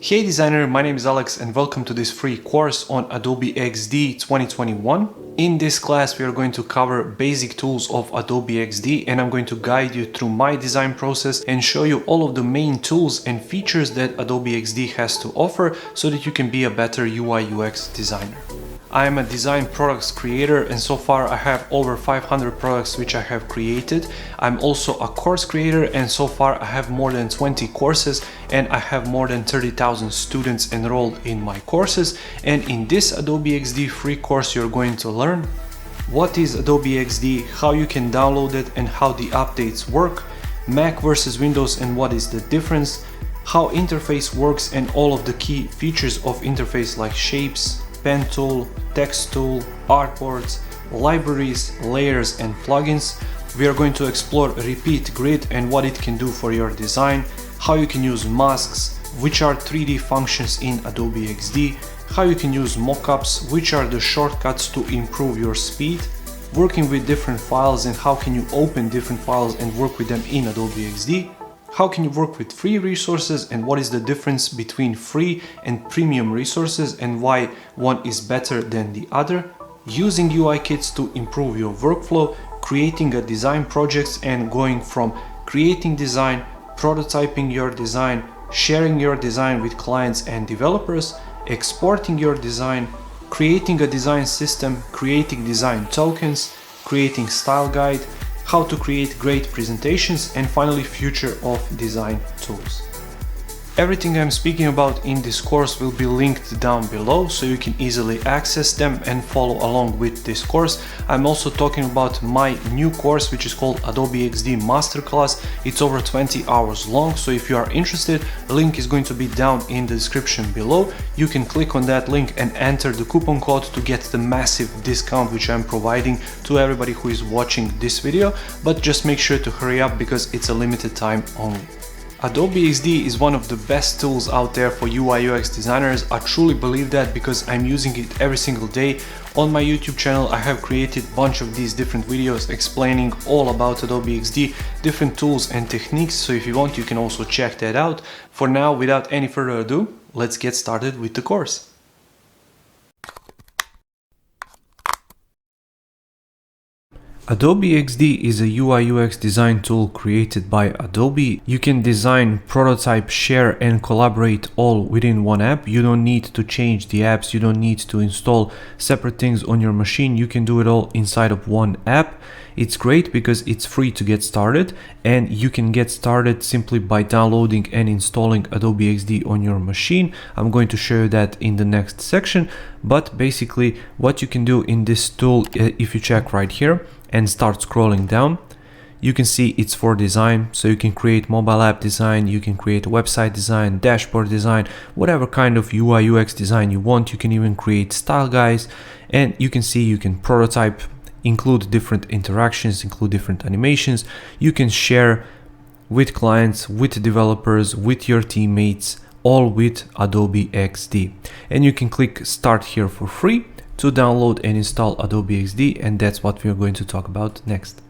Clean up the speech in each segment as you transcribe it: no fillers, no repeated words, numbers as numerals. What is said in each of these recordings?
Hey designer, my name is Alex and welcome to this free course on Adobe XD 2021. In this class we are going to cover basic tools of Adobe XD and I'm going to guide you through my design process and show you all of the main tools and features that Adobe XD has to offer so that you can be a better UI UX designer. I am a design products creator and so far I have over 500 products which I have created. I'm also a course creator and so far I have more than 20 courses and I have more than 30,000 students enrolled in my courses. And in this Adobe XD free course you're going to learn what is Adobe XD, how you can download it and how the updates work, Mac versus Windows and what is the difference, how interface works and all of the key features of interface like shapes, pen tool, text tool, artboards, libraries, layers and plugins. We are going to explore Repeat Grid and what it can do for your design, how you can use masks, which are 3D functions in Adobe XD, how you can use mockups, which are the shortcuts to improve your speed, working with different files and how can you open different files and work with them in Adobe XD, how can you work with free resources and what is the difference between free and premium resources and why one is better than the other, using UI kits to improve your workflow, creating a design projects and going from creating design, prototyping your design, sharing your design with clients and developers, exporting your design, creating a design system, creating design tokens, creating style guide, how to create great presentations, and finally future of design tools. Everything I'm speaking about in this course will be linked down below so you can easily access them and follow along with this course. I'm also talking about my new course which is called Adobe XD Masterclass. It's over 20 hours long, so if you are interested, the link is going to be down in the description below. You can click on that link and enter the coupon code to get the massive discount which I'm providing to everybody who is watching this video, but just make sure to hurry up because it's a limited time only. Adobe XD is one of the best tools out there for UI UX designers. I truly believe that because I'm using it every single day. On my YouTube channel I have created a bunch of these different videos explaining all about Adobe XD, different tools and techniques, so if you want you can also check that out. For now, without any further ado, let's get started with the course. Adobe XD is a UI UX design tool created by Adobe. You can design, prototype, share and collaborate all within one app. You don't need to change the apps, you don't need to install separate things on your machine. You can do it all inside of one app. It's great because it's free to get started and you can get started simply by downloading and installing Adobe XD on your machine. I'm going to show you that in the next section, but basically what you can do in this tool, if you check right here and start scrolling down, you can see it's for design. So you can create mobile app design, you can create website design, dashboard design, whatever kind of UI UX design you want. You can even create style guides and you can see you can prototype, include different interactions, include different animations. You can share with clients, with developers, with your teammates, all with Adobe XD. And you can click start here for free to download and install Adobe XD, and that's what we're going to talk about next.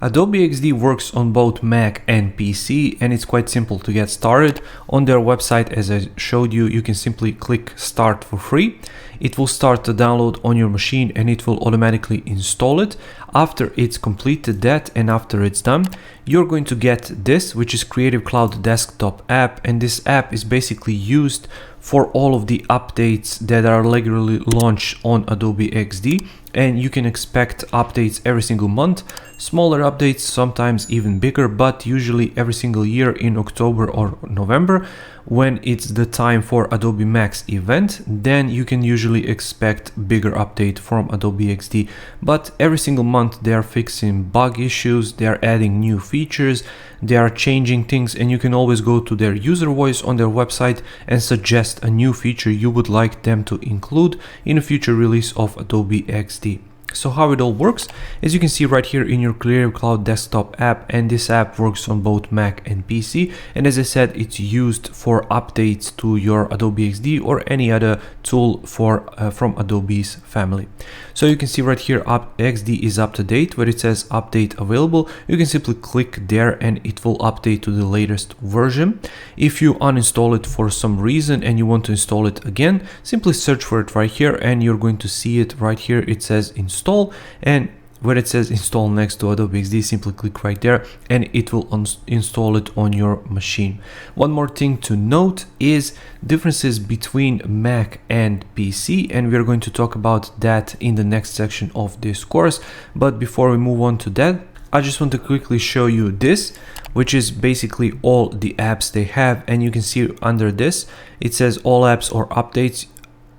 Adobe XD works on both Mac and PC and it's quite simple to get started. On their website, as I showed you, you can simply click start for free. It will start the download on your machine and it will automatically install it. After it's completed that and after it's done, you're going to get this, which is Creative Cloud Desktop app, and this app is basically used for all of the updates that are regularly launched on Adobe XD, and you can expect updates every single month, smaller updates, sometimes even bigger, but usually every single year in October or November when it's the time for Adobe Max event, then you can usually expect bigger update from Adobe XD. But every single month they are fixing bug issues, they are adding new features, they are changing things, and you can always go to their user voice on their website and suggest a new feature you would like them to include in a future release of Adobe XD. So how it all works, as you can see right here in your Creative Cloud desktop app, and this app works on both Mac and PC, and as I said, it's used for updates to your Adobe XD or any other tool from Adobe's family. So you can see right here XD is up to date, where it says update available. You can simply click there and it will update to the latest version. If you uninstall it for some reason and you want to install it again, simply search for it right here and you're going to see it right here. It says install, and where it says install next to Adobe XD, simply click right there and it will install it on your machine. One more thing to note is differences between Mac and PC, and we're going to talk about that in the next section of this course. But before we move on to that, I just want to quickly show you this, which is basically all the apps they have, and you can see under this it says all apps or updates.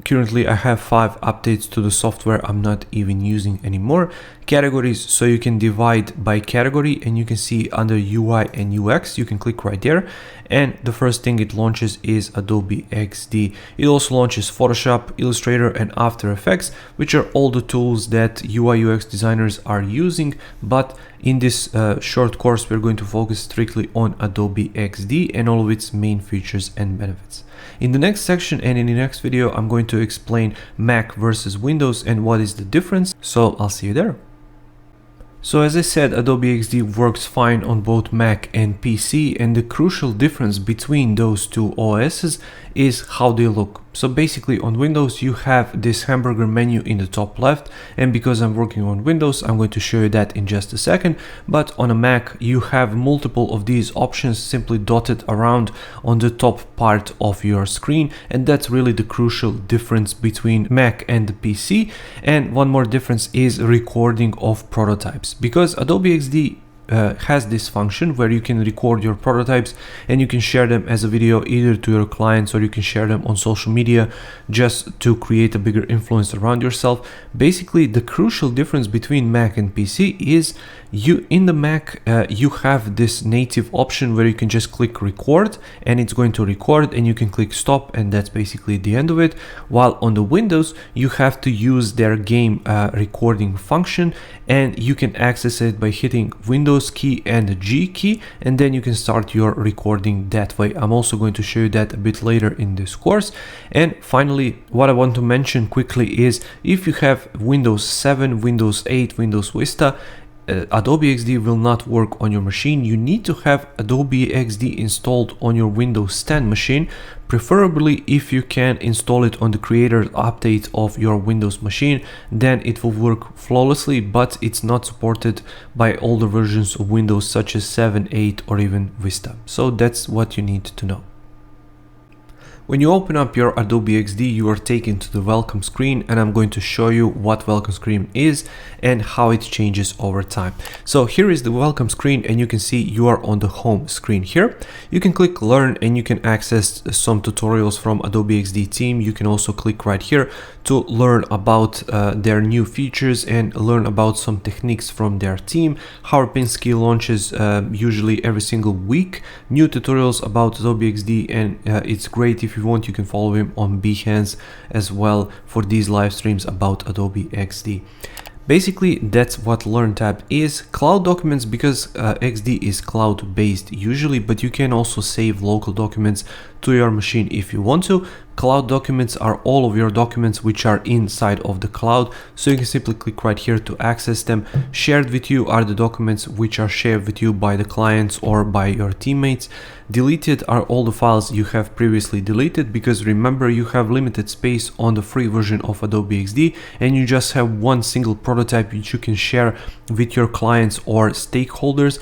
Currently I have 5 updates to the software I'm not even using anymore. Categories, so you can divide by category, and you can see under UI and UX, you can click right there, and the first thing it launches is Adobe XD. It also launches Photoshop, Illustrator and After Effects, which are all the tools that UI UX designers are using, but in this short course we're going to focus strictly on Adobe XD and all of its main features and benefits. In the next section and in the next video, I'm going to explain Mac versus Windows and what is the difference, so I'll see you there. So as I said, Adobe XD works fine on both Mac and PC, and the crucial difference between those two OSs is how they look. So basically on Windows you have this hamburger menu in the top left, and because I'm working on Windows I'm going to show you that in just a second, but on a Mac you have multiple of these options simply dotted around on the top part of your screen, and that's really the crucial difference between Mac and the PC. And one more difference is recording of prototypes, because Adobe XD has this function where you can record your prototypes and you can share them as a video either to your clients, or you can share them on social media just to create a bigger influence around yourself. Basically the crucial difference between Mac and PC is in the Mac you have this native option where you can just click record and it's going to record, and you can click stop and that's basically the end of it, while on the Windows you have to use their game recording function, and you can access it by hitting Windows key and the G key, and then you can start your recording that way. I'm also going to show you that a bit later in this course. And finally, what I want to mention quickly is if you have Windows 7, Windows 8, Windows Vista, Adobe XD will not work on your machine. You need to have Adobe XD installed on your Windows 10 machine. Preferably, if you can install it on the creator update of your Windows machine, then it will work flawlessly, but it's not supported by older versions of Windows such as 7, 8 or even Vista. So that's what you need to know. When you open up your Adobe XD, you are taken to the welcome screen, and I'm going to show you what welcome screen is and how it changes over time. So here is the welcome screen, and you can see you are on the home screen here. You can click learn and you can access some tutorials from Adobe XD team. You can also click right here to learn about their new features and learn about some techniques from their team. Howard Pinsky launches usually every single week new tutorials about Adobe XD, and it's great. If you want, you can follow him on Behance as well for these live streams about Adobe XD. Basically, that's what Learn tab is. Cloud documents, because XD is cloud based usually, but you can also save local documents to your machine if you want to. Cloud documents are all of your documents which are inside of the cloud, so you can simply click right here to access them. Shared with you are the documents which are shared with you by the clients or by your teammates. Deleted are all the files you have previously deleted, because remember, you have limited space on the free version of Adobe XD and you just have one single prototype which you can share with your clients or stakeholders.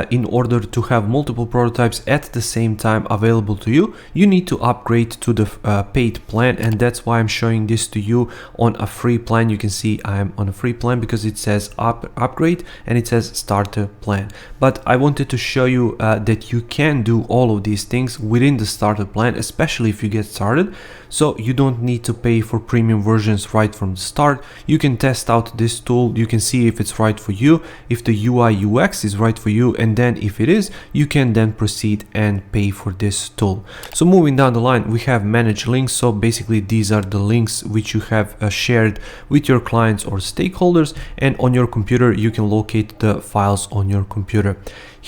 In order to have multiple prototypes at the same time available to you, you need to upgrade to the paid plan, and that's why I'm showing this to you on a free plan. You can see I'm on a free plan because it says upgrade and it says starter plan. But I wanted to show you that you can do all of these things within the starter plan, especially if you get started. So you don't need to pay for premium versions right from the start. You can test out this tool, you can see if it's right for you, if the UI UX is right for you, and then if it is, you can then proceed and pay for this tool. So moving down the line, we have manage links. So basically these are the links which you have shared with your clients or stakeholders, and on your computer you can locate the files on your computer.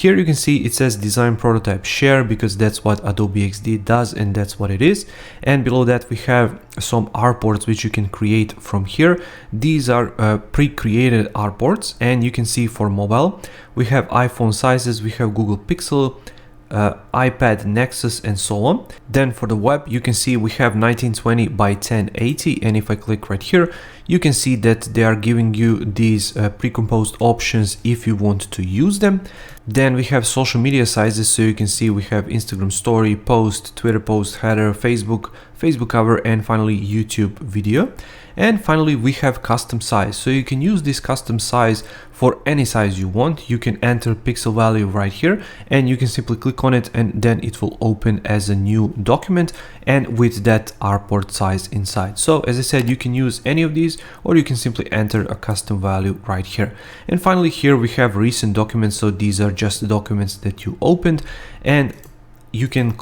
Here you can see it says design prototype share, because that's what Adobe XD does and that's what it is. And below that we have some artboards which you can create from here. These are pre-created artboards, and you can see for mobile we have iPhone sizes, we have Google Pixel, iPad, Nexus, and so on. Then for the web, you can see we have 1920 by 1080, and if I click right here, you can see that they are giving you these pre-composed options if you want to use them. Then we have social media sizes, so you can see we have Instagram story, post, Twitter post, header, Facebook cover, and finally YouTube video. And finally we have custom size, so you can use this custom size for any size you want. You can enter pixel value right here, and you can simply click on it, and then it will open as a new document and with that artboard size inside. So as I said, you can use any of these, or you can simply enter a custom value right here. And finally here we have recent documents, so these are just the documents that you opened, and you can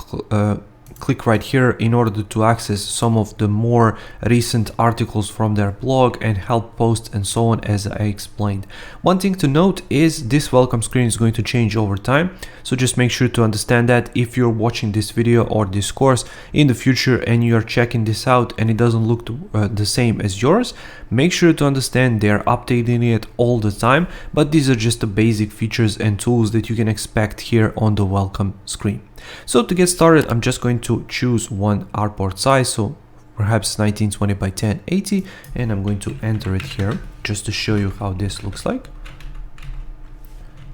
click right here in order to access some of the more recent articles from their blog and help posts and so on, as I explained. One thing to note is this welcome screen is going to change over time, so just make sure to understand that if you're watching this video or this course in the future and you're checking this out and it doesn't look the same as yours, make sure to understand they're updating it all the time, but these are just the basic features and tools that you can expect here on the welcome screen. So to get started, I'm just going to choose one artboard size, so perhaps 1920 by 1080, and I'm going to enter it here just to show you how this looks like.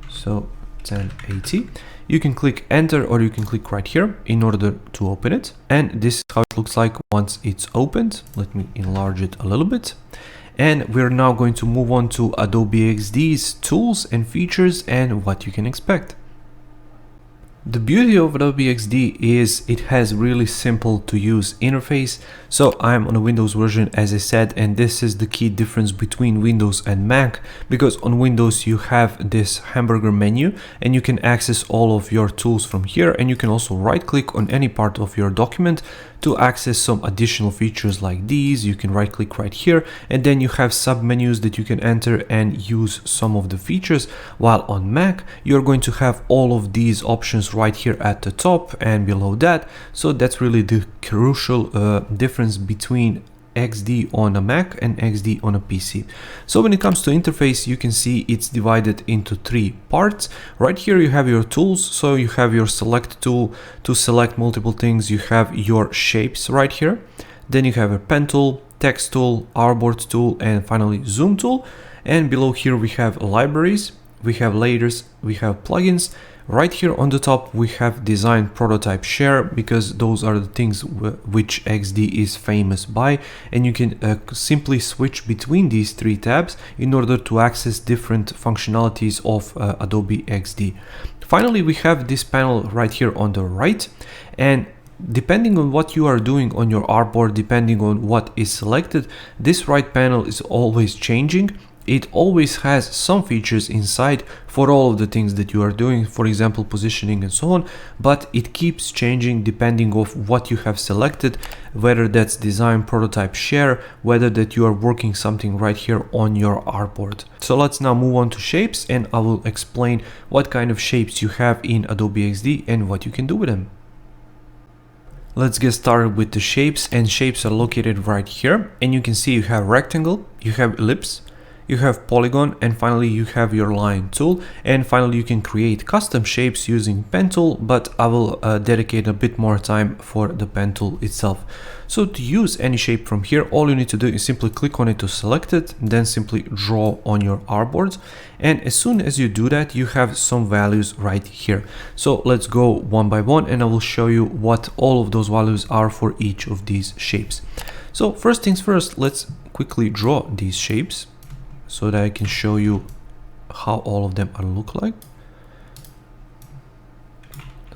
So 1080, you can click enter, or you can click right here in order to open it, and this is how it looks like once it's opened. Let me enlarge it a little bit. And we're now going to move on to Adobe XD's tools and features and what you can expect. The beauty of Adobe XD is it has really simple to use interface. So I'm on a Windows version, as I said, and this is the key difference between Windows and Mac, because on Windows you have this hamburger menu and you can access all of your tools from here, and you can also right click on any part of your document to access some additional features like these. You can right click right here, and then you have sub menus that you can enter and use some of the features, while on Mac you're going to have all of these options right here at the top and below that. So that's really the crucial difference between XD on a Mac and XD on a PC. So when it comes to interface, you can see it's divided into three parts. Right here you have your tools, so you have your select tool to select multiple things, you have your shapes right here, then you have a pen tool, text tool, artboard tool, and finally zoom tool. And below here we have libraries, we have layers, we have plugins. Right here on the top we have design prototype share, because those are the things which XD is famous by, and you can simply switch between these three tabs in order to access different functionalities of Adobe XD. Finally, we have this panel right here on the right, and depending on what you are doing on your artboard, depending on what is selected, this right panel is always changing. It always has some features inside for all of the things that you are doing, for example positioning and so on, but it keeps changing depending on what you have selected, whether that's design prototype share, whether that you are working something right here on your artboard. So let's now move on to shapes, and I will explain what kind of shapes you have in Adobe XD and what you can do with them. Let's get started with the shapes, and shapes are located right here, and you can see you have rectangle, you have ellipse, you have polygon, and finally you have your line tool, and finally you can create custom shapes using pen tool, but I will dedicate a bit more time for the pen tool itself. So to use any shape from here, all you need to do is simply click on it to select it, then simply draw on your artboard, and as soon as you do that you have some values right here. So let's go one by one and I will show you what all of those values are for each of these shapes. So first things first, let's quickly draw these shapes so that I can show you how all of them look like.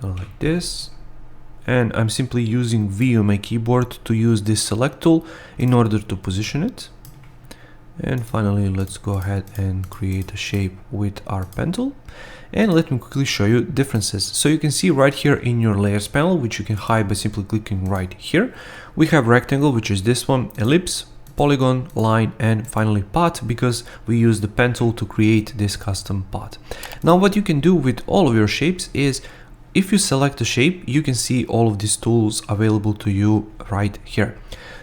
So like this, and I'm simply using V on my keyboard to use this select tool in order to position it. And finally, let's go ahead and create a shape with our pen tool. And let me quickly show you differences. So you can see right here in your layers panel, which you can hide by simply clicking right here, we have rectangle, which is this one, ellipse, polygon, line, and finally path, because we use the pen tool to create this custom path. Now what you can do with all of your shapes is, if you select a shape, you can see all of these tools available to you right here.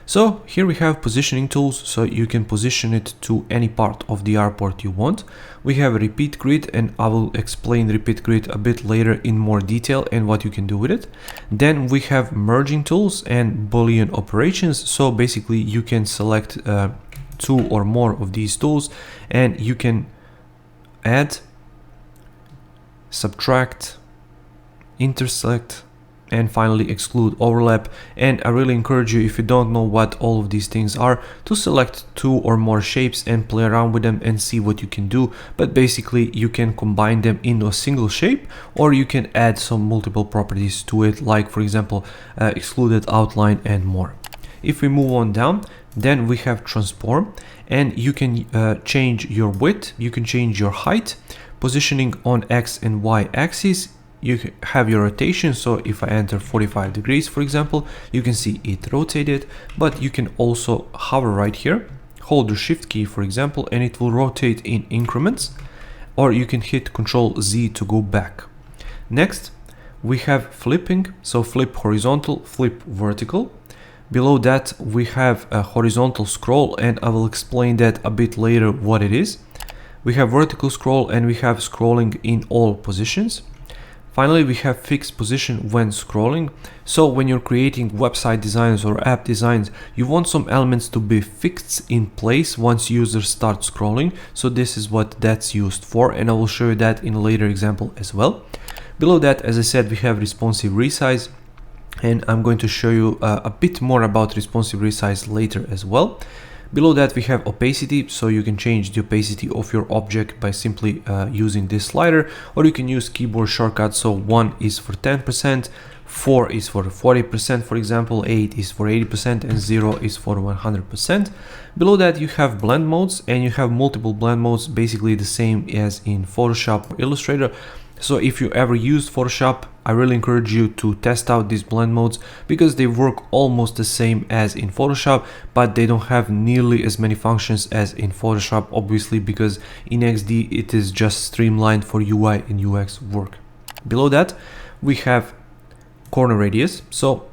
So here we have positioning tools, so you can position it to any part of the artboard you want. We have a repeat grid, and I will explain repeat grid a bit later in more detail and what you can do with it. Then we have merging tools and Boolean operations. So basically you can select 2 or more of these tools, and you can add, subtract, intersect, and finally exclude overlap. And I really encourage you, if you don't know what all of these things are, to select 2 or more shapes and play around with them and see what you can do. But basically you can combine them into a single shape, or you can add some multiple properties to it, like for example excluded, outline, and more. If we move on down, then we have transform, and you can change your width, you can change your height, positioning on X and Y axis. You have your rotation, so if I enter 45 degrees, for example, you can see it rotated, but you can also hover right here, hold the shift key, for example, and it will rotate in increments, or you can hit Ctrl Z to go back. Next, we have flipping, so flip horizontal, flip vertical. Below that, we have a horizontal scroll, and I will explain that a bit later what it is. We have vertical scroll, and we have scrolling in all positions. Finally, we have fixed position when scrolling. So when you're creating website designs or app designs, you want some elements to be fixed in place once users start scrolling. So this is what that's used for, and I will show you that in a later example as well. Below that, as I said, we have responsive resize, and I'm going to show you a bit more about responsive resize later as well. Below that, we have opacity, so you can change the opacity of your object by simply using this slider, or you can use keyboard shortcuts. So 1 is for 10%, 4 is for 40%, for example, 8 is for 80%, and 0 is for 100%. Below that, you have blend modes, and you have multiple blend modes, basically the same as in Photoshop or Illustrator. So if you ever used Photoshop, I really encourage you to test out these blend modes, because they work almost the same as in Photoshop, but they don't have nearly as many functions as in Photoshop, obviously, because in XD it is just streamlined for UI and UX work. Below that, we have corner radius. So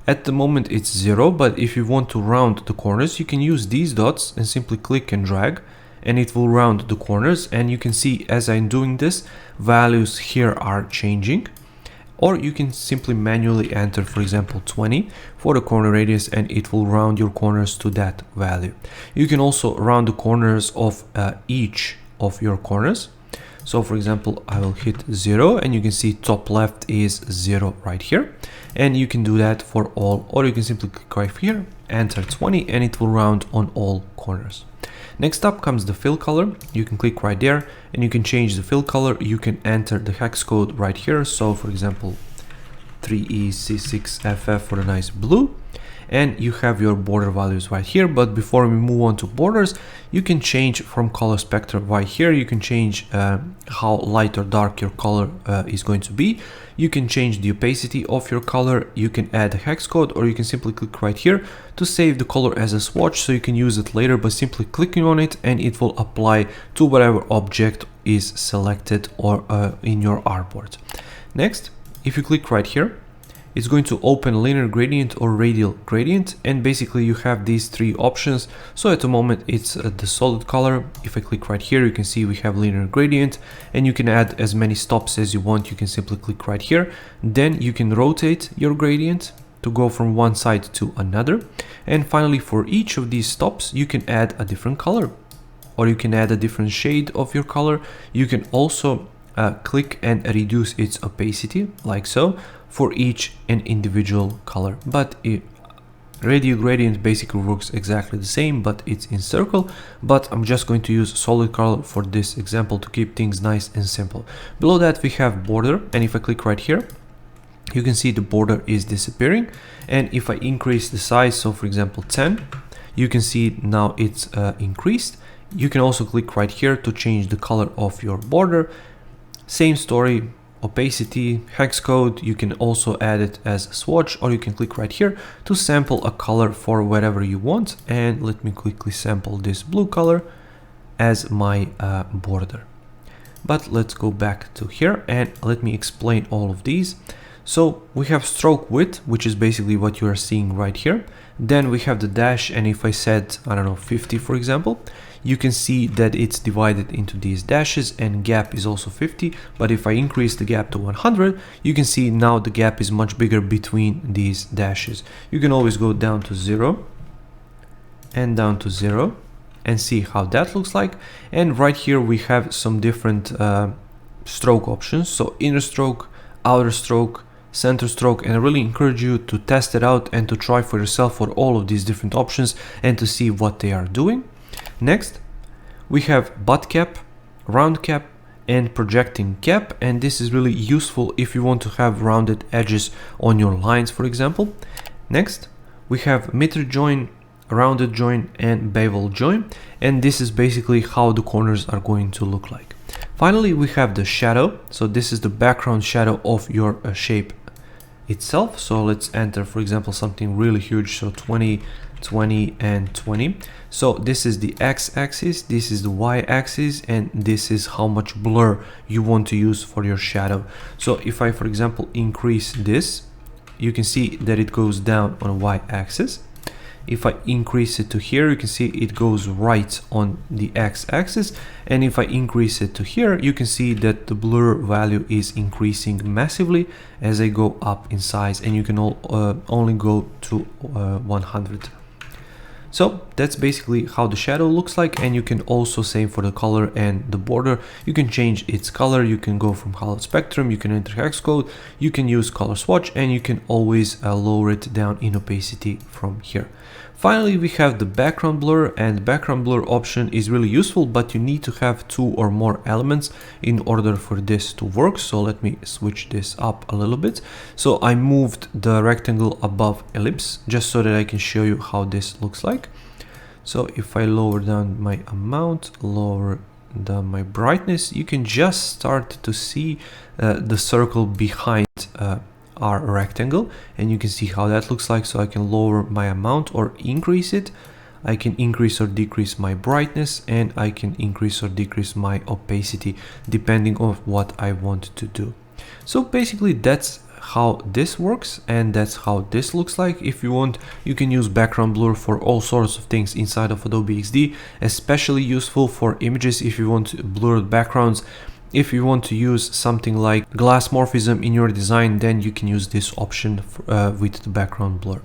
at the moment it's 0, but if you want to round the corners, you can use these dots and simply click and drag, and it will round the corners. And you can see as I'm doing this, values here are changing. Or you can simply manually enter, for example, 20 for the corner radius, and it will round your corners to that value. You can also round the corners of each of your corners. So for example, I will hit 0, and you can see top left is 0 right here. And you can do that for all, or you can simply click right here, enter 20, and it will round on all corners. Next up comes the fill color. You can click right there, and you can change the fill color. You can enter the hex code right here. So for example, 3EC6FF for a nice blue. And you have your border values right here. But before we move on to borders, you can change from color spectrum right here. You can change how light or dark your color is going to be. You can change the opacity of your color. You can add a hex code, or you can simply click right here to save the color as a swatch, so you can use it later by simply clicking on it, and it will apply to whatever object is selected or in your artboard. Next, if you click right here, it's going to open linear gradient or radial gradient, and basically you have these 3 options. So at the moment it's the solid color. If I click right here, you can see we have linear gradient, and you can add as many stops as you want. You can simply click right here. Then you can rotate your gradient to go from one side to another. And finally, for each of these stops, you can add a different color, or you can add a different shade of your color. You can also click and reduce its opacity like so for each and individual color. But radial gradient basically works exactly the same, but it's in circle. But I'm just going to use solid color for this example to keep things nice and simple. Below that, we have border, and if I click right here, you can see the border is disappearing. And if I increase the size, so for example 10, you can see now it's increased. You can also click right here to change the color of your border. Same story, opacity, hex code, you can also add it as a swatch, or you can click right here to sample a color for whatever you want. And let me quickly sample this blue color as my border. But let's go back to here and let me explain all of these. So we have stroke width, which is basically what you are seeing right here. Then we have the dash, and if I set, I don't know, 50 for example, you can see that it's divided into these dashes, and gap is also 50. But if I increase the gap to 100, you can see now the gap is much bigger between these dashes. You can always go down to 0 and down to 0 and see how that looks like. And right here we have some different stroke options. So inner stroke, outer stroke, center stroke, and I really encourage you to test it out and to try for yourself for all of these different options and to see what they are doing. Next, we have butt cap, round cap, and projecting cap, and this is really useful if you want to have rounded edges on your lines, for example. Next, we have mitre join, rounded join, and bevel join, and this is basically how the corners are going to look like. Finally, we have the shadow. So this is the background shadow of your shape itself. So let's enter, for example, something really huge. So 20, 20, and 20. So this is the x-axis, this is the y-axis, and this is how much blur you want to use for your shadow. So if I, for example, increase this, you can see that it goes down on y-axis. If I increase it to here, you can see it goes right on the x-axis. And if I increase it to here, you can see that the blur value is increasing massively as I go up in size, and you can only go to 100. So that's basically how the shadow looks like, and you can also, same for the color and the border, you can change its color, you can go from color spectrum, you can enter hex code, you can use color swatch, and you can always lower it down in opacity from here. Finally, we have the background blur, and background blur option is really useful, but you need to have 2 or more elements in order for this to work. So let me switch this up a little bit. So I moved the rectangle above ellipse just so that I can show you how this looks like. So if I lower down my amount, lower down my brightness, you can just start to see the circle behind our rectangle, and you can see how that looks like. So I can lower my amount or increase it, I can increase or decrease my brightness, and I can increase or decrease my opacity depending on what I want to do. So basically that's how this works, and that's how this looks like. If you want, you can use background blur for all sorts of things inside of Adobe XD, especially useful for images if you want blurred backgrounds. If you want to use something like glass morphism in your design, then you can use this option with the background blur.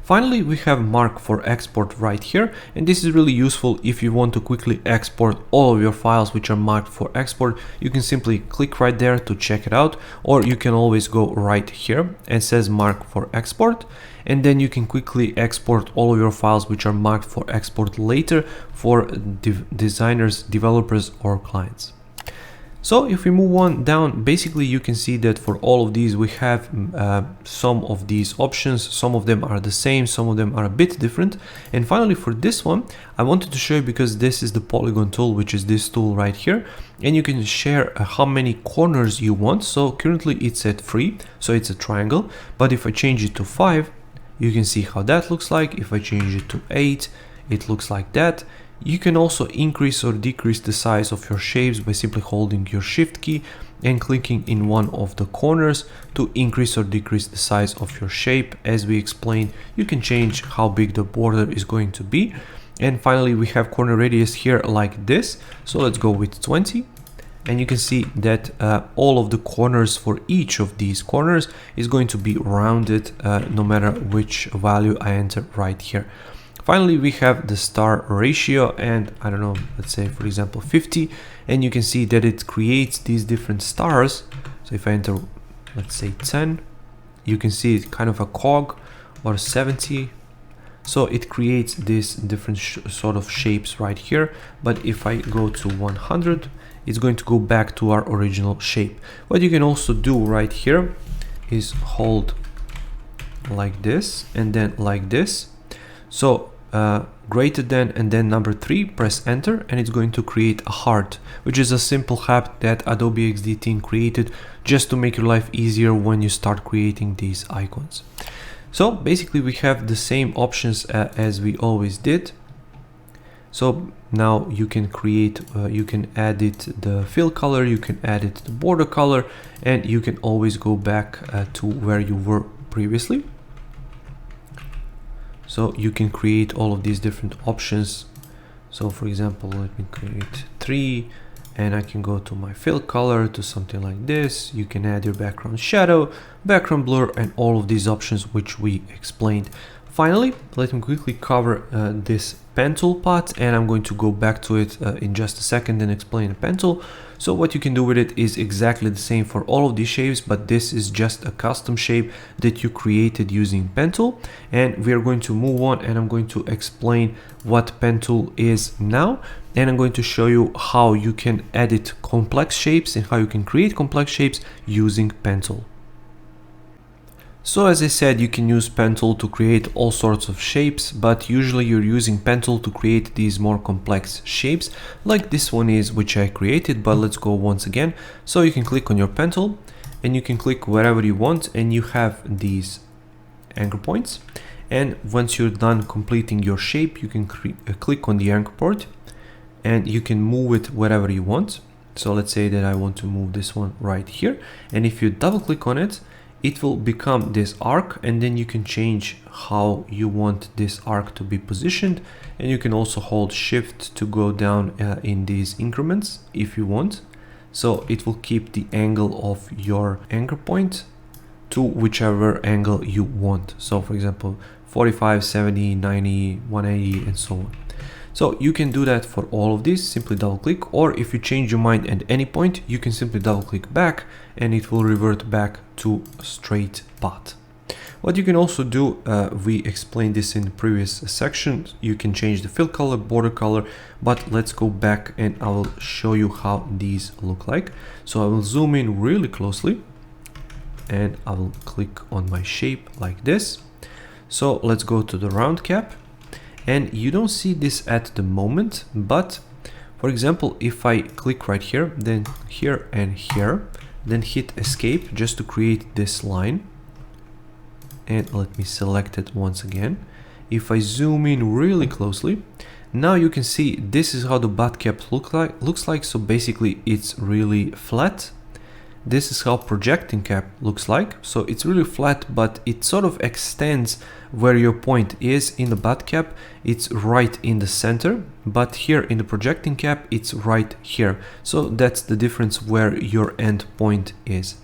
Finally, we have mark for export right here, and this is really useful if you want to quickly export all of your files which are marked for export. You can simply click right there to check it out, or you can always go right here and says mark for export, and then you can quickly export all of your files which are marked for export later for designers, developers, or clients. So if we move on down, basically you can see that for all of these we have some of these options. Some of them are the same, some of them are a bit different. And finally for this one, I wanted to show you because this is the polygon tool, which is this tool right here. And you can share how many corners you want. So currently it's at 3, so it's a triangle. But if I change it to 5, you can see how that looks like. If I change it to 8, it looks like that. You can also increase or decrease the size of your shapes by simply holding your shift key and clicking in one of the corners to increase or decrease the size of your shape. As we explained, you can change how big the border is going to be. And finally, we have corner radius here like this. So let's go with 20. And you can see that all of the corners for each of these corners is going to be rounded no matter which value I enter right here. Finally, we have the star ratio, and I don't know, let's say for example 50, and you can see that it creates these different stars. So if I enter, let's say 10, you can see it's kind of a cog, or 70. So it creates these different sort of shapes right here. But if I go to 100, it's going to go back to our original shape. What you can also do right here is hold like this and then like this. So greater than and then number 3, press enter, and it's going to create a heart, which is a simple hack that Adobe XD team created just to make your life easier when you start creating these icons. So basically we have the same options as we always did. So now you can create, you can edit the fill color, you can edit the border color, and you can always go back to where you were previously. So you can create all of these different options. So for example, let me create 3, and I can go to my fill color to something like this. You can add your background shadow, background blur, and all of these options which we explained. Finally, let me quickly cover this pen tool part, and I'm going to go back to it in just a second and explain the pen tool. So what you can do with it is exactly the same for all of these shapes, but this is just a custom shape that you created using pen tool. And we are going to move on, and I'm going to explain what pen tool is now, and I'm going to show you how you can edit complex shapes and how you can create complex shapes using pen tool. So as I said, you can use pen tool to create all sorts of shapes, but usually you're using pen tool to create these more complex shapes, like this one is, which I created. But let's go once again. So you can click on your pen tool, and you can click wherever you want, and you have these anchor points. And once you're done completing your shape, you can click on the anchor point, and you can move it wherever you want. So let's say that I want to move this one right here, and if you double click on it, it will become this arc, and then you can change how you want this arc to be positioned. And you can also hold shift to go down in these increments if you want. So it will keep the angle of your anchor point to whichever angle you want. So for example, 45, 70, 90, 180, and so on. So you can do that for all of these, simply double click, or if you change your mind at any point, you can simply double click back and it will revert back to a straight path. What you can also do, we explained this in the previous section, you can change the fill color, border color, but let's go back and I will show you how these look like. So I will zoom in really closely and I will click on my shape like this. So let's go to the round cap. And you don't see this at the moment, but for example, if I click right here, then here and here, then hit escape just to create this line. And let me select it once again. If I zoom in really closely, now you can see this is how the butt cap looks like. So basically it's really flat. This is how projecting cap looks like. So it's really flat, but it sort of extends where your point is. In the butt cap, it's right in the center, but here in the projecting cap, it's right here. So that's the difference where your end point is.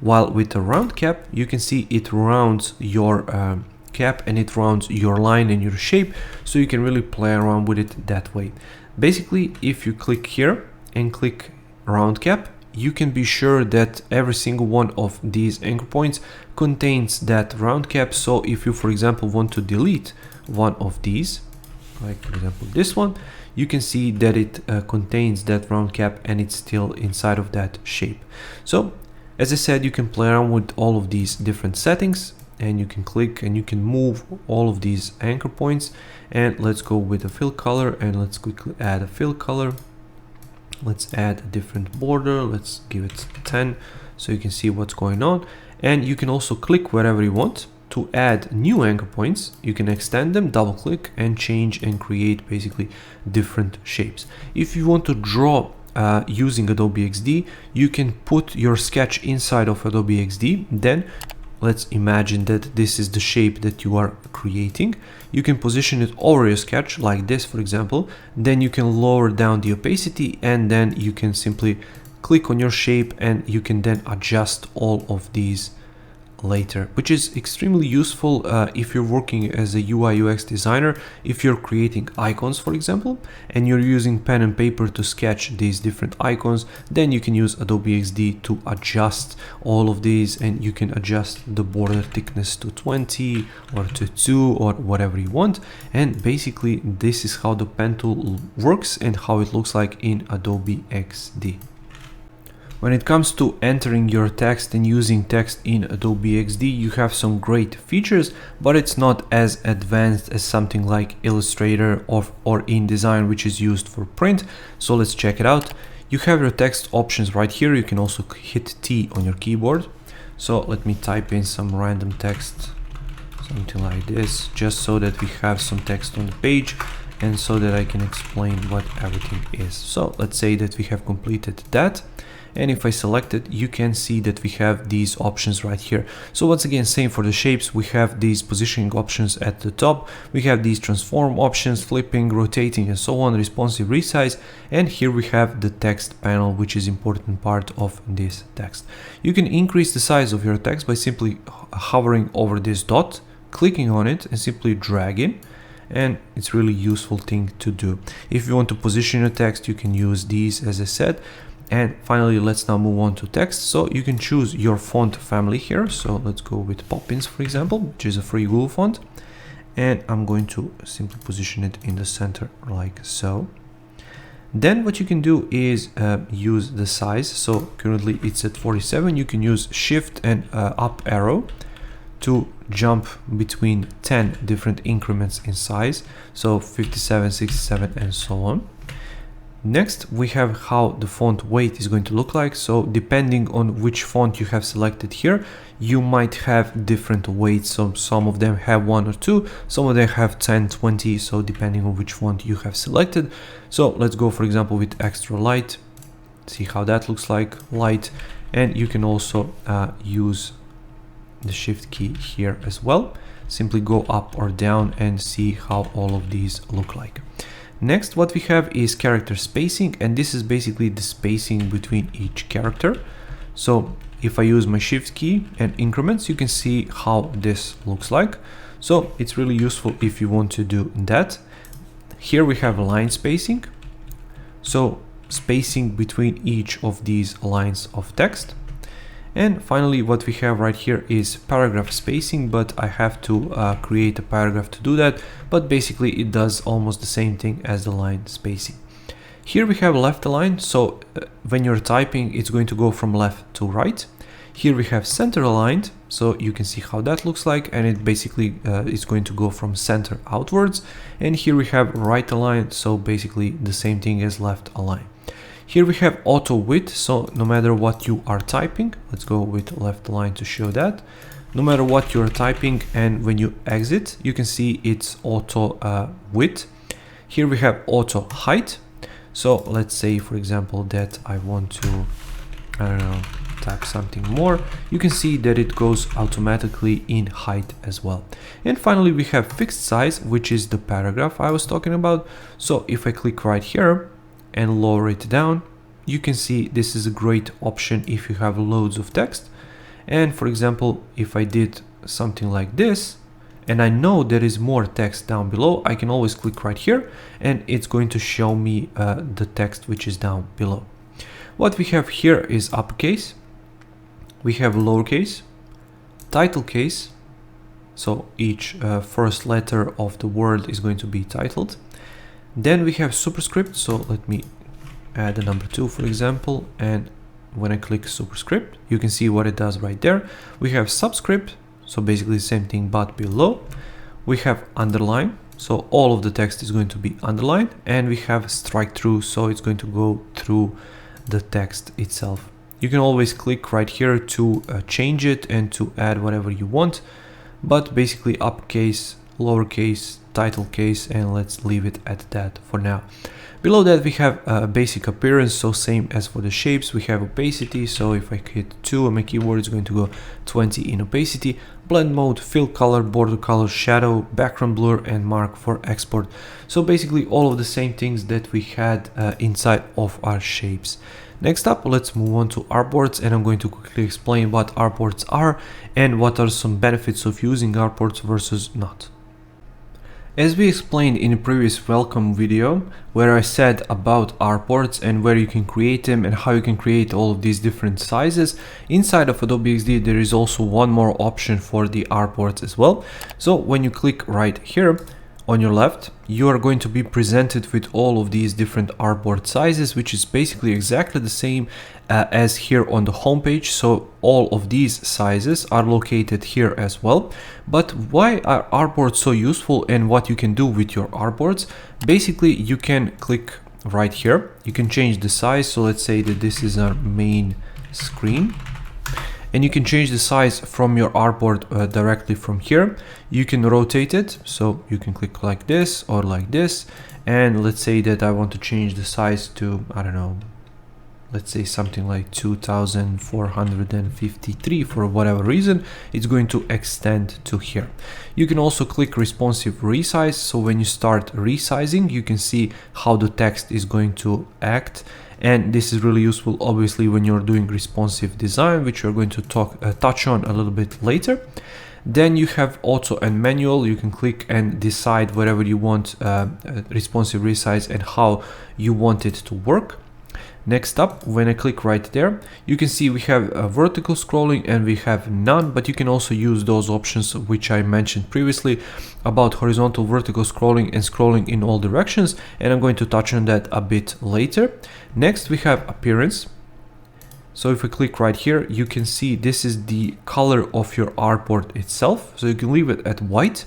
While with the round cap, you can see it rounds your cap and it rounds your line and your shape. So you can really play around with it that way. Basically, if you click here and click round cap, you can be sure that every single one of these anchor points contains that round cap. So if you, for example, want to delete one of these, like for example this one, you can see that it contains that round cap and it's still inside of that shape. So as I said, you can play around with all of these different settings, and you can click and you can move all of these anchor points. And let's go with a fill color, and let's quickly add a fill color. Let's add a different border. Let's give it 10 so you can see what's going on. And you can also click wherever you want to add new anchor points. You can extend them, double click and change and create basically different shapes. If you want to draw using Adobe XD, you can put your sketch inside of Adobe XD. Then let's imagine that this is the shape that you are creating. You can position it over your sketch like this, for example. Then you can lower down the opacity, and then you can simply click on your shape and you can then adjust all of these later, which is extremely useful if you're working as a UI UX designer. If you're creating icons, for example, and you're using pen and paper to sketch these different icons, then you can use Adobe XD to adjust all of these, and you can adjust the border thickness to 20 or to 2 or whatever you want. And basically this is how the pen tool works and how it looks like in Adobe XD. When it comes to entering your text and using text in Adobe XD, you have some great features, but it's not as advanced as something like Illustrator or InDesign, which is used for print. So let's check it out. You have your text options right here. You can also hit T on your keyboard. So let me type in some random text, something like this, just so that we have some text on the page and so that I can explain what everything is. So let's say that we have completed that. And if I select it, you can see that we have these options right here. So once again, same for the shapes, we have these positioning options at the top. We have these transform options, flipping, rotating, and so on, responsive resize. And here we have the text panel, which is important part of this text. You can increase the size of your text by simply hovering over this dot, clicking on it and simply dragging. And it's really useful thing to do. If you want to position your text, you can use these, as I said. And finally, let's now move on to text. So you can choose your font family here. So let's go with Poppins, for example, which is a free Google font. And I'm going to simply position it in the center like so. Then what you can do is use the size. So currently it's at 47. You can use Shift and up arrow to jump between 10 different increments in size. So 57, 67, and so on. Next, we have how the font weight is going to look like. So depending on which font you have selected here, you might have different weights. So some of them have 1 or 2, some of them have 10, 20. So depending on which font you have selected. So let's go, for example, with extra light. See how that looks like, light. And you can also use the Shift key here as well. Simply go up or down and see how all of these look like. Next, what we have is character spacing, and this is basically the spacing between each character. So if I use my Shift key and increments, you can see how this looks like. So it's really useful if you want to do that. Here we have line spacing. So spacing between each of these lines of text. And finally, what we have right here is paragraph spacing, but I have to create a paragraph to do that. But basically it does almost the same thing as the line spacing. Here we have left align. So when you're typing, it's going to go from left to right. Here we have center aligned. So you can see how that looks like. And it basically is going to go from center outwards. And here we have right align. So basically the same thing as left align. Here we have auto width, so no matter what you are typing, let's go with left align to show that. No matter what you're typing, and when you exit, you can see it's auto width. Here we have auto height. So let's say, for example, that I want to, I don't know, type something more. You can see that it goes automatically in height as well. And finally, we have fixed size, which is the paragraph I was talking about. So if I click right here and lower it down, you can see this is a great option if you have loads of text. And for example, if I did something like this and I know there is more text down below, I can always click right here and it's going to show me the text which is down below. What we have here is uppercase, we have lowercase, title case, so each first letter of the word is going to be titled. Then we have superscript, so let me add a number 2, for example, and when I click superscript, you can see what it does right there. We have subscript, so basically the same thing but below. We have underline, so all of the text is going to be underlined, and we have strike through, so it's going to go through the text itself. You can always click right here to change it and to add whatever you want, but basically uppercase, lowercase, title case, and let's leave it at that for now. Below that we have a basic appearance, so same as for the shapes. We have opacity, so if I hit 2 on my keyboard, it's going to go 20 in opacity. Blend mode, fill color, border color, shadow, background blur, and mark for export. So basically all of the same things that we had inside of our shapes. Next up, let's move on to artboards, and I'm going to quickly explain what artboards are and what are some benefits of using artboards versus not. As we explained in a previous welcome video, where I said about artboards and where you can create them and how you can create all of these different sizes, inside of Adobe XD there is also one more option for the artboards as well. So when you click right here, on your left, you are going to be presented with all of these different artboard sizes, which is basically exactly the same as here on the homepage. So all of these sizes are located here as well. But why are artboards so useful and what you can do with your artboards? Basically, you can click right here. You can change the size. So let's say that this is our main screen. And you can change the size from your artboard directly from here. You can rotate it, so you can click like this or like this. And let's say that I want to change the size to, I don't know, let's say something like 2453 for whatever reason. It's going to extend to here. You can also click responsive resize. So when you start resizing, you can see how the text is going to act. And this is really useful, obviously, when you're doing responsive design, which we're going to touch on a little bit later. Then you have auto and manual. You can click and decide whatever you want, responsive resize, and how you want it to work. Next up, when I click right there, you can see we have vertical scrolling and we have none, but you can also use those options which I mentioned previously about horizontal, vertical scrolling and scrolling in all directions, and I'm going to touch on that a bit later. Next, we have appearance. So if we click right here, you can see this is the color of your artboard itself. So you can leave it at white,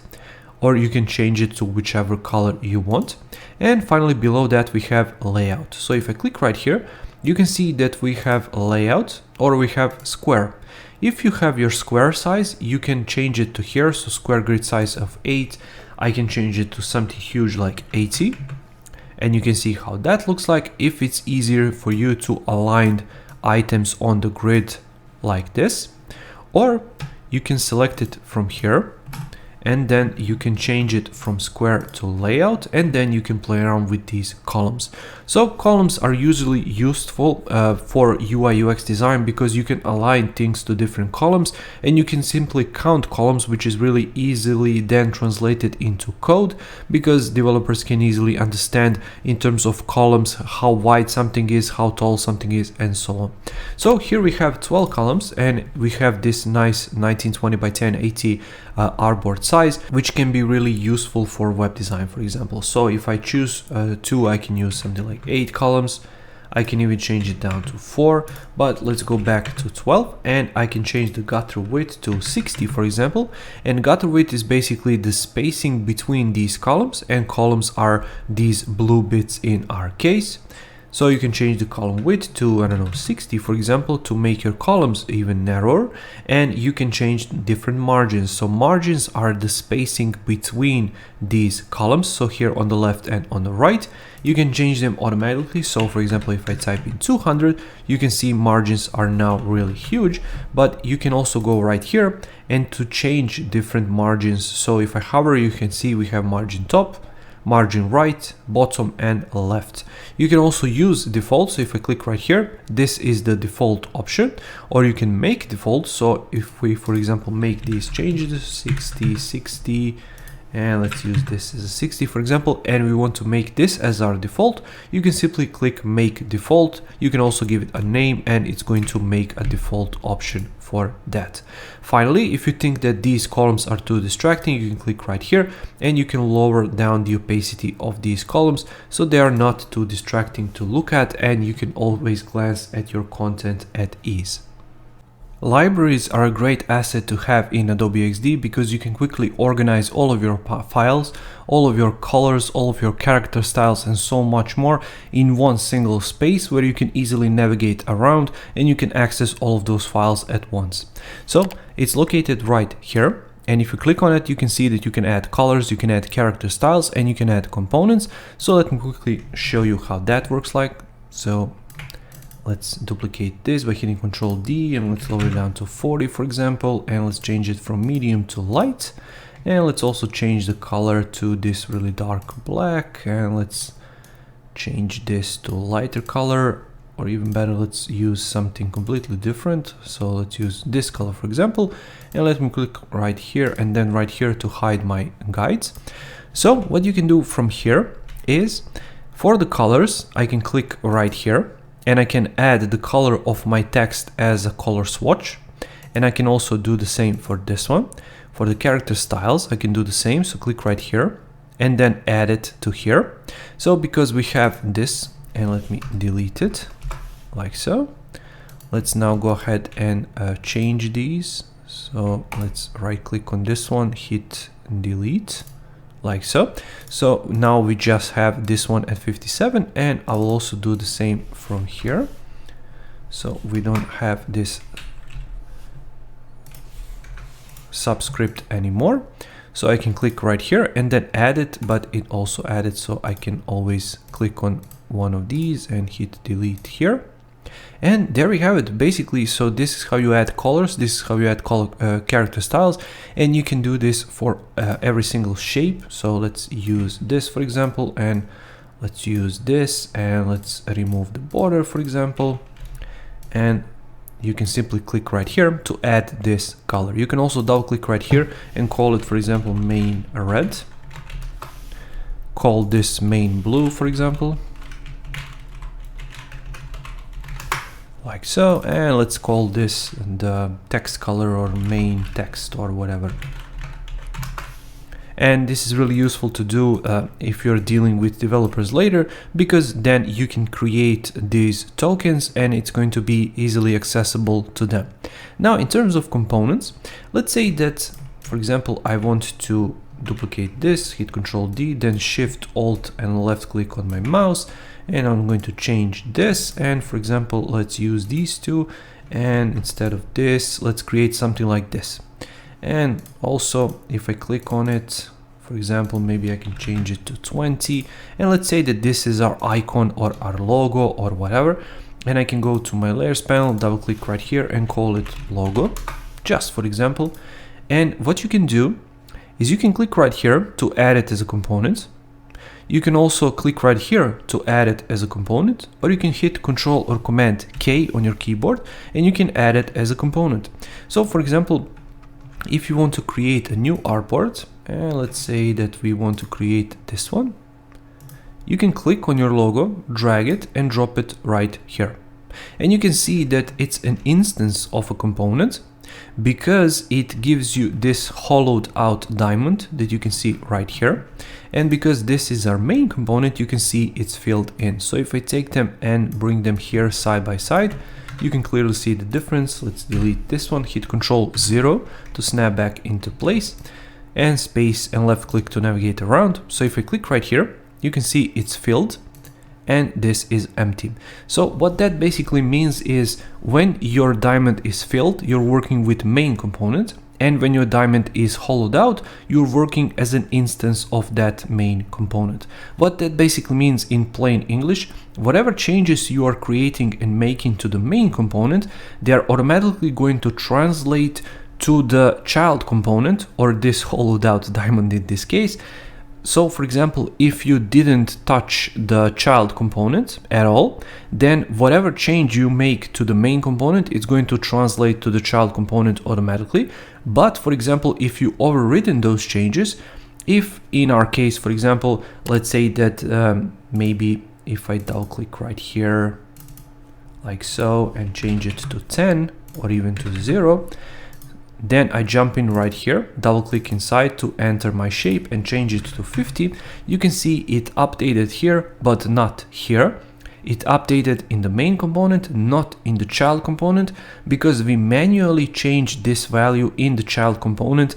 or you can change it to whichever color you want. And finally, below that, we have layout. So if I click right here, you can see that we have layout, or we have square. If you have your square size, you can change it to here. So square grid size of 8, I can change it to something huge like 80. And you can see how that looks like if it's easier for you to align items on the grid like this. Or you can select it from here, and then you can change it from square to layout, and then you can play around with these columns. So columns are usually useful for UI UX design because you can align things to different columns, and you can simply count columns, which is really easily then translated into code because developers can easily understand in terms of columns how wide something is, how tall something is, and so on. So here we have 12 columns, and we have this nice 1920 by 1080 artboard size, which can be really useful for web design, for example. So if I choose 2, I can use something like 8 columns. I can even change it down to 4, but let's go back to 12, and I can change the gutter width to 60, for example. And gutter width is basically the spacing between these columns, and columns are these blue bits in our case. So you can change the column width to, I don't know, 60, for example, to make your columns even narrower, and you can change different margins. So margins are the spacing between these columns. So here on the left and on the right, you can change them automatically. So for example, if I type in 200, you can see margins are now really huge, but you can also go right here and to change different margins. So if I hover, you can see we have margin top, margin right, bottom, and left. You can also use default. So if I click right here, this is the default option, or you can make default. So if we, for example, make these changes, 60, 60, and let's use this as a 60, for example, and we want to make this as our default, you can simply click make default. You can also give it a name, and it's going to make a default option for that. Finally, if you think that these columns are too distracting, you can click right here, and you can lower down the opacity of these columns so they are not too distracting to look at, and you can always glance at your content at ease. Libraries are a great asset to have in Adobe Xd because you can quickly organize all of your files, all of your colors, all of your character styles, and so much more in one single space where you can easily navigate around and you can access all of those files at once. So it's located right here. And if you click on it, you can see that you can add colors, you can add character styles, and you can add components. So let me quickly show you how that works like. So let's duplicate this by hitting Ctrl D, and let's lower it down to 40, for example, and let's change it from medium to light. And let's also change the color to this really dark black, and let's change this to lighter color, or even better, let's use something completely different. So let's use this color, for example, and let me click right here and then right here to hide my guides. So what you can do from here is, for the colors, I can click right here, and I can add the color of my text as a color swatch. And I can also do the same for this one. For the character styles, I can do the same. So click right here and then add it to here. So because we have this, and let me delete it like so. Let's now go ahead and change these. So let's right click on this one, hit delete like so. So now we just have this one at 57, and I will also do the same from here. So we don't have this subscript anymore. So I can click right here and then add it, but it also added, so I can always click on one of these and hit delete here. And there we have it, basically. So this is how you add colors, this is how you add character styles, and you can do this for every single shape. So let's use this, for example, and let's use this, and let's remove the border, for example, and you can simply click right here to add this color. You can also double click right here and call it, for example, main red, call this main blue, for example, like so, and let's call this the text color or main text or whatever. And this is really useful to do if you're dealing with developers later, because then you can create these tokens and it's going to be easily accessible to them. Now, in terms of components, let's say that, for example, I want to duplicate this, hit Ctrl D, then Shift Alt and left click on my mouse, and I'm going to change this. And for example, let's use these two, and instead of this, let's create something like this. And also, if I click on it, for example, maybe I can change it to 20, and let's say that this is our icon or our logo or whatever, and I can go to my layers panel, double click right here and call it logo, just for example. And what you can do is you can click right here to add it as a component. You can also click right here to add it as a component, or you can hit Ctrl or Command K on your keyboard and you can add it as a component. So for example, if you want to create a new artboard, and let's say that we want to create this one, you can click on your logo, drag it and drop it right here. And you can see that it's an instance of a component because it gives you this hollowed out diamond that you can see right here. And because this is our main component, you can see it's filled in. So if I take them and bring them here side by side, you can clearly see the difference. Let's delete this one, hit Ctrl 0 to snap back into place, and space and left click to navigate around. So if I click right here, you can see it's filled and this is empty. So what that basically means is when your diamond is filled, you're working with main component, and when your diamond is hollowed out, you're working as an instance of that main component. What that basically means in plain English, whatever changes you are creating and making to the main component, they are automatically going to translate to the child component, or this hollowed out diamond in this case. So for example, if you didn't touch the child component at all, then whatever change you make to the main component, it's going to translate to the child component automatically. But for example, if you overridden those changes, if in our case, for example, let's say that maybe if I double click right here like so and change it to 10 or even to 0, then I jump in right here, double click inside to enter my shape and change it to 50. You can see it updated here, but not here. It updated in the main component, not in the child component, because we manually changed this value in the child component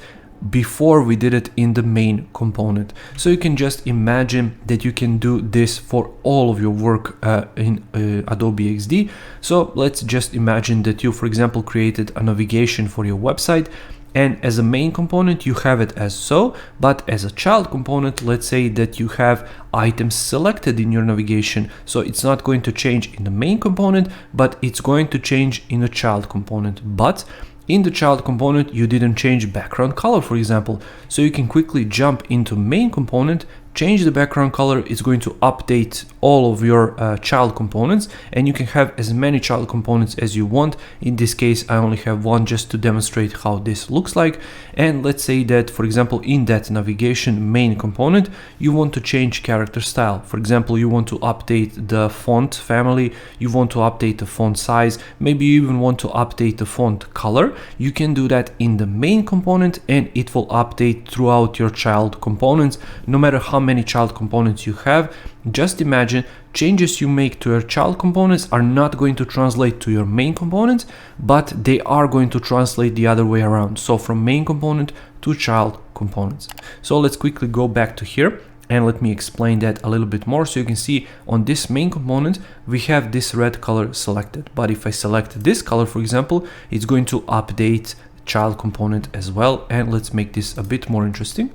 before we did it in the main component. So you can just imagine that you can do this for all of your work in Adobe Xd. So let's just imagine that you, for example, created a navigation for your website, and as a main component you have it as so, but as a child component, let's say that you have items selected in your navigation, so it's not going to change in the main component, but it's going to change in the child component. But in the child component, you didn't change background color, for example. So you can quickly jump into main component, change the background color, it's going to update all of your child components, and you can have as many child components as you want. In this case, I only have one just to demonstrate how this looks like. And let's say that, for example, in that navigation main component, you want to change character style. For example, you want to update the font family, you want to update the font size, maybe you even want to update the font color. You can do that in the main component, and it will update throughout your child components, no matter how many child components you have. Just imagine changes you make to your child components are not going to translate to your main components, but they are going to translate the other way around. So from main component to child components. So let's quickly go back to here and let me explain that a little bit more. So you can see on this main component, we have this red color selected. But if I select this color, for example, it's going to update child component as well. And let's make this a bit more interesting.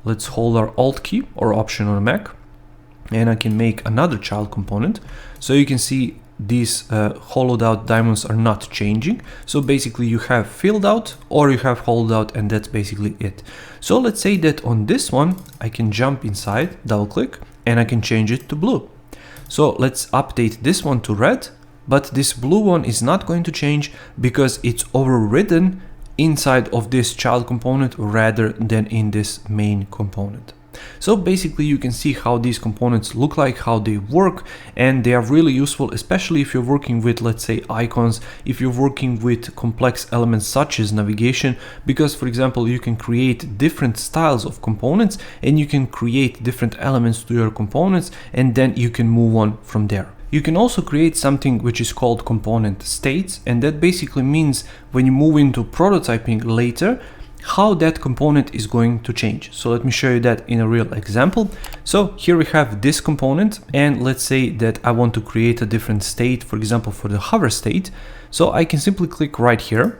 Let's hold our Alt key or Option on a Mac, and I can make another child component. So you can see these hollowed out diamonds are not changing. So basically you have filled out or you have hollowed out, and that's basically it. So let's say that on this one, I can jump inside, double click, and I can change it to blue. So let's update this one to red, but this blue one is not going to change because it's overridden inside of this child component rather than in this main component. So basically you can see how these components look like, how they work, and they are really useful, especially if you're working with, let's say, icons, if you're working with complex elements such as navigation, because for example, you can create different styles of components and you can create different elements to your components, and then you can move on from there. You can also create something which is called component states, and that basically means when you move into prototyping later, how that component is going to change. So let me show you that in a real example. So here we have this component, and let's say that I want to create a different state, for example, for the hover state. So I can simply click right here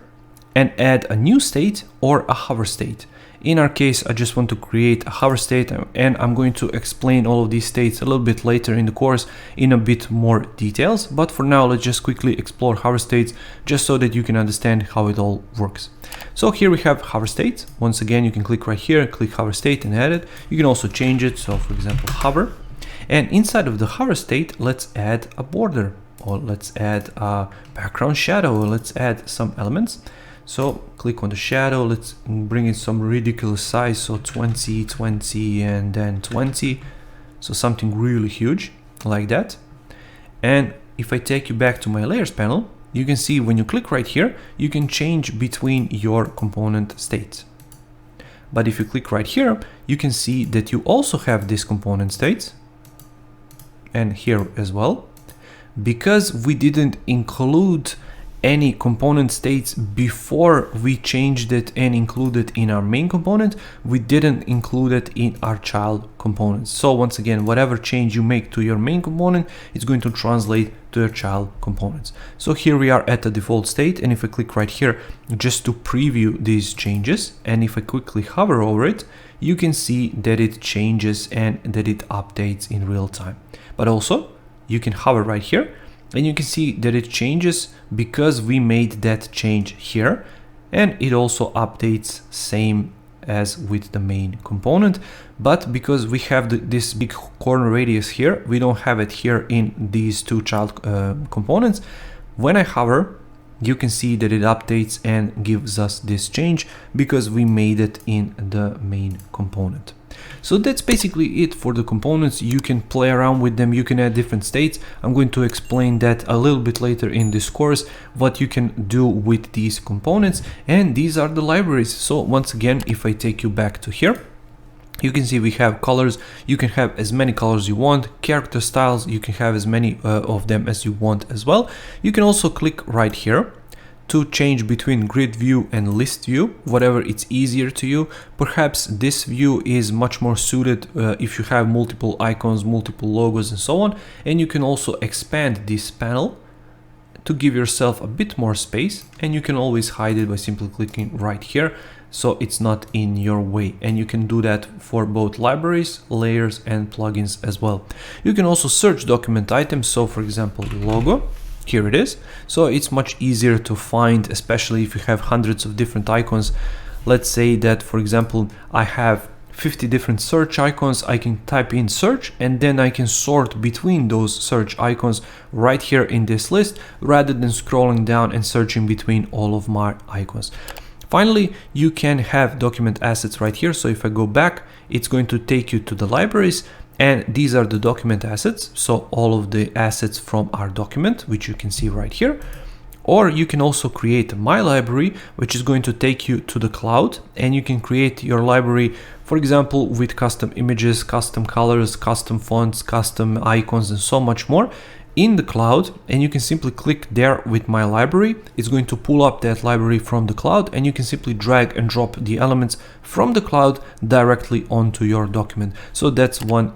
and add a new state or a hover state. In our case, I just want to create a hover state, and I'm going to explain all of these states a little bit later in the course in a bit more details. But for now, let's just quickly explore hover states just so that you can understand how it all works. So here we have hover state. Once again, you can click right here, click hover state and add it. You can also change it. So for example, hover. And inside of the hover state, let's add a border, or let's add a background shadow, or let's add some elements. So click on the shadow, let's bring in some ridiculous size, so 20, 20, and then 20. So something really huge like that. And if I take you back to my layers panel, you can see when you click right here, you can change between your component states. But if you click right here, you can see that you also have this component states, and here as well. Because we didn't include any component states before we changed it and included in our main component, we didn't include it in our child components. So once again, whatever change you make to your main component, it's going to translate to your child components. So here we are at the default state, and if I click right here just to preview these changes, and if I quickly hover over it, you can see that it changes and that it updates in real time. But also you can hover right here, and you can see that it changes because we made that change here, and it also updates same as with the main component. But because we have this big corner radius here, we don't have it here in these two child components. When I hover, you can see that it updates and gives us this change because we made it in the main component. So that's basically it for the components. You can play around with them, you can add different states. I'm going to explain that a little bit later in this course, what you can do with these components. And these are the libraries. So once again, if I take you back to here, you can see we have colors. You can have as many colors you want. Character styles, you can have as many of them as you want as well. You can also click right here to change between grid view and list view, whatever it's easier to you. Perhaps this view is much more suited if you have multiple icons, multiple logos and so on. And you can also expand this panel to give yourself a bit more space, and you can always hide it by simply clicking right here, so it's not in your way. And you can do that for both libraries, layers and plugins as well. You can also search document items. So for example, logo, here it is. So it's much easier to find, especially if you have hundreds of different icons. Let's say that, for example, I have 50 different search icons. I can type in search and then I can sort between those search icons right here in this list rather than scrolling down and searching between all of my icons. Finally, you can have document assets right here. So if I go back, it's going to take you to the libraries, and these are the document assets. So all of the assets from our document, which you can see right here. Or you can also create my library, which is going to take you to the cloud, and you can create your library, for example, with custom images, custom colors, custom fonts, custom icons, and so much more in the cloud. And you can simply click there with my library. It's going to pull up that library from the cloud, and you can simply drag and drop the elements from the cloud directly onto your document. So that's one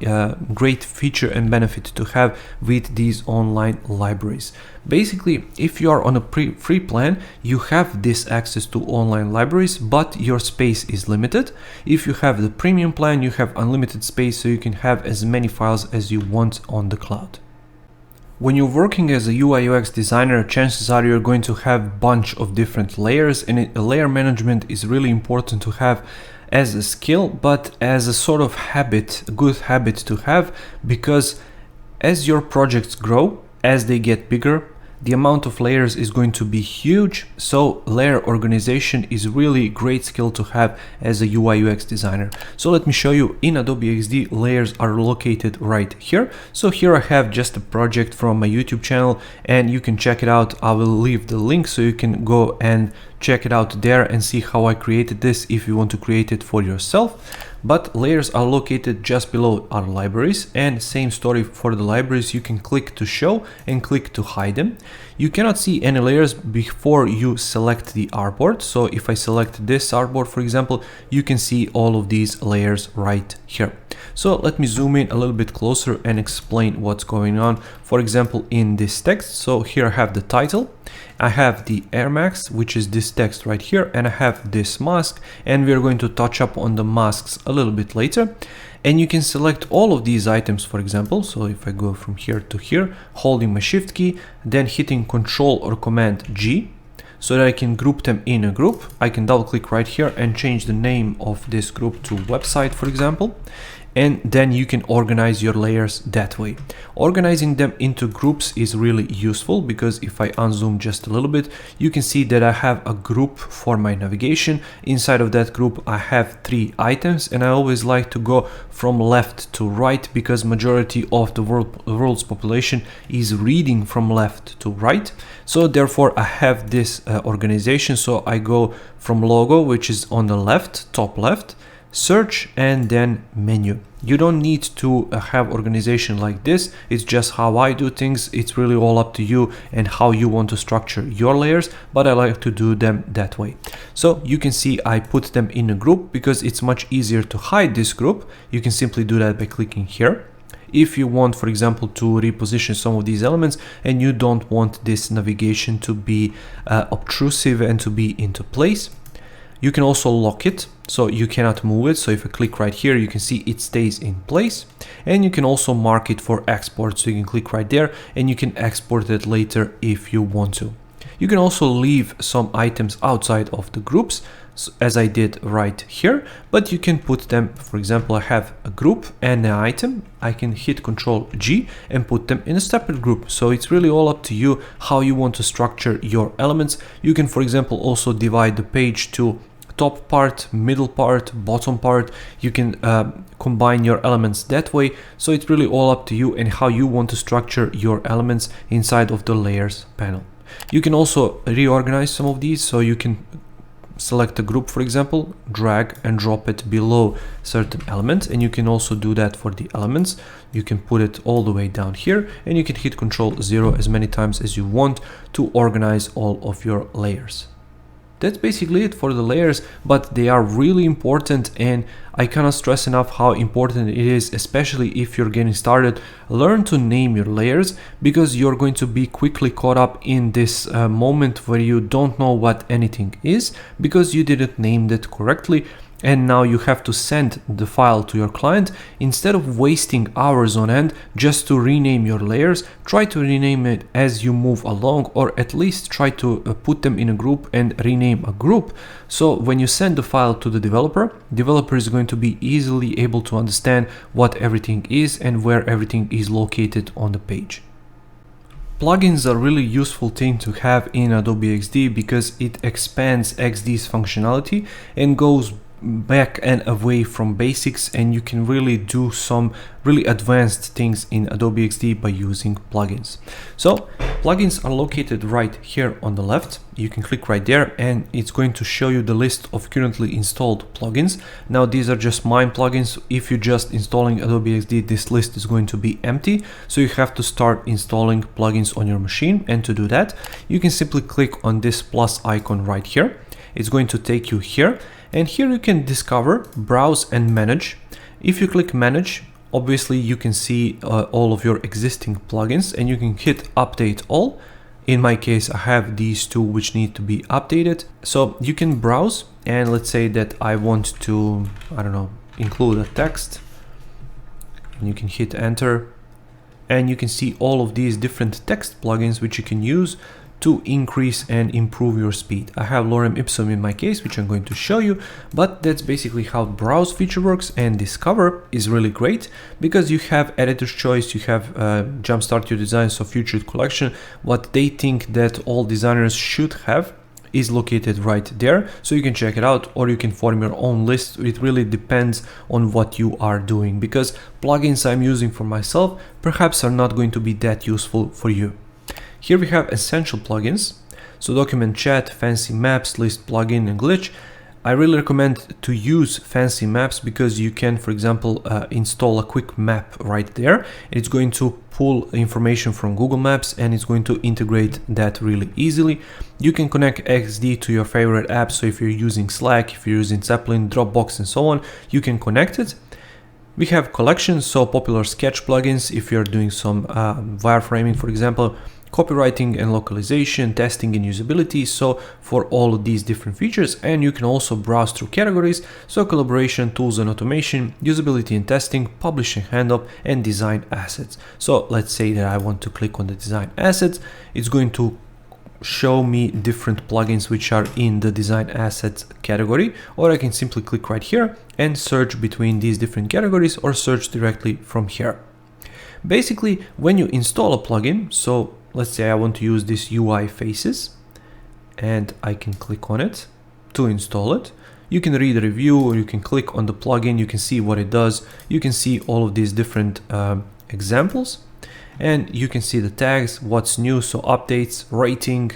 great feature and benefit to have with these online libraries. Basically, if you are on a free plan, you have this access to online libraries, but your space is limited. If you have the premium plan, you have unlimited space, so you can have as many files as you want on the cloud. When you're working as a UI UX designer, chances are you're going to have a bunch of different layers, and layer management is really important to have as a skill, but as a sort of habit, a good habit to have, because as your projects grow, as they get bigger, the amount of layers is going to be huge. So layer organization is really great skill to have as a UI UX designer. So let me show you. In Adobe XD, layers are located right here. So here I have just a project from my YouTube channel, and you can check it out. I will leave the link so you can go and check it out there and see how I created this if you want to create it for yourself. But layers are located just below our libraries, and same story for the libraries. You can click to show and click to hide them. You cannot see any layers before you select the artboard. So if I select this artboard, for example, you can see all of these layers right here. So let me zoom in a little bit closer and explain what's going on. For example, in this text, so here I have the title, I have the Air Max, which is this text right here, and I have this mask, and we're going to touch up on the masks a little bit later. And you can select all of these items, for example. So if I go from here to here, holding my shift key, then hitting Control or Command G, so that I can group them in a group. I can double click right here and change the name of this group to website, for example. And then you can organize your layers that way. Organizing them into groups is really useful, because if I unzoom just a little bit, you can see that I have a group for my navigation. Inside of that group, I have 3 items, and I always like to go from left to right, because majority of the world's population is reading from left to right. So therefore I have this organization. So I go from logo, which is on the left, top left, search, and then menu. You don't need to have organization like this. It's just how I do things. It's really all up to you and how you want to structure your layers, but I like to do them that way. So you can see I put them in a group because it's much easier to hide this group. You can simply do that by clicking here. If you want, for example, to reposition some of these elements and you don't want this navigation to be obtrusive and to be into place, you can also lock it, so you cannot move it. So if I click right here, you can see it stays in place. And you can also mark it for export. So you can click right there and you can export it later if you want to. You can also leave some items outside of the groups, as I did right here, but you can put them, for example, I have a group and an item. I can hit Control G and put them in a separate group. So it's really all up to you how you want to structure your elements. You can, for example, also divide the page to top part, middle part, bottom part. You can combine your elements that way. So it's really all up to you and how you want to structure your elements inside of the layers panel. You can also reorganize some of these. So you can select a group, for example, drag and drop it below certain elements, and you can also do that for the elements. You can put it all the way down here, and you can hit Control 0 as many times as you want to organize all of your layers. That's basically it for the layers, but they are really important, and I cannot stress enough how important it is, especially if you're getting started. Learn to name your layers, because you're going to be quickly caught up in this moment where you don't know what anything is because you didn't name it correctly. and now you have to send the file to your client. Instead of wasting hours on end just to rename your layers, try to rename it as you move along, or at least try to put them in a group and rename a group. So when you send the file to the developer is going to be easily able to understand what everything is and where everything is located on the page. Plugins are really useful thing to have in Adobe XD because it expands XD's functionality and goes back and away from basics, and you can really do some really advanced things in Adobe XD by using plugins. So plugins are located right here on the left. You can click right there and it's going to show you the list of currently installed plugins. Now these are just mine plugins. If you're just installing Adobe XD, this list is going to be empty, so you have to start installing plugins on your machine. And to do that, you can simply click on this plus icon right here. It's going to take you here, and here you can discover, browse and manage. If you click manage, obviously you can see all of your existing plugins, and you can hit update all. In my case, I have these two which need to be updated. So you can browse, and let's say that I want to, I don't know, include a text, and you can hit enter, and you can see all of these different text plugins which you can use to increase and improve your speed. I have lorem ipsum in my case, which I'm going to show you, but that's basically how browse feature works. And discover is really great because you have editor's choice, you have jumpstart your design, so featured collection, what they think that all designers should have is located right there, so you can check it out, or you can form your own list. It really depends on what you are doing, because plugins I'm using for myself perhaps are not going to be that useful for you. Here we have essential plugins, so document chat, fancy maps, list plugin and glitch. I really recommend to use fancy maps because you can, for example, install a quick map right there. It's going to pull information from Google Maps and it's going to integrate that really easily. You can connect XD to your favorite apps, so if you're using Slack, if you're using Zeppelin, Dropbox and so on, you can connect it. We have collections, so popular sketch plugins if you're doing some wireframing, for example, copywriting and localization, testing and usability, so for all of these different features. And you can also browse through categories, so collaboration, tools and automation, usability and testing, publishing handoff and design assets. So let's say that I want to click on the design assets. It's going to show me different plugins which are in the design assets category, or I can simply click right here and search between these different categories or search directly from here. Basically, when you install a plugin, so let's say I want to use this UI faces, and I can click on it to install it. You can read a review, or you can click on the plugin, you can see what it does. You can see all of these different examples, and you can see the tags, what's new, so updates, rating,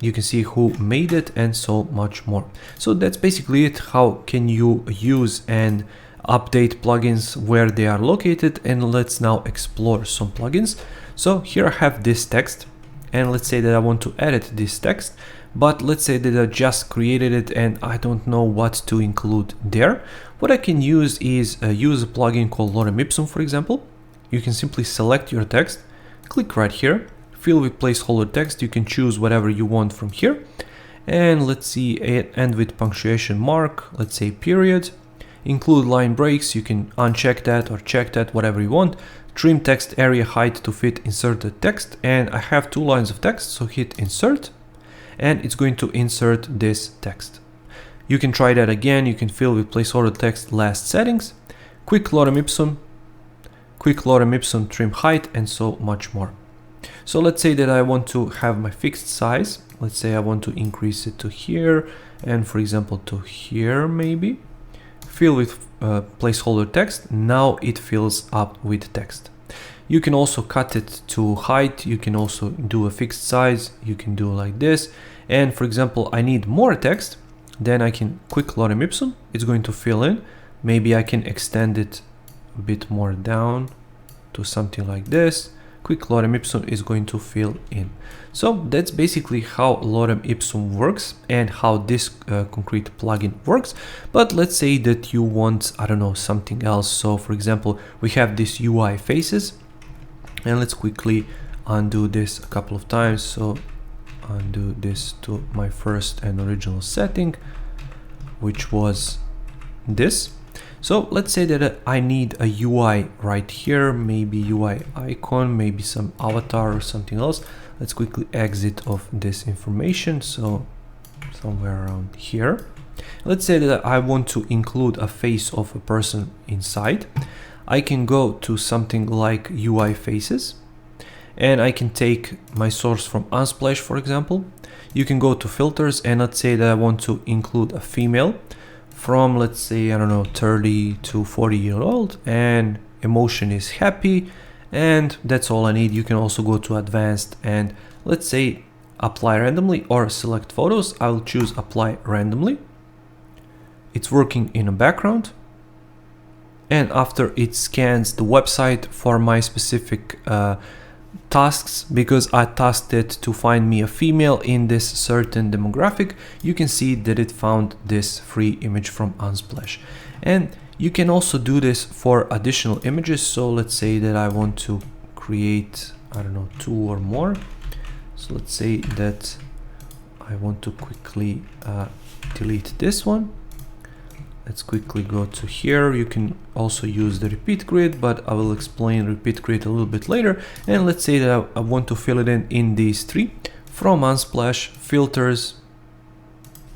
you can see who made it and so much more. So that's basically it. How can you use and update plugins, where they are located, and let's now explore some plugins. So here I have this text, and let's say that I want to edit this text, but let's say that I just created it and I don't know what to include there. What I can use is use a plugin called lorem ipsum, for example. You can simply select your text, click right here, fill with placeholder text. You can choose whatever you want from here, and let's see, end with punctuation mark, let's say period. Include line breaks, you can uncheck that or check that, whatever you want. Trim text area height to fit inserted text, and I have 2 lines of text, so hit insert and it's going to insert this text. You can try that again. You can fill with placeholder text last settings, quick lorem ipsum trim height and so much more. So let's say that I want to have my fixed size. Let's say I want to increase it to here and, for example, to here maybe. Fill with placeholder text. Now it fills up with text. You can also cut it to height. You can also do a fixed size. You can do like this. And for example, I need more text. Then I can quick lorem ipsum. It's going to fill in. Maybe I can extend it a bit more down to something like this. Quick lorem ipsum is going to fill in. So that's basically how lorem ipsum works and how this concrete plugin works. But let's say that you want, I don't know, something else. So for example, we have this UI faces, and let's quickly undo this a couple of times. So undo this to my first and original setting, which was this. So let's say that I need a UI right here, maybe UI icon, maybe some avatar or something else. Let's quickly exit of this information. So somewhere around here. Let's say that I want to include a face of a person inside. I can go to something like UI faces, and I can take my source from Unsplash, for example. You can go to filters, and let's say that I want to include a female from, let's say, I don't know, 30 to 40-year-old, and emotion is happy, and that's all I need. You can also go to advanced and let's say apply randomly or select photos. I'll choose apply randomly. It's working in a background, and after it scans the website for my specific tasks, because I tasked it to find me a female in this certain demographic, you can see that it found this free image from Unsplash. And you can also do this for additional images. So let's say that I want to create, I don't know, 2 or more. So let's say that I want to quickly delete this one. Let's quickly go to here. You can also use the repeat grid, but I will explain repeat grid a little bit later. And let's say that I want to fill it in these 3 from Unsplash, filters,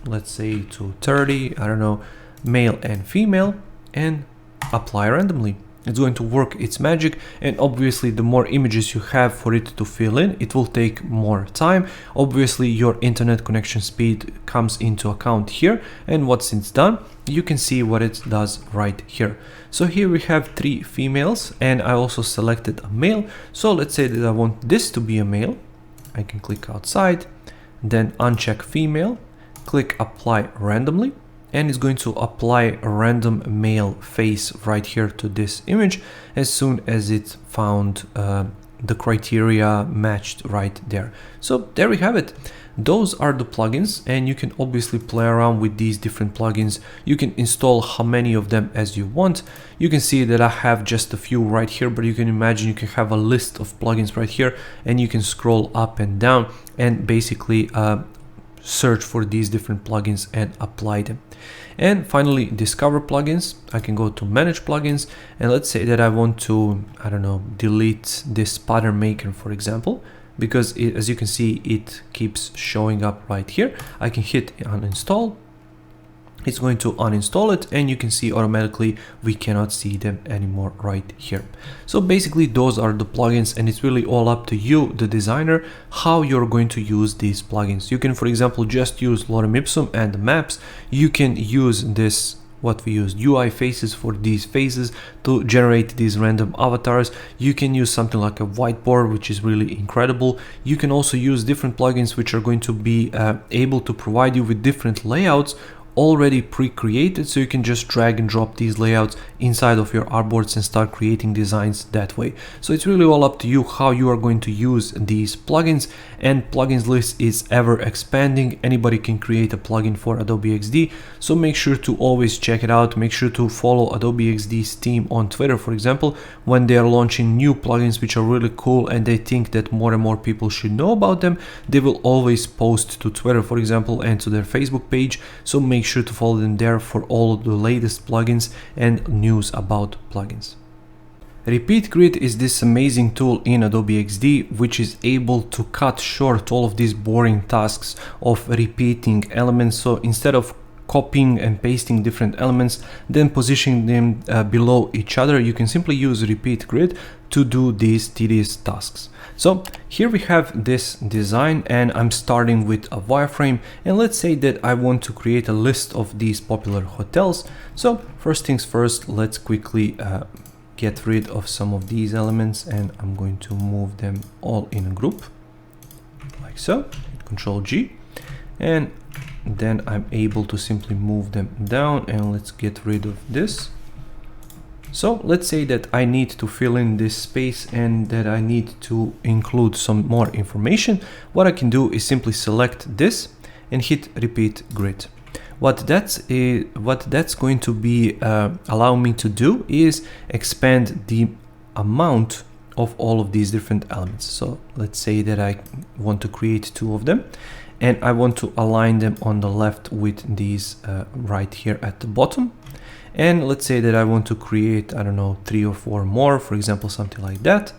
let's say to 30, I don't know, male and female, and apply randomly. It's going to work its magic, and obviously the more images you have for it to fill in, it will take more time. Obviously your internet connection speed comes into account here, and once it's done, you can see what it does right here. So here we have 3 females, and I also selected a male. So let's say that I want this to be a male. I can click outside, then uncheck female, click apply randomly, and it's going to apply a random male face right here to this image as soon as it found the criteria matched right there. So there we have it. Those are the plugins, and you can obviously play around with these different plugins. You can install how many of them as you want. You can see that I have just a few right here, but you can imagine you can have a list of plugins right here, and you can scroll up and down and basically search for these different plugins and apply them. And finally, discover plugins. I can go to manage plugins, and let's say that I want to, I don't know, delete this pattern maker, for example, because as you can see, it keeps showing up right here. I can hit uninstall. It's going to uninstall it, and you can see automatically we cannot see them anymore right here. So basically those are the plugins, and it's really all up to you, the designer, how you're going to use these plugins. You can, for example, just use Lorem Ipsum and the maps. You can use this, what we used, UI faces for these faces to generate these random avatars. You can use something like a whiteboard, which is really incredible. You can also use different plugins which are going to be able to provide you with different layouts already pre-created, so you can just drag and drop these layouts inside of your artboards and start creating designs that way. So it's really all up to you how you are going to use these plugins, and plugins list is ever expanding. Anybody can create a plugin for Adobe XD, so make sure to always check it out. Make sure to follow Adobe XD's team on Twitter, for example, when they are launching new plugins which are really cool and they think that more and more people should know about them. They will always post to Twitter, for example, and to their Facebook page, so make sure to follow them there for all of the latest plugins and news about plugins. Repeat Grid is this amazing tool in Adobe XD which is able to cut short all of these boring tasks of repeating elements. So instead of copying and pasting different elements, then positioning them below each other, you can simply use Repeat Grid to do these tedious tasks. So here we have this design, and I'm starting with a wireframe, and let's say that I want to create a list of these popular hotels. So first things first, let's quickly get rid of some of these elements, and I'm going to move them all in a group like so. Control G, and then I'm able to simply move them down, and let's get rid of this. So let's say that I need to fill in this space and that I need to include some more information. What I can do is simply select this and hit Repeat Grid. What that's going to be allow me to do is expand the amount of all of these different elements. So let's say that I want to create 2 of them, and I want to align them on the left with these right here at the bottom. And let's say that I want to create, I don't know, 3 or 4 more, for example, something like that.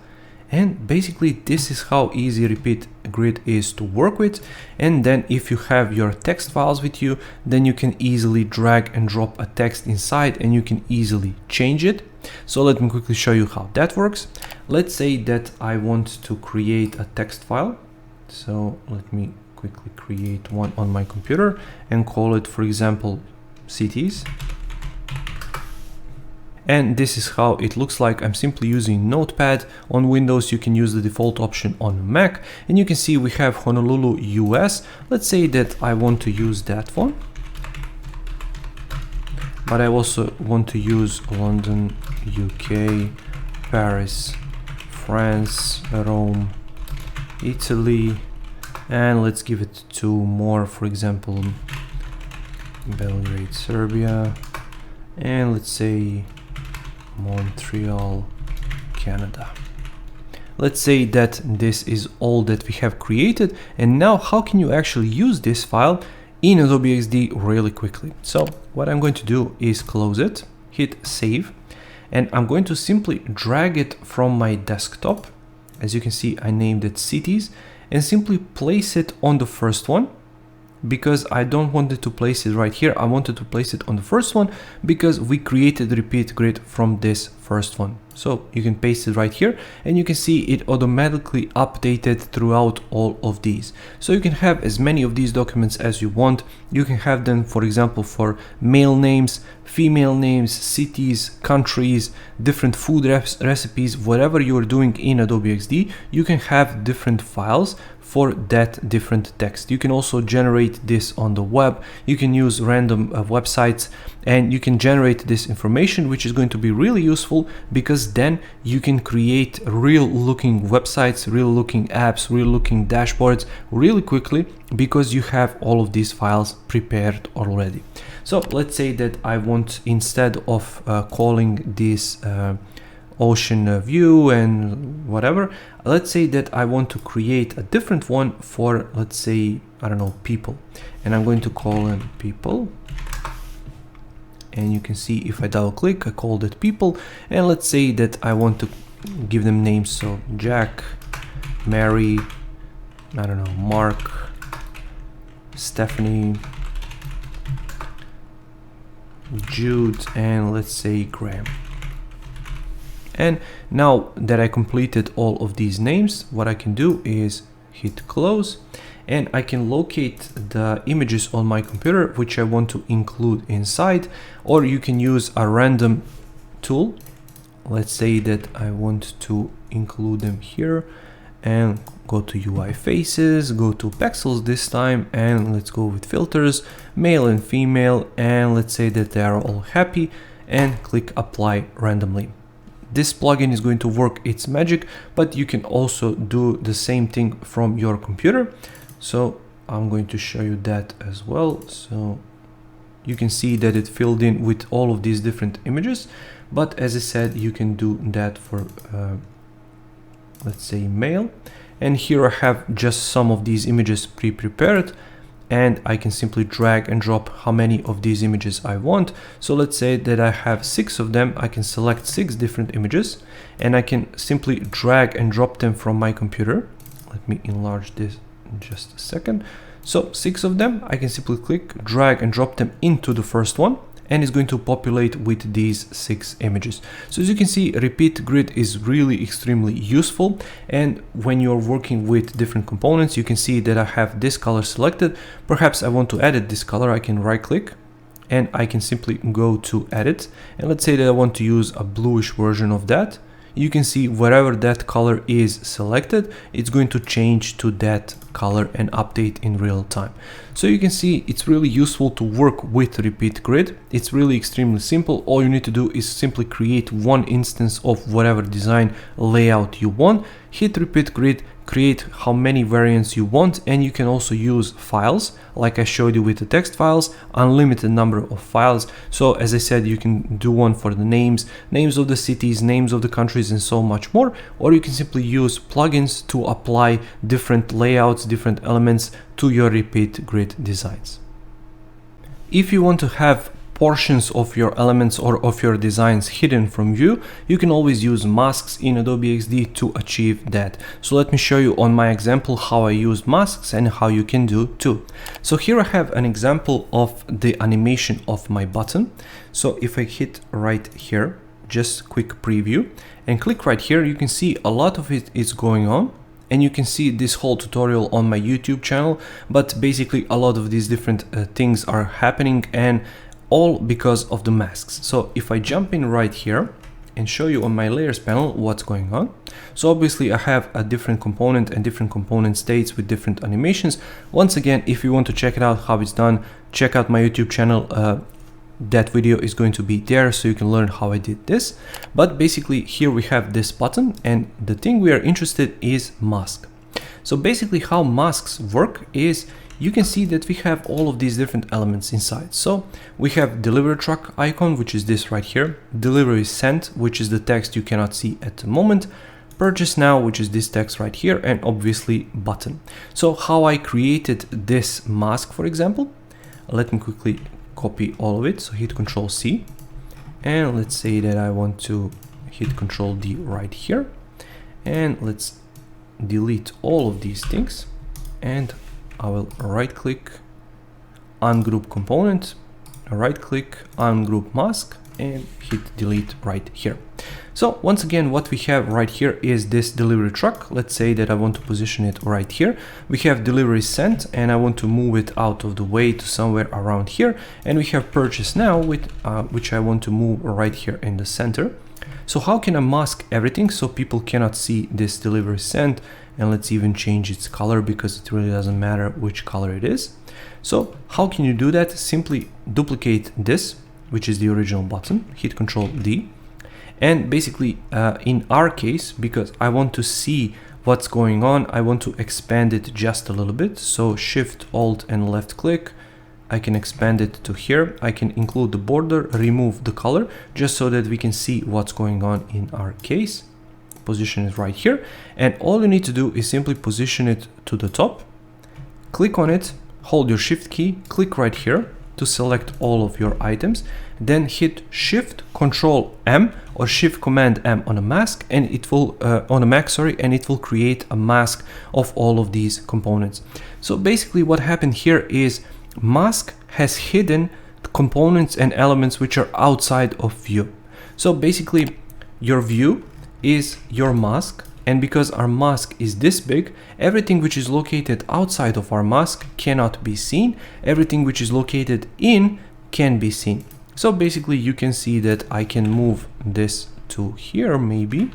And basically this is how easy Repeat Grid is to work with. And then if you have your text files with you, then you can easily drag and drop a text inside and you can easily change it. So let me quickly show you how that works. Let's say that I want to create a text file. So let me quickly create one on my computer and call it, for example, cities. And this is how it looks like. I'm simply using Notepad. On Windows, you can use the default option on Mac. And you can see we have Honolulu, US. Let's say that I want to use that one. But I also want to use London, UK, Paris, France, Rome, Italy. And let's give it 2 more, for example, Belgrade, Serbia. And let's say Montreal, Canada. Let's say that this is all that we have created. And now how can you actually use this file in Adobe XD really quickly? So what I'm going to do is close it, hit save, and I'm going to simply drag it from my desktop. As you can see, I named it cities, and simply place it on the first one. Because I don't want it to place it right here, I wanted to place it on the first one because we created Repeat Grid from this first one. So you can paste it right here and you can see it automatically updated throughout all of these. So you can have as many of these documents as you want. You can have them, for example, for male names, female names, cities, countries, different food recipes, whatever you are doing in Adobe XD, you can have different files for that different text. You can also generate this on the web. You can use random websites and you can generate this information, which is going to be really useful because then you can create real looking websites, real looking apps, real looking dashboards really quickly because you have all of these files prepared already. So let's say that I want, instead of calling this ocean view and whatever, let's say that I want to create a different one for, let's say, I don't know, people, and I'm going to call them people. And you can see if I double click, I called it people, and let's say that I want to give them names. So Jack, Mary, I don't know, Mark, Stephanie, Jude, and let's say Graham. And now that I completed all of these names, what I can do is hit close, and I can locate the images on my computer which I want to include inside, or you can use a random tool. Let's say that I want to include them here, and go to UI faces, go to pixels this time, and let's go with filters, male and female, and let's say that they are all happy, and click apply randomly. This plugin is going to work its magic, but you can also do the same thing from your computer. So I'm going to show you that as well. So you can see that it filled in with all of these different images, but as I said, you can do that for let's say male, and here I have just some of these images pre-prepared, and I can simply drag and drop how many of these images I want. So let's say that I have 6 of them. I can select 6 different images and I can simply drag and drop them from my computer. Let me enlarge this in just a second. So 6 of them, I can simply click, drag and drop them into the first one, and it's going to populate with these 6 images. So as you can see, Repeat Grid is really extremely useful, and when you're working with different components, you can see that I have this color selected. Perhaps I want to edit this color. I can right click and I can simply go to edit, and let's say that I want to use a bluish version of that. You can see wherever that color is selected, it's going to change to that color and update in real time. So you can see it's really useful to work with Repeat Grid. It's really extremely simple. All you need to do is simply create one instance of whatever design layout you want, hit Repeat Grid, create how many variants you want, and you can also use files like I showed you with the text files, unlimited number of files. So as I said, you can do one for the names of the cities, names of the countries, and so much more, or you can simply use plugins to apply different layouts, different elements to your Repeat Grid designs. If you want to have portions of your elements or of your designs hidden from view, you can always use masks in Adobe XD to achieve that. So let me show you on my example how I use masks and how you can do too. So here I have an example of the animation of my button. So if I hit right here, just quick preview, and click right here, you can see a lot of it is going on. And you can see this whole tutorial on my YouTube channel, but basically a lot of these different things are happening, and all because of the masks. So if I jump in right here and show you on my layers panel what's going on. So obviously I have a different component and different component states with different animations. Once again, if you want to check it out how it's done, check out my YouTube channel. That video is going to be there, so you can learn how I did this. But basically here we have this button, and the thing we are interested is mask. So basically how masks work is you can see that we have all of these different elements inside. So we have delivery truck icon, which is this right here, delivery sent, which is the text you cannot see at the moment, purchase now, which is this text right here, and obviously button. So how I created this mask, for example, let me quickly copy all of it. So hit Control C, and let's say that I want to hit Control D right here, and let's delete all of these things, and I will right click, ungroup component, right click, ungroup mask, and hit delete right here. So once again, what we have right here is this delivery truck. Let's say that I want to position it right here. We have delivery sent, and I want to move it out of the way to somewhere around here. And we have purchase now, with which I want to move right here in the center. So how can I mask everything so people cannot see this delivery sent? And let's even change its color, because it really doesn't matter which color it is. So how can you do that? Simply duplicate this, which is the original button, hit Control D. And basically in our case, because I want to see what's going on, I want to expand it just a little bit. So Shift, Alt and left click, I can expand it to here. I can include the border, remove the color, just so that we can see what's going on in our case. Position it right here. And all you need to do is simply position it to the top, click on it, hold your Shift key, click right here to select all of your items, then hit Shift Control M or Shift Command M on a mask, and it will on a Mac, sorry, and it will create a mask of all of these components. So basically what happened here is mask has hidden components and elements which are outside of view. So basically your view is your mask, and because our mask is this big, everything which is located outside of our mask cannot be seen. Everything which is located in can be seen. So basically you can see that I can move this to here maybe,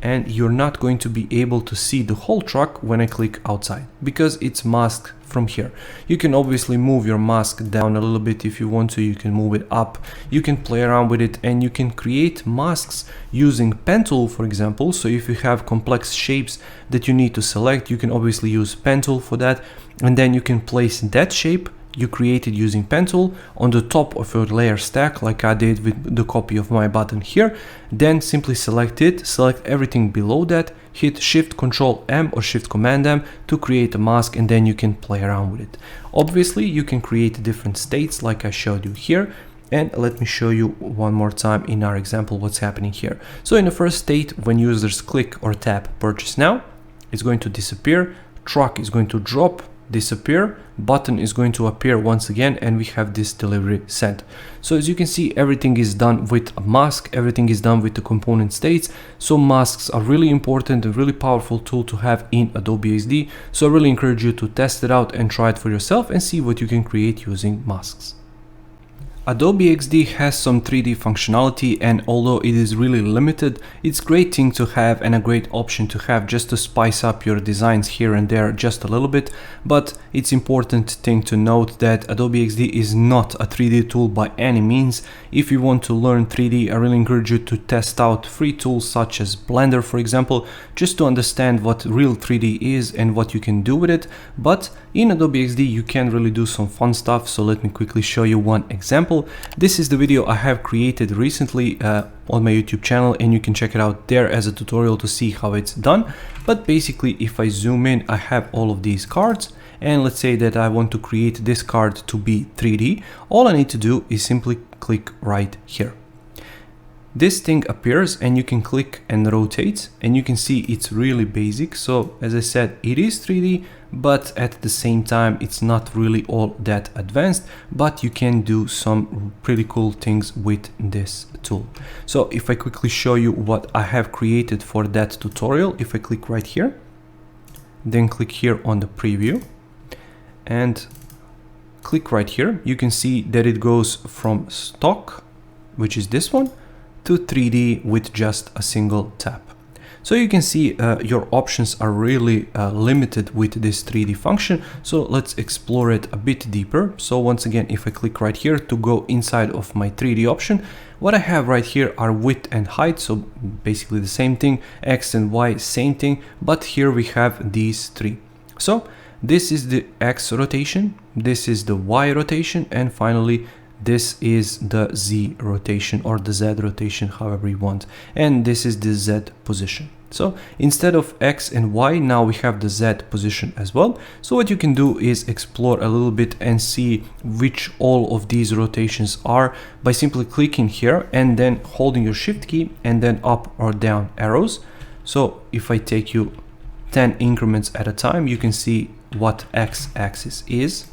and you're not going to be able to see the whole truck when I click outside, because it's masked from here. You can obviously move your mask down a little bit if you want to, you can move it up, you can play around with it, and you can create masks using pen tool, for example. So if you have complex shapes that you need to select, you can obviously use pen tool for that, and then you can place that shape you created using pen tool on the top of your layer stack, like I did with the copy of my button here. Then simply select it, select everything below that, hit Shift Control M or Shift Command M to create a mask, and then you can play around with it. Obviously you can create different states like I showed you here, and let me show you one more time in our example what's happening here. So in the first state, when users click or tap Purchase Now, it's going to disappear, truck is going to drop, disappear, button is going to appear once again, and we have this delivery sent. So as you can see, everything is done with a mask, everything is done with the component states. So masks are really important and really powerful tool to have in Adobe XD. So I really encourage you to test it out and try it for yourself and see what you can create using masks. Adobe XD has some 3D functionality, and although it is really limited, it's a great thing to have and a great option to have just to spice up your designs here and there just a little bit. But it's important thing to note that Adobe XD is not a 3D tool by any means. If you want to learn 3D, I really encourage you to test out free tools such as Blender, for example, just to understand what real 3D is and what you can do with it. But in Adobe XD you can really do some fun stuff, so let me quickly show you one example. This is the video I have created recently on my YouTube channel, and you can check it out there as a tutorial to see how it's done. But basically, if I zoom in, I have all of these cards, and let's say that I want to create this card to be 3D, all I need to do is simply click right here. This thing appears and you can click and rotate, and you can see it's really basic. So as I said, it is 3D, but at the same time it's not really all that advanced, but you can do some pretty cool things with this tool. So if I quickly show you what I have created for that tutorial, if I click right here, then click here on the preview and click right here, you can see that it goes from stock, which is this one, to 3D with just a single tap. So you can see your options are really limited with this 3D function. So let's explore it a bit deeper. So once again, if I click right here to go inside of my 3D option, what I have right here are width and height. So basically the same thing, X and Y, same thing, but here we have these three. So this is the X rotation, this is the Y rotation, and finally this is the Z rotation or the Z rotation, however you want, and this is the Z position. So instead of X and Y, now we have the Z position as well. So what you can do is explore a little bit and see which all of these rotations are by simply clicking here and then holding your shift key and then up or down arrows. So if I take you 10 increments at a time, you can see what X axis is.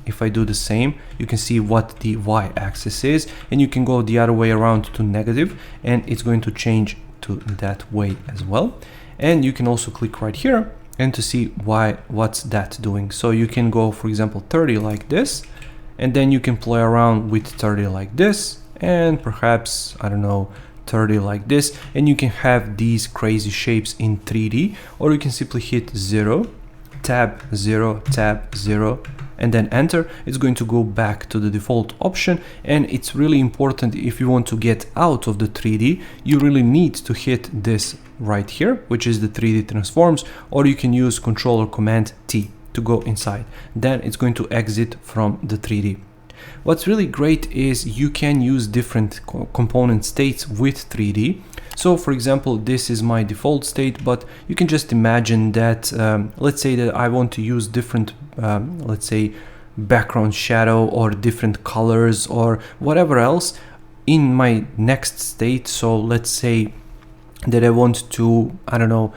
If I do the same, you can see what the Y axis is, and you can go the other way around to negative, and it's going to change to that way as well. And you can also click right here and to see what's that doing. So you can go, for example, 30 like this, and then you can play around with 30 like this, and perhaps, I don't know, 30 like this, and you can have these crazy shapes in 3D, or you can simply hit 0, tab 0, tab 0, and then enter. It's going to go back to the default option, and it's really important if you want to get out of the 3D, you really need to hit this right here, which is the 3D transforms, or you can use Control or Command T to go inside. Then it's going to exit from the 3D. What's really great is you can use different component states with 3D. So for example, this is my default state, but you can just imagine that, let's say that I want to use different, let's say, background shadow or different colors or whatever else in my next state. So let's say that I want to, I don't know,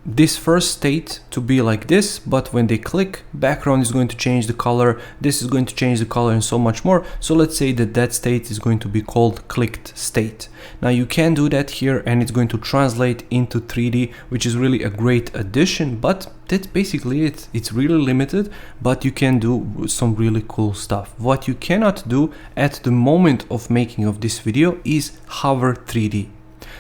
this first state to be like this, but when they click, background is going to change the color, this is going to change the color, and so much more. So let's say that that state is going to be called clicked state. Now you can do that here, and it's going to translate into 3D, which is really a great addition, but that's basically it. It's really limited, but you can do some really cool stuff. What you cannot do at the moment of making of this video is hover 3D.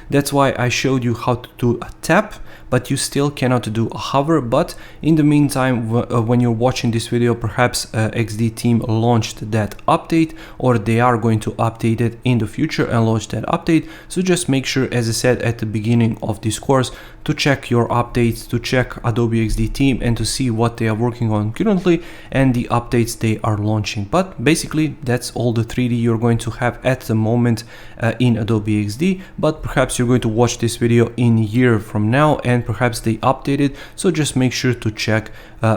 That's why I showed you how to do a tap, but you still cannot do a hover. But in the meantime, when you're watching this video, perhaps XD team launched that update, or they are going to update it in the future and launch that update. So just make sure, as I said at the beginning of this course, to check your updates, to check Adobe XD team, and to see what they are working on currently and the updates they are launching. But basically that's all the 3D you're going to have at the moment in Adobe XD. But perhaps you're going to watch this video in a year from now and perhaps they updated. So just make sure to check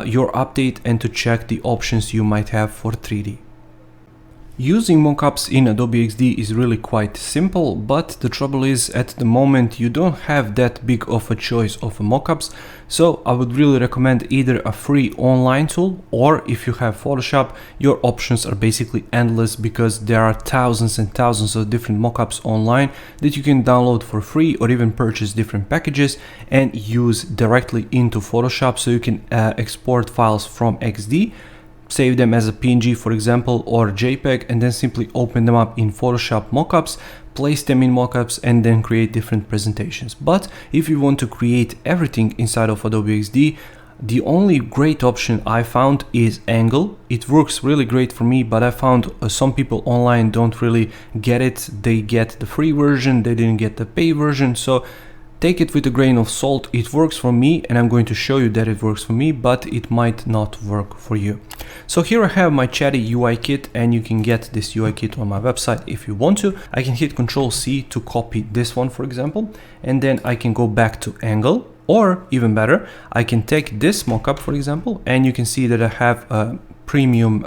your update and to check the options you might have for 3D. Using mockups in Adobe XD is really quite simple, but the trouble is at the moment you don't have that big of a choice of mockups. So I would really recommend either a free online tool, or if you have Photoshop, your options are basically endless because there are thousands and thousands of different mockups online that you can download for free or even purchase different packages and use directly into Photoshop. So you can export files from XD, save them as a PNG, for example, or JPEG, and then simply open them up in Photoshop mockups, place them in mockups, and then create different presentations. But if you want to create everything inside of Adobe XD, the only great option I found is Angle. It works really great for me, but I found some people online don't really get it. They get the free version, they didn't get the pay version. So take it with a grain of salt. It works for me, and I'm going to show you that it works for me, but it might not work for you. So here I have my Chatty UI kit, and you can get this UI kit on my website if you want to. I can hit Ctrl C to copy this one, for example, and then I can go back to Angle, Or even better, I can take this mockup, for example, and you can see that I have a premium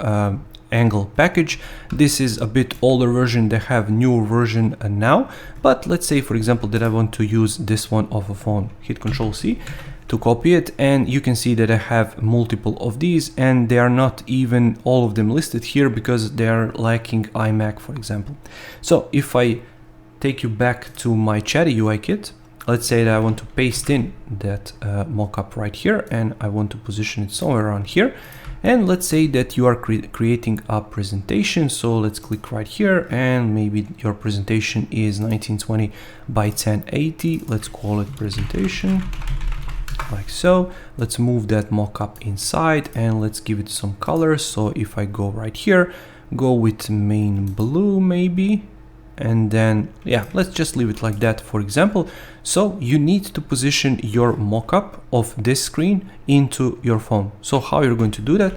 angle package. This is a bit older version. They have newer version now, but let's say, for example, that I want to use this one of a phone. Hit Control C to copy it, and you can see that I have multiple of these, and they are not even all of them listed here because they are lacking iMac, for example. So if I take you back to my Chatty UI kit, let's say that I want to paste in that mockup right here, and I want to position it somewhere around here. And let's say that you are creating a presentation. So let's click right here, and maybe your presentation is 1920 by 1080. Let's call it presentation, like so. Let's move that mockup inside and let's give it some color. So if I go right here, go with main blue maybe. And then, yeah, let's just leave it like that, for example. So you need to position your mockup of this screen into your phone. So how you're going to do that?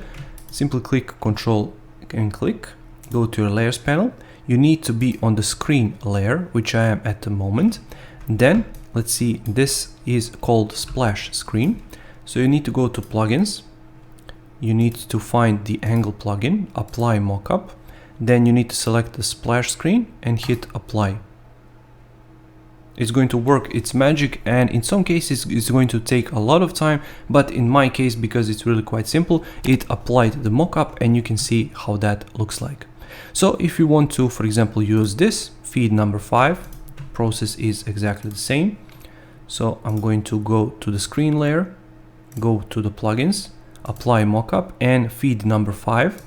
Simply click Control and click, go to your layers panel. You need to be on the screen layer, which I am at the moment. Then let's see, this is called splash screen. So you need to go to plugins. You need to find the angle plugin, apply mockup. Then you need to select the splash screen and hit apply. It's going to work its magic, and in some cases it's going to take a lot of time, but in my case, because it's really quite simple, it applied the mockup and you can see how that looks like. So if you want to, for example, use this feed number 5, process is exactly the same. So I'm going to go to the screen layer, go to the plugins, apply mockup and feed number 5.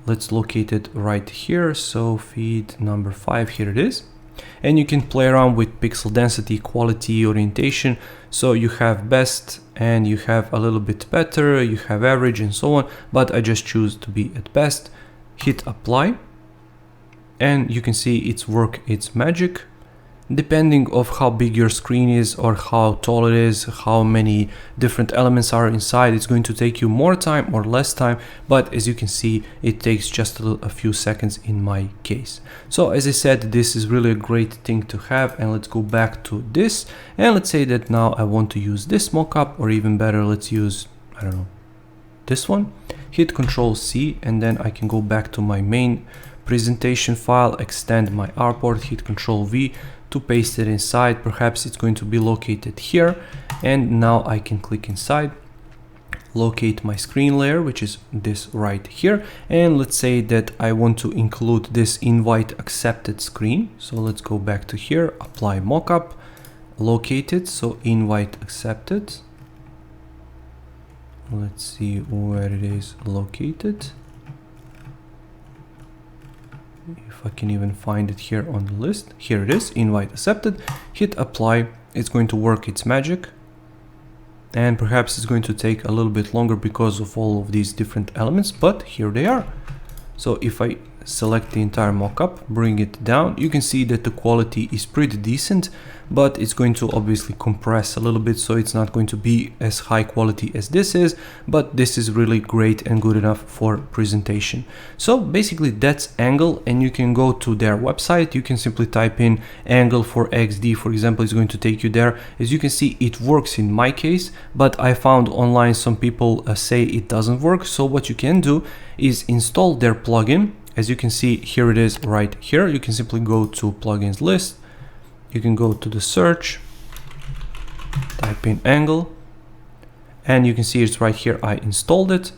Let's locate it right here. So feed number 5, here it is. And you can play around with pixel density, quality, orientation. So you have best and you have a little bit better, you have average and so on, but I just choose to be at best. Hit apply and you can see it's work its magic. Depending of how big your screen is or how tall it is, how many different elements are inside, it's going to take you more time or less time, but as you can see, it takes just a few seconds in my case. So as I said, this is really a great thing to have, and let's go back to this, and let's say that now I want to use this mockup, or even better, let's use, I don't know, this one. Hit Control C, and then I can go back to my main presentation file, extend my artboard, hit Control V, to paste it inside. Perhaps it's going to be located here, and now I can click inside, locate my screen layer, which is this right here, and let's say that I want to include this invite accepted screen. So let's go back to here, apply mockup, locate it, so invite accepted. Let's see where it is located. If I can even find it here on the list. Here it is, invite accepted. Hit apply. It's going to work its magic, and perhaps it's going to take a little bit longer because of all of these different elements, but here they are. So if I select the entire mockup, bring it down, you can see that the quality is pretty decent, but it's going to obviously compress a little bit, so it's not going to be as high quality as this is, but this is really great and good enough for presentation. So basically that's Angle, and you can go to their website. You can simply type in Angle for XD, for example. It's going to take you there. As you can see, it works in my case, but I found online some people say it doesn't work. So what you can do is install their plugin. As you can see, here it is right here. You can simply go to plugins list. You can go to the search, type in Angle, and you can see it's right here. I installed it.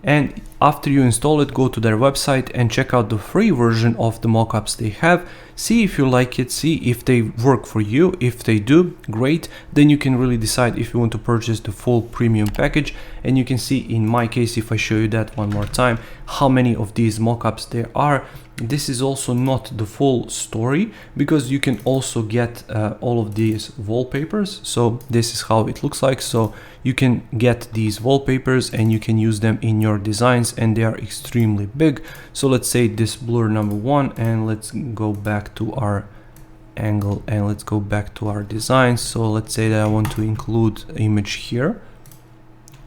And after you install it, go to their website and check out the free version of the mockups they have. See if you like it, see if they work for you. If they do, great. Then you can really decide if you want to purchase the full premium package. And you can see in my case, if I show you that one more time, how many of these mockups there are. This is also not the full story, because you can also get all of these wallpapers. So this is how it looks like. So you can get these wallpapers and you can use them in your designs, and they are extremely big. So let's say this blur number 1, and let's go back to our Angle and let's go back to our design. So let's say that I want to include image here.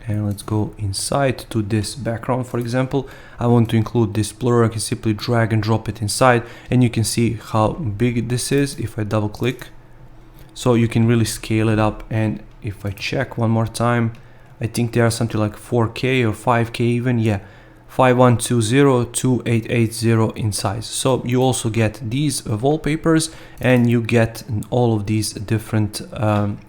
And let's go inside to this background, for example. I want to include this blur. I can simply drag and drop it inside, and you can see how big this is if I double click. So you can really scale it up, and if I check one more time, I think they are something like 4K or 5K even, yeah, 5120 2880 in size. So you also get these wallpapers, and you get all of these different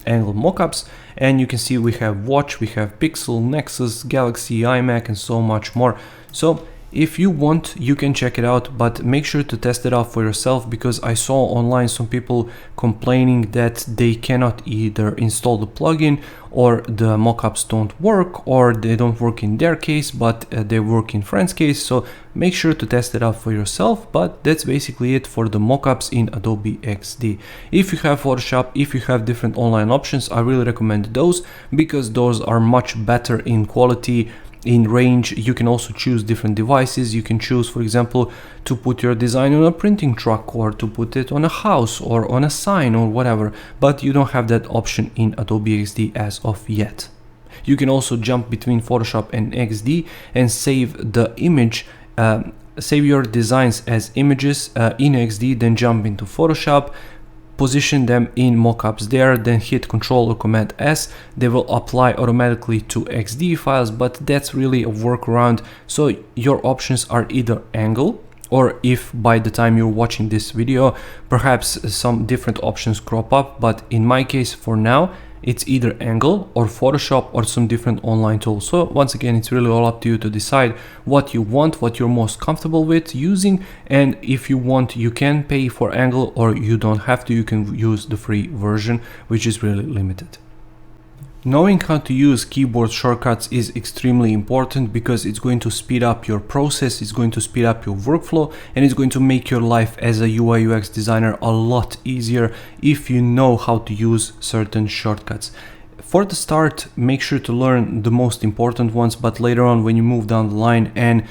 angle mockups. And you can see we have watch, we have Pixel, Nexus, Galaxy, iMac, and so much more. So if you want, you can check it out, but make sure to test it out for yourself, because I saw online some people complaining that they cannot either install the plugin, or the mockups don't work, or they don't work in their case, but they work in friend's case. So make sure to test it out for yourself. But that's basically it for the mockups in Adobe XD. If you have Photoshop, if you have different online options, I really recommend those, because those are much better in quality, in range. You can also choose different devices. You can choose, for example, to put your design on a printing truck, or to put it on a house, or on a sign, or whatever, but you don't have that option in Adobe XD as of yet. You can also jump between Photoshop and XD and save the image, save your designs as images in XD, then jump into Photoshop, position them in mockups there, then hit Ctrl or Command S. They will apply automatically to XD files, but that's really a workaround. So your options are either angle, or if by the time you're watching this video, perhaps some different options crop up, but in my case for now, it's either angle or Photoshop or some different online tool. So once again, it's really all up to you to decide what you want, what you're most comfortable with using, and if you want, you can pay for angle, or you don't have to, you can use the free version, which is really limited. Knowing how to use keyboard shortcuts is extremely important, because it's going to speed up your process, it's going to speed up your workflow, and it's going to make your life as a UI UX designer a lot easier if you know how to use certain shortcuts. For the start, make sure to learn the most important ones, but later on, when you move down the line and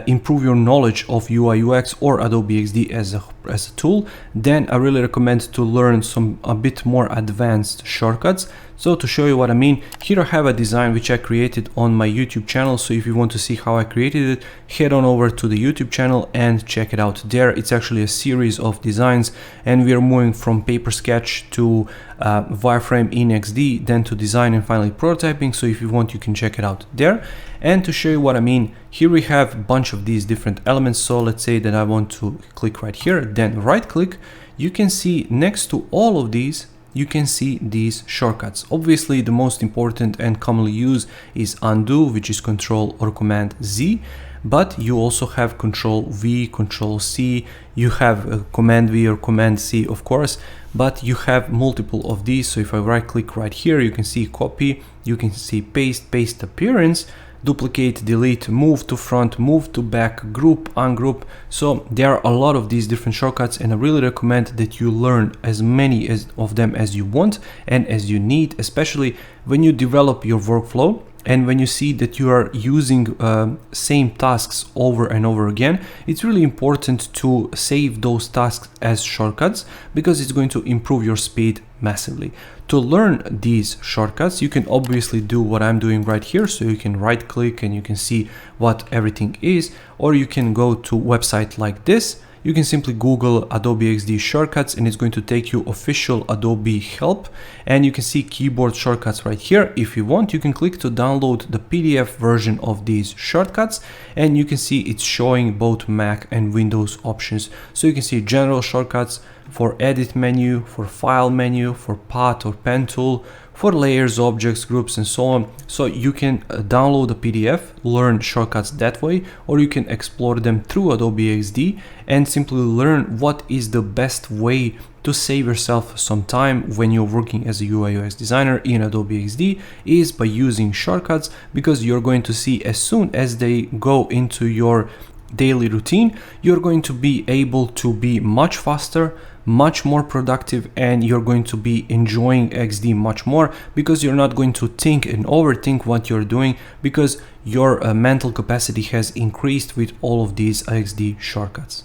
improve your knowledge of UI UX or Adobe XD as a tool, then I really recommend to learn a bit more advanced shortcuts. So to show you what I mean, here I have a design which I created on my YouTube channel. So if you want to see how I created it, head on over to the YouTube channel and check it out there. It's actually a series of designs, and we are moving from paper sketch to wireframe in XD, then to design, and finally prototyping. So if you want, you can check it out there. And to show you what I mean, here we have a bunch of these different elements. So let's say that I want to click right here, then right click. You can see next to all of these, you can see these shortcuts. Obviously, the most important and commonly used is undo, which is Control or Command Z, but you also have Control V, Control C, you have Command V or Command C, of course, but you have multiple of these. So if I right click right here, you can see copy, you can see paste, paste appearance, duplicate, delete, move to front, move to back, group, ungroup. So there are a lot of these different shortcuts, and I really recommend that you learn as many of them as you want and as you need, especially when you develop your workflow. And when you see that you are using same tasks over and over again, it's really important to save those tasks as shortcuts, because it's going to improve your speed massively. To learn these shortcuts, you can obviously do what I'm doing right here. So you can right click and you can see what everything is, or you can go to a website like this. You can simply Google Adobe XD shortcuts, and it's going to take you official Adobe help, and you can see keyboard shortcuts right here. If you want, you can click to download the PDF version of these shortcuts, and you can see it's showing both Mac and Windows options. So you can see general shortcuts for edit menu, for file menu, for path or pen tool, for layers, objects, groups, and so on. So you can download a PDF, learn shortcuts that way, or you can explore them through Adobe XD and simply learn what is the best way to save yourself some time when you're working as a UI UX designer in Adobe XD is by using shortcuts, because you're going to see as soon as they go into your daily routine, you're going to be able to be much faster, much more productive, and you're going to be enjoying XD much more, because you're not going to think and overthink what you're doing, because your mental capacity has increased with all of these XD shortcuts.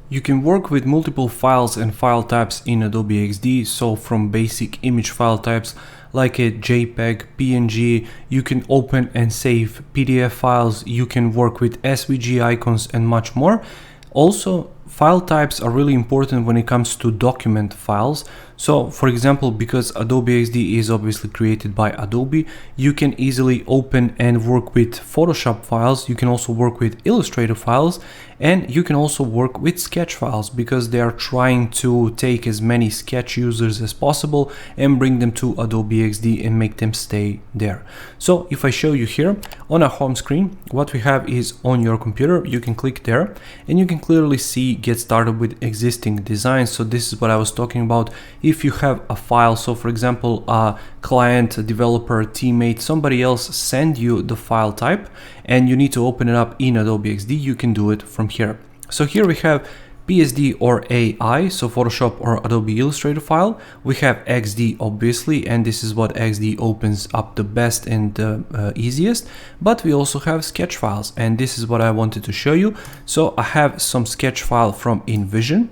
You can work with multiple files and file types in Adobe XD, so from basic image file types like a JPEG, PNG, you can open and save PDF files, you can work with SVG icons and much more. Also, file types are really important when it comes to document files. So for example, because Adobe XD is obviously created by Adobe, you can easily open and work with Photoshop files. You can also work with Illustrator files, and you can also work with Sketch files, because they are trying to take as many Sketch users as possible and bring them to Adobe XD and make them stay there. So if I show you here on our home screen, what we have is on your computer, you can click there and you can clearly see get started with existing designs. So this is what I was talking about. If you have a file, so for example, a client, a developer, a teammate, somebody else send you the file type and you need to open it up in Adobe XD, you can do it from here. So here we have PSD or AI, so Photoshop or Adobe Illustrator file. We have XD obviously, and this is what XD opens up the best and the easiest. But we also have Sketch files, and this is what I wanted to show you. So I have some Sketch file from InVision,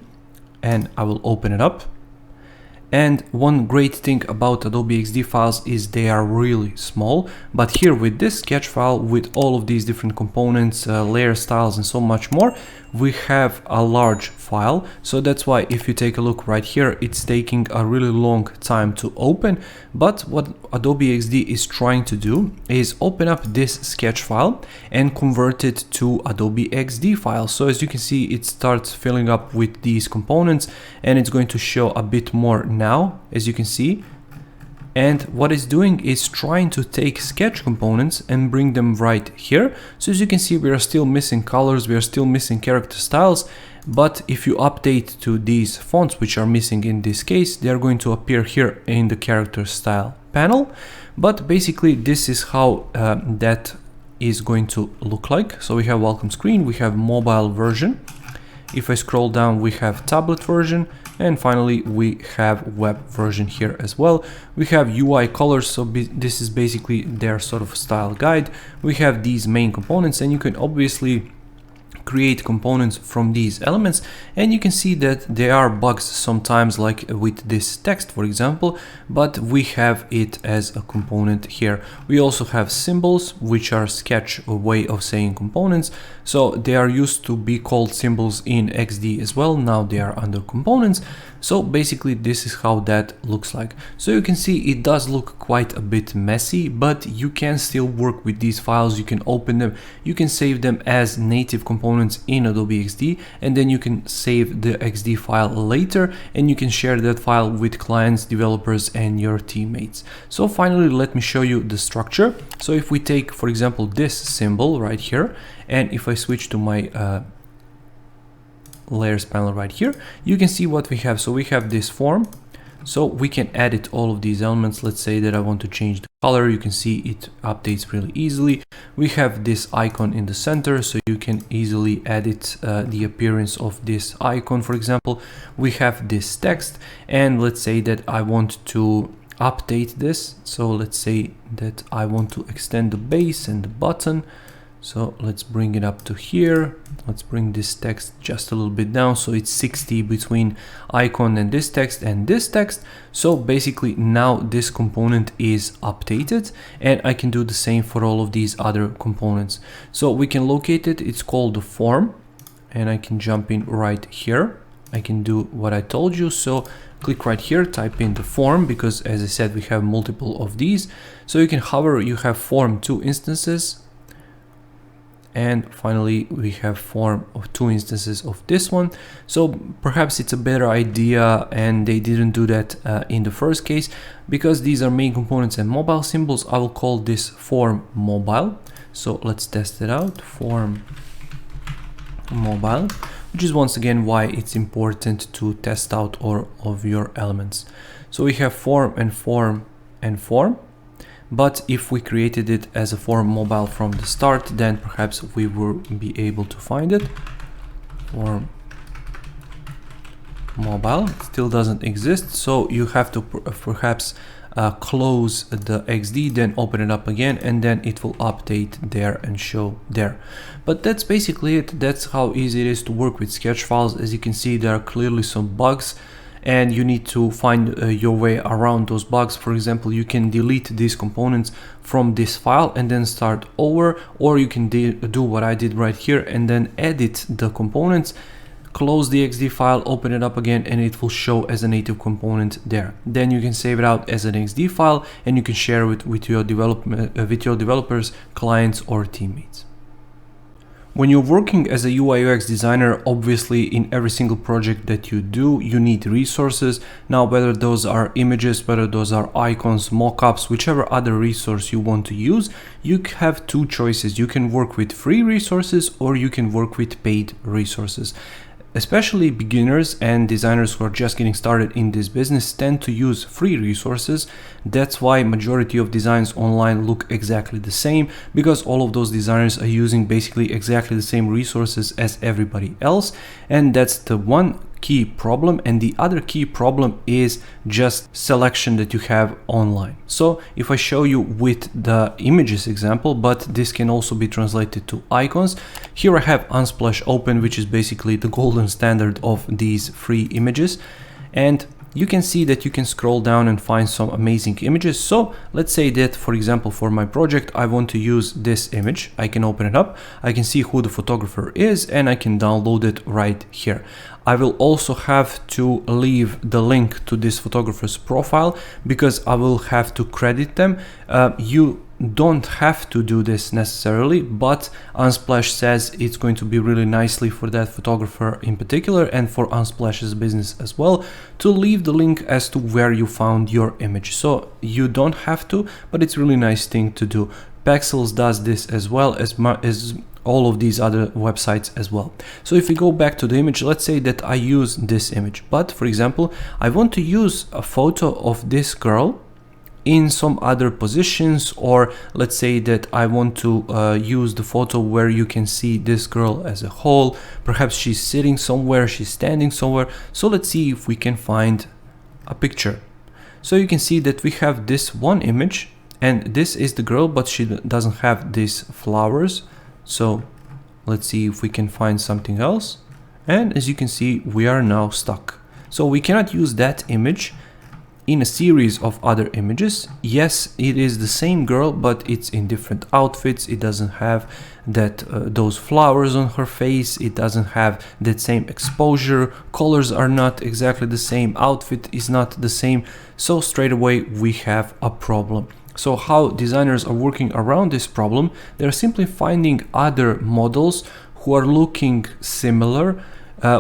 and I will open it up. And one great thing about Adobe XD files is they are really small, but here with this Sketch file with all of these different components, layer styles and so much more, we have a large file. So that's why if you take a look right here, it's taking a really long time to open. But what Adobe XD is trying to do is open up this Sketch file and convert it to Adobe XD file. So as you can see, it starts filling up with these components, and it's going to show a bit more now, as you can see. And what it's doing is trying to take Sketch components and bring them right here. So as you can see, we are still missing colors, we are still missing character styles. But if you update to these fonts, which are missing in this case, they are going to appear here in the character style panel. But basically, this is how that is going to look like. So we have welcome screen, we have mobile version. If I scroll down, we have tablet version, and finally we have web version here as well. We have UI colors, so this is basically their sort of style guide. We have these main components, and you can obviously create components from these elements, and you can see that there are bugs sometimes, like with this text for example, but we have it as a component here. We also have symbols, which are Sketch a way of saying components, so they are used to be called symbols in XD as well. Now they are under components. So basically this is how that looks like. So you can see it does look quite a bit messy, but you can still work with these files. You can open them, you can save them as native components in Adobe XD, and then you can save the XD file later, and you can share that file with clients, developers, and your teammates. So finally, let me show you the structure. So if we take, for example, this symbol right here, and if I switch to my layers panel right here, you can see what we have. So we have this form, so we can edit all of these elements. Let's say that I want to change the color, you can see it updates really easily. We have this icon in the center, so you can easily edit the appearance of this icon. For example, we have this text, and let's say that I want to update this. So let's say that I want to extend the base and the button. So let's bring it up to here. Let's bring this text just a little bit down, so it's 60 between icon and this text and this text. So basically now this component is updated, and I can do the same for all of these other components. So we can locate it, it's called the form, and I can jump in right here. I can do what I told you. So click right here, type in the form, because as I said, we have multiple of these. So you can hover, you have form 2 instances. And finally, we have form of 2 instances of this one. So perhaps it's a better idea, and they didn't do that in the first case, because these are main components and mobile symbols. I will call this form mobile. So let's test it out, form mobile, which is once again why it's important to test out all of your elements. So we have form and form and form. But if we created it as a form mobile from the start, then perhaps we will be able to find it. Form mobile still doesn't exist, so you have to perhaps close the XD, then open it up again, and then it will update there and show there. But that's basically it. That's how easy it is to work with Sketch files. As you can see, there are clearly some bugs, and you need to find your way around those bugs. For example, you can delete these components from this file and then start over, or you can do what I did right here and then edit the components, close the XD file, open it up again, and it will show as a native component there. Then you can save it out as an XD file and you can share it with your developers, clients, or teammates. When you're working as a UI UX designer, obviously in every single project that you do, you need resources. Now, whether those are images, whether those are icons, mockups, whichever other resource you want to use, you have two choices. You can work with free resources or you can work with paid resources. Especially beginners and designers who are just getting started in this business tend to use free resources. That's why majority of designs online look exactly the same, because all of those designers are using basically exactly the same resources as everybody else. And that's the one key problem. And the other key problem is just selection that you have online. So if I show you with the images example, but this can also be translated to icons. Here I have Unsplash open, which is basically the golden standard of these free images. And you can see that you can scroll down and find some amazing images. So let's say that, for example, for my project, I want to use this image. I can open it up. I can see who the photographer is and I can download it right here. I will also have to leave the link to this photographer's profile because I will have to credit them. You don't have to do this necessarily, but Unsplash says it's going to be really nicely for that photographer in particular and for Unsplash's business as well to leave the link as to where you found your image. So you don't have to, but it's a really nice thing to do. Pexels does this as well as all of these other websites as well. So if we go back to the image, let's say that I use this image, but for example, I want to use a photo of this girl in some other positions, or let's say that I want to use the photo where you can see this girl as a whole. Perhaps she's sitting somewhere, she's standing somewhere. So let's see if we can find a picture. So you can see that we have this one image and this is the girl, but she doesn't have these flowers. So let's see if we can find something else. And as you can see, we are now stuck. So we cannot use that image in a series of other images. Yes, it is the same girl, but it's in different outfits. It doesn't have that those flowers on her face. It doesn't have that same exposure. Colors are not exactly the same. Outfit is not the same. So straight away we have a problem. So how designers are working around this problem? They're simply finding other models who are looking similar,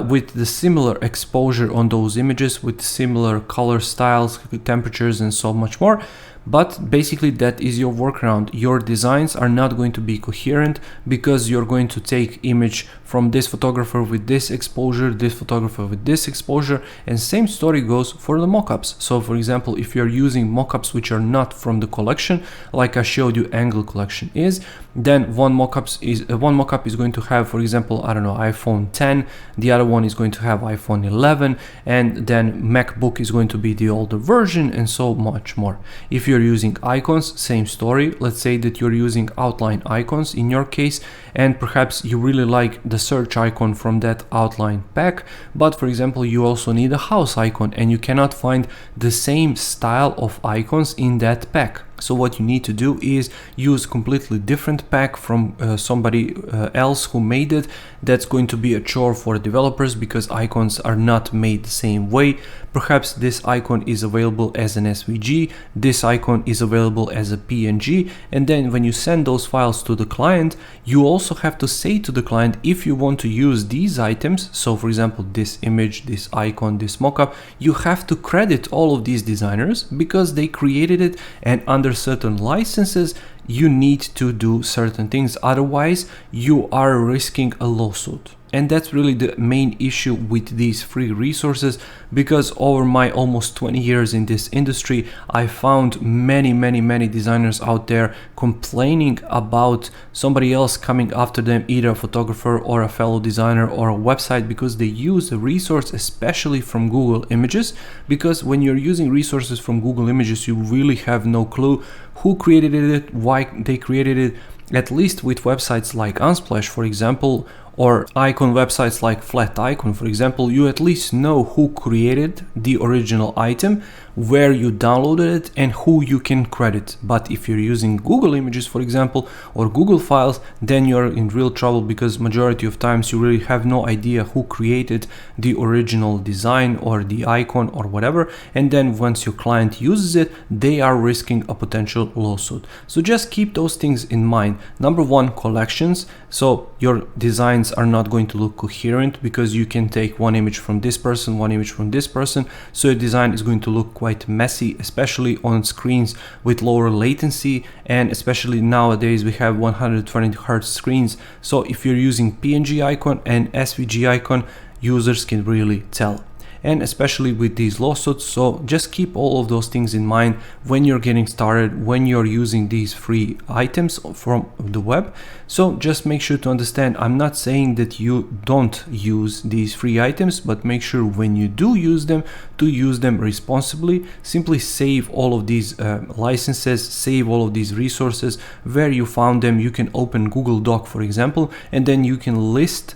with the similar exposure on those images, with similar color styles, temperatures, and so much more. But basically that is your workaround. Your designs are not going to be coherent because you're going to take image from this photographer with this exposure, this photographer with this exposure, and same story goes for the mockups. So for example, if you're using mockups which are not from the collection, like I showed you Angle collection is, then one mockup is going to have, for example, I don't know, iPhone 10, the other one is going to have iPhone 11, and then MacBook is going to be the older version, and so much more. If you're using icons, same story. Let's say that you're using outline icons in your case, and perhaps you really like the search icon from that outline pack, but for example, you also need a house icon and you cannot find the same style of icons in that pack. So what you need to do is use completely different pack from somebody else who made it. That's going to be a chore for developers because icons are not made the same way. Perhaps this icon is available as an SVG, this icon is available as a PNG, and then when you send those files to the client, you also have to say to the client if you want to use these items. So for example, this image, this icon, this mockup, you have to credit all of these designers because they created it, and under certain licenses you need to do certain things, otherwise you are risking a lawsuit. And that's really the main issue with these free resources, because over my almost 20 years in this industry, I found many designers out there complaining about somebody else coming after them, either a photographer or a fellow designer or a website, because they use a resource, especially from Google Images. Because when you're using resources from Google Images, you really have no clue who created it, why they created it. At least with websites like Unsplash, for example, or icon websites like Flat Icon, for example, you at least know who created the original item, where you downloaded it, and who you can credit. But if you're using Google Images, for example, or Google Files, then you're in real trouble, because majority of times you really have no idea who created the original design or the icon or whatever, and then once your client uses it, they are risking a potential lawsuit. So just keep those things in mind. Number one, collections. So your designs are not going to look coherent, because you can take one image from this person, one image from this person, so your design is going to look quite messy, especially on screens with lower latency, and especially nowadays we have 120 Hz screens. So if you're using PNG icon and SVG icon, users can really tell, and especially with these lawsuits. So just keep all of those things in mind when you're getting started, when you're using these free items from the web. So just make sure to understand, I'm not saying that you don't use these free items, but make sure when you do use them, to use them responsibly. Simply save all of these licenses, save all of these resources where you found them. You can open Google Doc, for example, and then you can list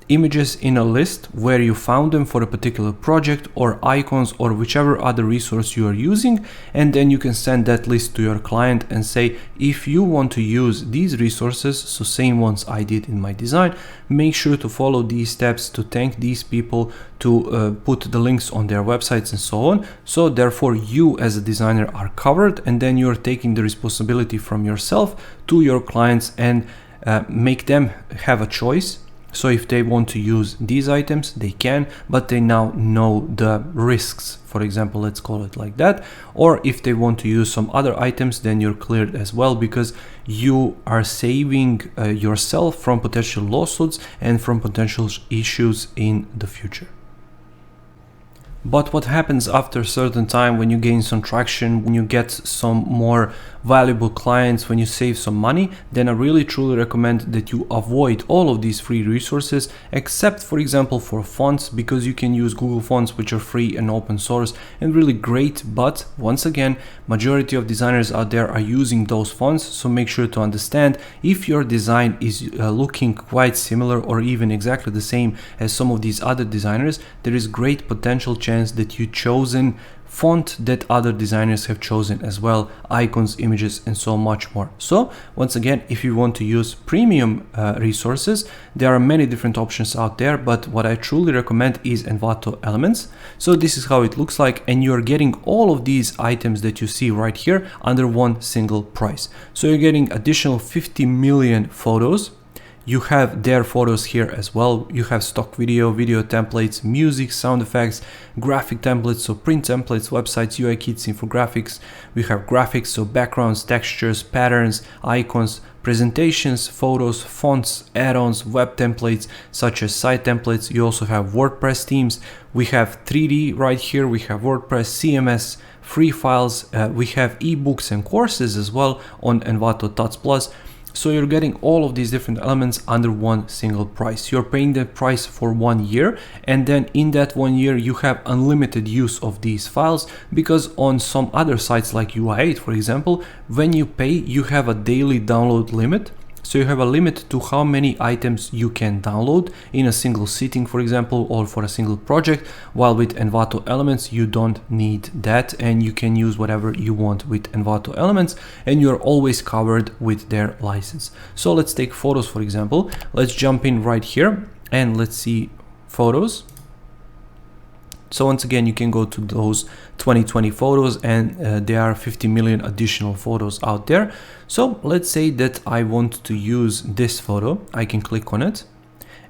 images in a list where you found them for a particular project, or icons, or whichever other resource you are using, and then you can send that list to your client and say, if you want to use these resources, so same ones I did in my design, make sure to follow these steps, to thank these people, to put the links on their websites and so on. So therefore you as a designer are covered, and then you're taking the responsibility from yourself to your clients, and make them have a choice. So if they want to use these items, they can, but they now know the risks, for example, let's call it like that. Or if they want to use some other items, then you're cleared as well, because you are saving yourself from potential lawsuits and from potential issues in the future. But what happens after a certain time, when you gain some traction, when you get some more valuable clients, when you save some money, then I really truly recommend that you avoid all of these free resources, except for example for fonts, because you can use Google fonts, which are free and open source and really great. But once again, majority of designers out there are using those fonts, so make sure to understand, if your design is looking quite similar or even exactly the same as some of these other designers, there is great potential chance that you chosen font that other designers have chosen as well, icons, images, and so much more. So once again, if you want to use premium resources, there are many different options out there, but what I truly recommend is Envato Elements. So this is how it looks like, and you're getting all of these items that you see right here under one single price. So you're getting additional 50 million photos. You have their photos here as well. You have stock video, video templates, music, sound effects, graphic templates, so print templates, websites, UI kits, infographics. We have graphics, so backgrounds, textures, patterns, icons, presentations, photos, fonts, add-ons, web templates such as site templates. You also have WordPress themes. We have 3D right here. We have WordPress, CMS, free files. We have ebooks and courses as well on Envato Tots Plus. So you're getting all of these different elements under one single price. You're paying that price for 1 year, and then in that 1 year you have unlimited use of these files, because on some other sites like UI8, for example, when you pay, you have a daily download limit. So you have a limit to how many items you can download in a single sitting, for example, or for a single project, while with Envato Elements you don't need that, and you can use whatever you want with Envato Elements, and you're always covered with their license. So let's take photos, for example. Let's jump in right here and let's see photos. So once again, you can go to those 2020 photos, and there are 50 million additional photos out there. So let's say that I want to use this photo. I can click on it,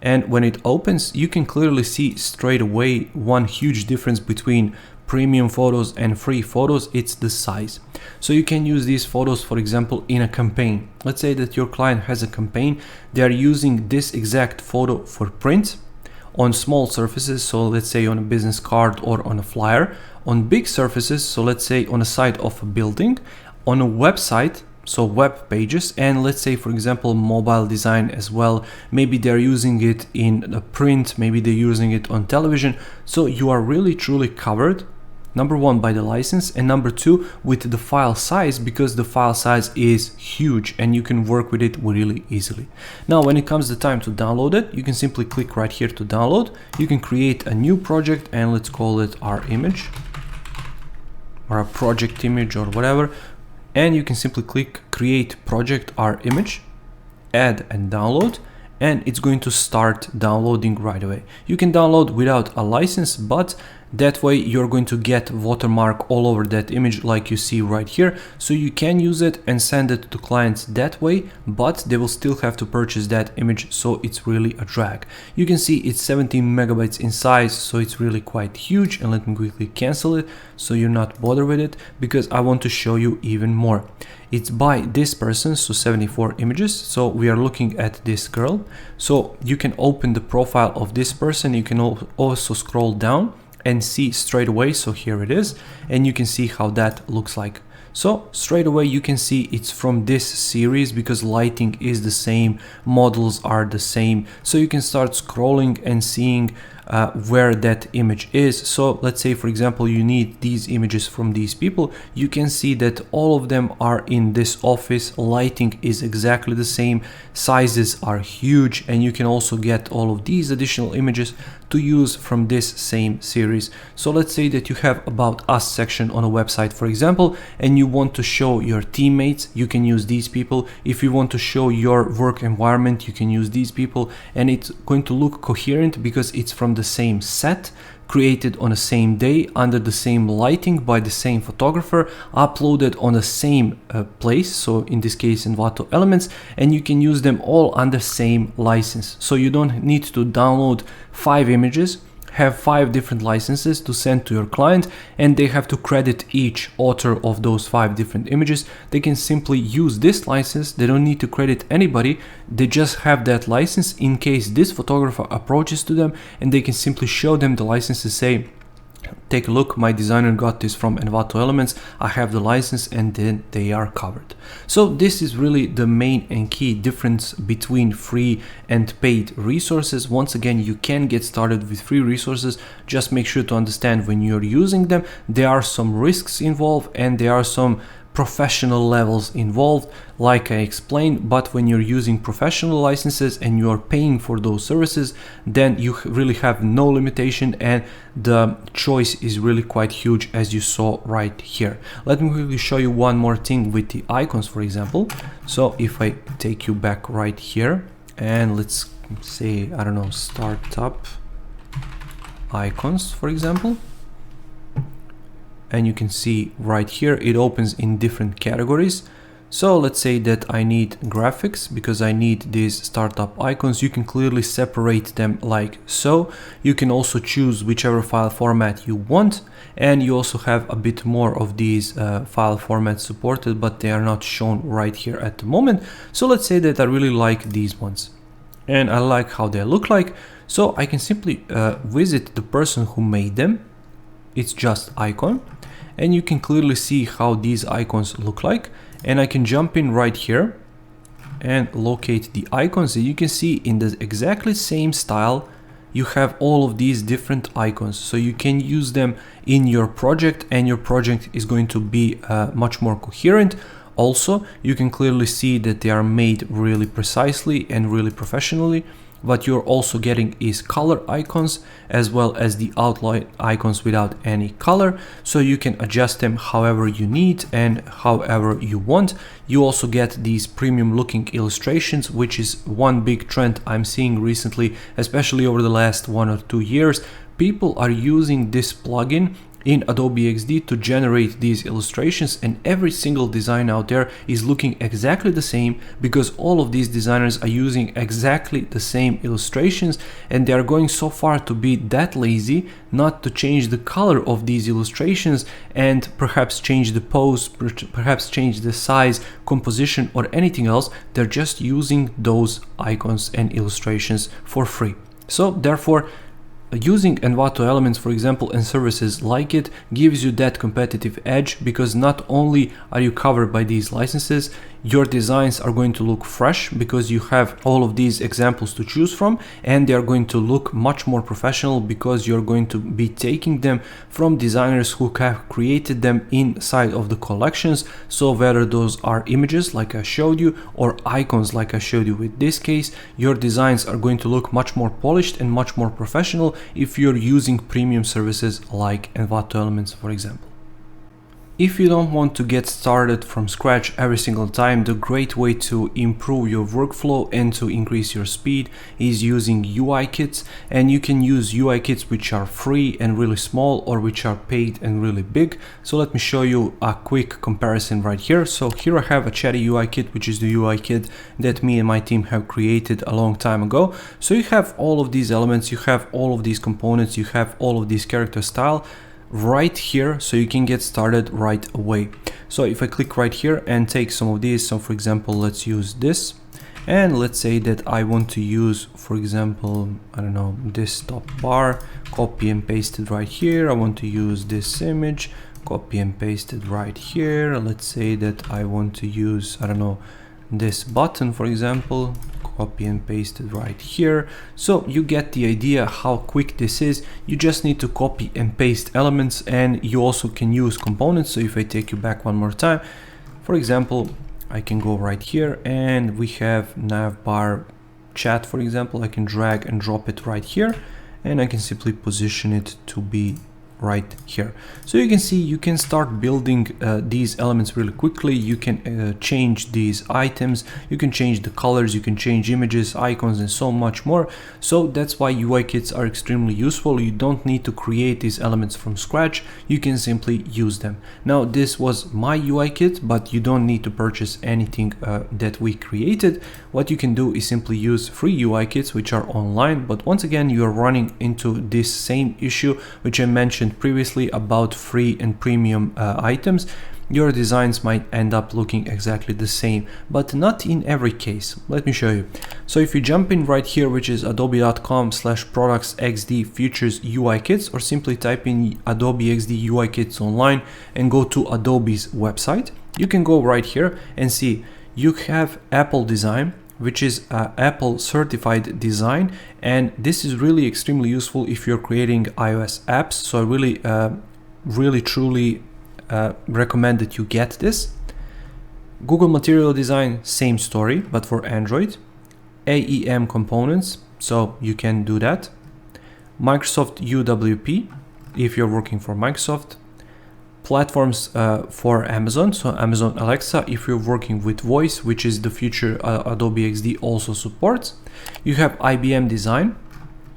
and when it opens, you can clearly see straight away one huge difference between premium photos and free photos. It's the size. So you can use these photos, for example, in a campaign. Let's say that your client has a campaign. They are using this exact photo for print on small surfaces, so let's say on a business card or on a flyer. On big surfaces, so let's say on a side of a building, on a website, so web pages, and let's say for example mobile design as well. Maybe they're using it in a print, maybe they're using it on television. So you are really truly covered number one, by the license, and number two, with the file size, because the file size is huge and you can work with it really easily. Now, when it comes the time to download it, you can simply click right here to download. You can create a new project and let's call it our image or a project image or whatever. And you can simply click create project our image, add and download, and it's going to start downloading right away. You can download without a license, but that way you're going to get watermark all over that image like you see right here. So you can use it and send it to clients that way, but they will still have to purchase that image, so it's really a drag. You can see it's 17 megabytes in size, so it's really quite huge. And let me quickly cancel it so you're not bothered with it, because I want to show you even more. It's by this person, so 74 images. So we are looking at this girl. So you can open the profile of this person. You can also scroll down and see straight away. So here it is, and you can see how that looks like. So straight away you can see it's from this series because lighting is the same, models are the same. So you can start scrolling and seeing where that image is. So let's say, for example, you need these images from these people. You can see that all of them are in this office. Lighting is exactly the same, sizes are huge, and you can also get all of these additional images to use from this same series. So let's say that you have About Us section on a website, for example, and you want to show your teammates, you can use these people. If you want to show your work environment, you can use these people, and it's going to look coherent because it's from the same set, created on the same day, under the same lighting, by the same photographer, uploaded on the same place, so in this case Envato Elements, and you can use them all under same license. So you don't need to download 5 images, have 5 different licenses to send to your client, and they have to credit each author of those 5 different images. They can simply use this license. They don't need to credit anybody. They just have that license in case this photographer approaches to them, and they can simply show them the license and say, take a look, my designer got this from Envato Elements, I have the license, and then they are covered. So this is really the main and key difference between free and paid resources. Once again, you can get started with free resources. Just make sure to understand when you're using them, there are some risks involved and there are some professional levels involved, like I explained. But when you're using professional licenses and you're paying for those services, then you really have no limitation and the choice is really quite huge, as you saw right here. Let me quickly show you one more thing with the icons, for example. So if I take you back right here and let's say, I don't know, startup icons, for example, and you can see right here it opens in different categories. So let's say that I need graphics because I need these startup icons. You can clearly separate them like so. You can also choose whichever file format you want, and you also have a bit more of these file formats supported, but they are not shown right here at the moment. So let's say that I really like these ones and I like how they look like. So I can simply visit the person who made them. It's just icon, and you can clearly see how these icons look like. And I can jump in right here and locate the icons, and you can see in the exactly same style you have all of these different icons, so you can use them in your project and your project is going to be much more coherent. Also, you can clearly see that they are made really precisely and really professionally. What you're also getting is color icons as well as the outline icons without any color, so you can adjust them however you need and however you want. You also get these premium looking illustrations, which is one big trend I'm seeing recently, especially over the last 1 or 2 years. People are using this plugin in Adobe Xd to generate these illustrations, and every single design out there is looking exactly the same because all of these designers are using exactly the same illustrations, and they are going so far to be that lazy not to change the color of these illustrations and perhaps change the pose, perhaps change the size, composition or anything else. They're just using those icons and illustrations for free. So therefore, Using Envato elements, for example, and services like it gives you that competitive edge, because not only are you covered by these licenses, your designs are going to look fresh because you have all of these examples to choose from, and they are going to look much more professional because you're going to be taking them from designers who have created them inside of the collections. So whether those are images like I showed you or icons like I showed you with this case, your designs are going to look much more polished and much more professional if you're using premium services like Envato elements, for example. If you don't want to get started from scratch every single time, the great way to improve your workflow and to increase your speed is using UI kits. And you can use UI kits which are free and really small, or which are paid and really big. So let me show you a quick comparison right here. So here I have a Chatty UI kit, which is the UI kit that me and my team have created a long time ago. So you have all of these elements, you have all of these components, you have all of these character style right here, so you can get started right away. So if I click right here and take some of these, so for example, let's use this, and let's say that I want to use, for example, I don't know, this top bar, copy and paste it right here. I want to use this image, copy and paste it right here. Let's say that I want to use, I don't know, this button, for example, copy and paste it right here. So you get the idea how quick this is. You just need to copy and paste elements, and you also can use components. So if I take you back one more time, for example, I can go right here and we have navbar chat, for example. I can drag and drop it right here, and I can simply position it to be right here. So you can see you can start building these elements really quickly. You can change these items, you can change the colors, you can change images, icons, and so much more. So that's why UI kits are extremely useful. You don't need to create these elements from scratch, you can simply use them. Now this was my UI kit, but you don't need to purchase anything that we created. What you can do is simply use free UI kits which are online, but once again you are running into this same issue which I mentioned previously about free and premium items. Your designs might end up looking exactly the same, but not in every case. Let me show you. So if you jump in right here, which is adobe.com/products/xd features UI kits, or simply type in Adobe XD UI kits online and go to Adobe's website, you can go right here and see you have Apple design, which is Apple certified design, and this is really extremely useful if you're creating iOS apps. So I really truly recommend that you get this. Google Material Design, same story, but for Android. AEM components, so you can do that. Microsoft UWP if you're working for Microsoft. Platforms for Amazon, so Amazon Alexa if you're working with voice, which is the feature Adobe XD also supports. You have IBM design,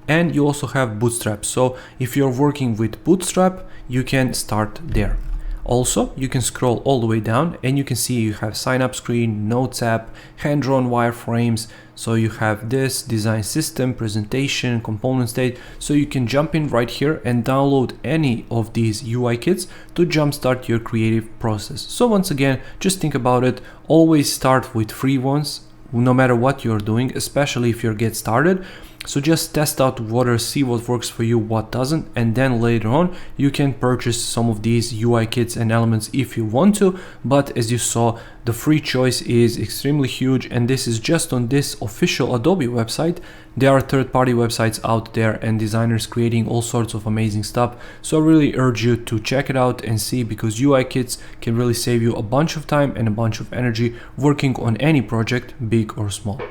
and you also have Bootstrap. So if you're working with Bootstrap, you can start there. Also, you can scroll all the way down and you can see you have sign up screen, notes app, hand-drawn wireframes. So you have this design system, presentation, component state. So you can jump in right here and download any of these UI kits to jumpstart your creative process. So once again, just think about it. Always start with free ones, no matter what you're doing, especially if you get started. So just test out waters, see what works for you, what doesn't, and then later on you can purchase some of these UI kits and elements if you want to. But as you saw, the free choice is extremely huge, and this is just on this official Adobe website. There are third-party websites out there and designers creating all sorts of amazing stuff. So I really urge you to check it out and see, because UI kits can really save you a bunch of time and a bunch of energy working on any project, big or small.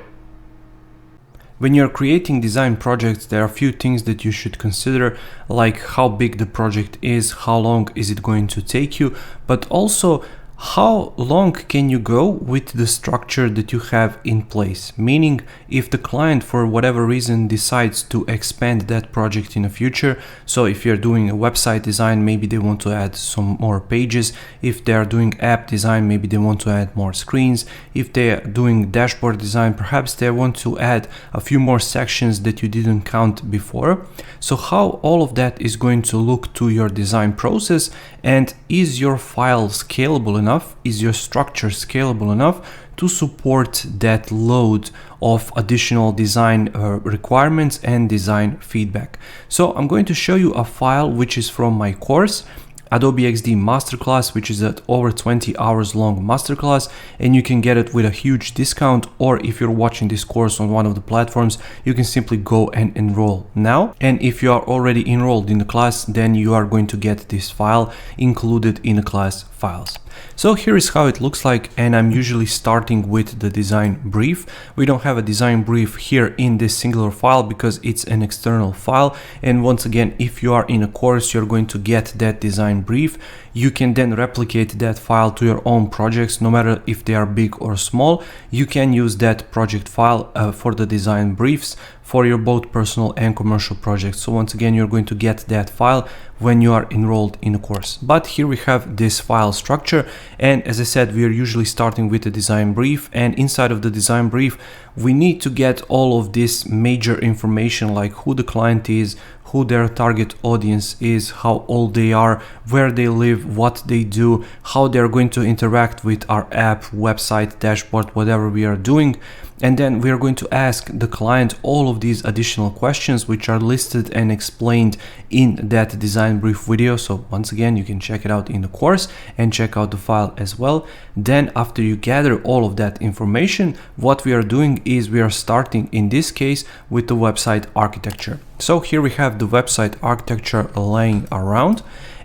When you're creating design projects, there are a few things that you should consider, like how big the project is, how long is it going to take you, but also how long can you go with the structure that you have in place? Meaning, if the client for whatever reason decides to expand that project in the future, so if you're doing a website design, maybe they want to add some more pages. If they are doing app design, maybe they want to add more screens. If they are doing dashboard design, perhaps they want to add a few more sections that you didn't count before. So how all of that is going to look to your design process, and is your file scalable enough? Is your structure scalable enough to support that load of additional design requirements and design feedback? So I'm going to show you a file which is from my course, Adobe Xd Masterclass, which is an over 20 hours long masterclass, and you can get it with a huge discount, or if you're watching this course on one of the platforms, you can simply go and enroll now. And if you are already enrolled in the class, then you are going to get this file included in the class files. So here is how it looks like, and I'm usually starting with the design brief. We don't have a design brief here in this singular file because it's an external file, and once again, if you are in a course, you're going to get that design brief. You can then replicate that file to your own projects, no matter if they are big or small. You can use that project file for the design briefs for your both personal and commercial projects. So once again, you're going to get that file when you are enrolled in a course. But here we have this file structure, and as I said, we are usually starting with the design brief, and inside of the design brief we need to get all of this major information, like who the client is, who their target audience is, how old they are, where they live, what they do, how they're going to interact with our app, website, dashboard, whatever we are doing. And then we are going to ask the client all of these additional questions, which are listed and explained in that design brief video. So once again, you can check it out in the course and check out the file as well. Then after you gather all of that information, what we are doing is we are starting in this case with the website architecture. So here we have the website architecture laying around,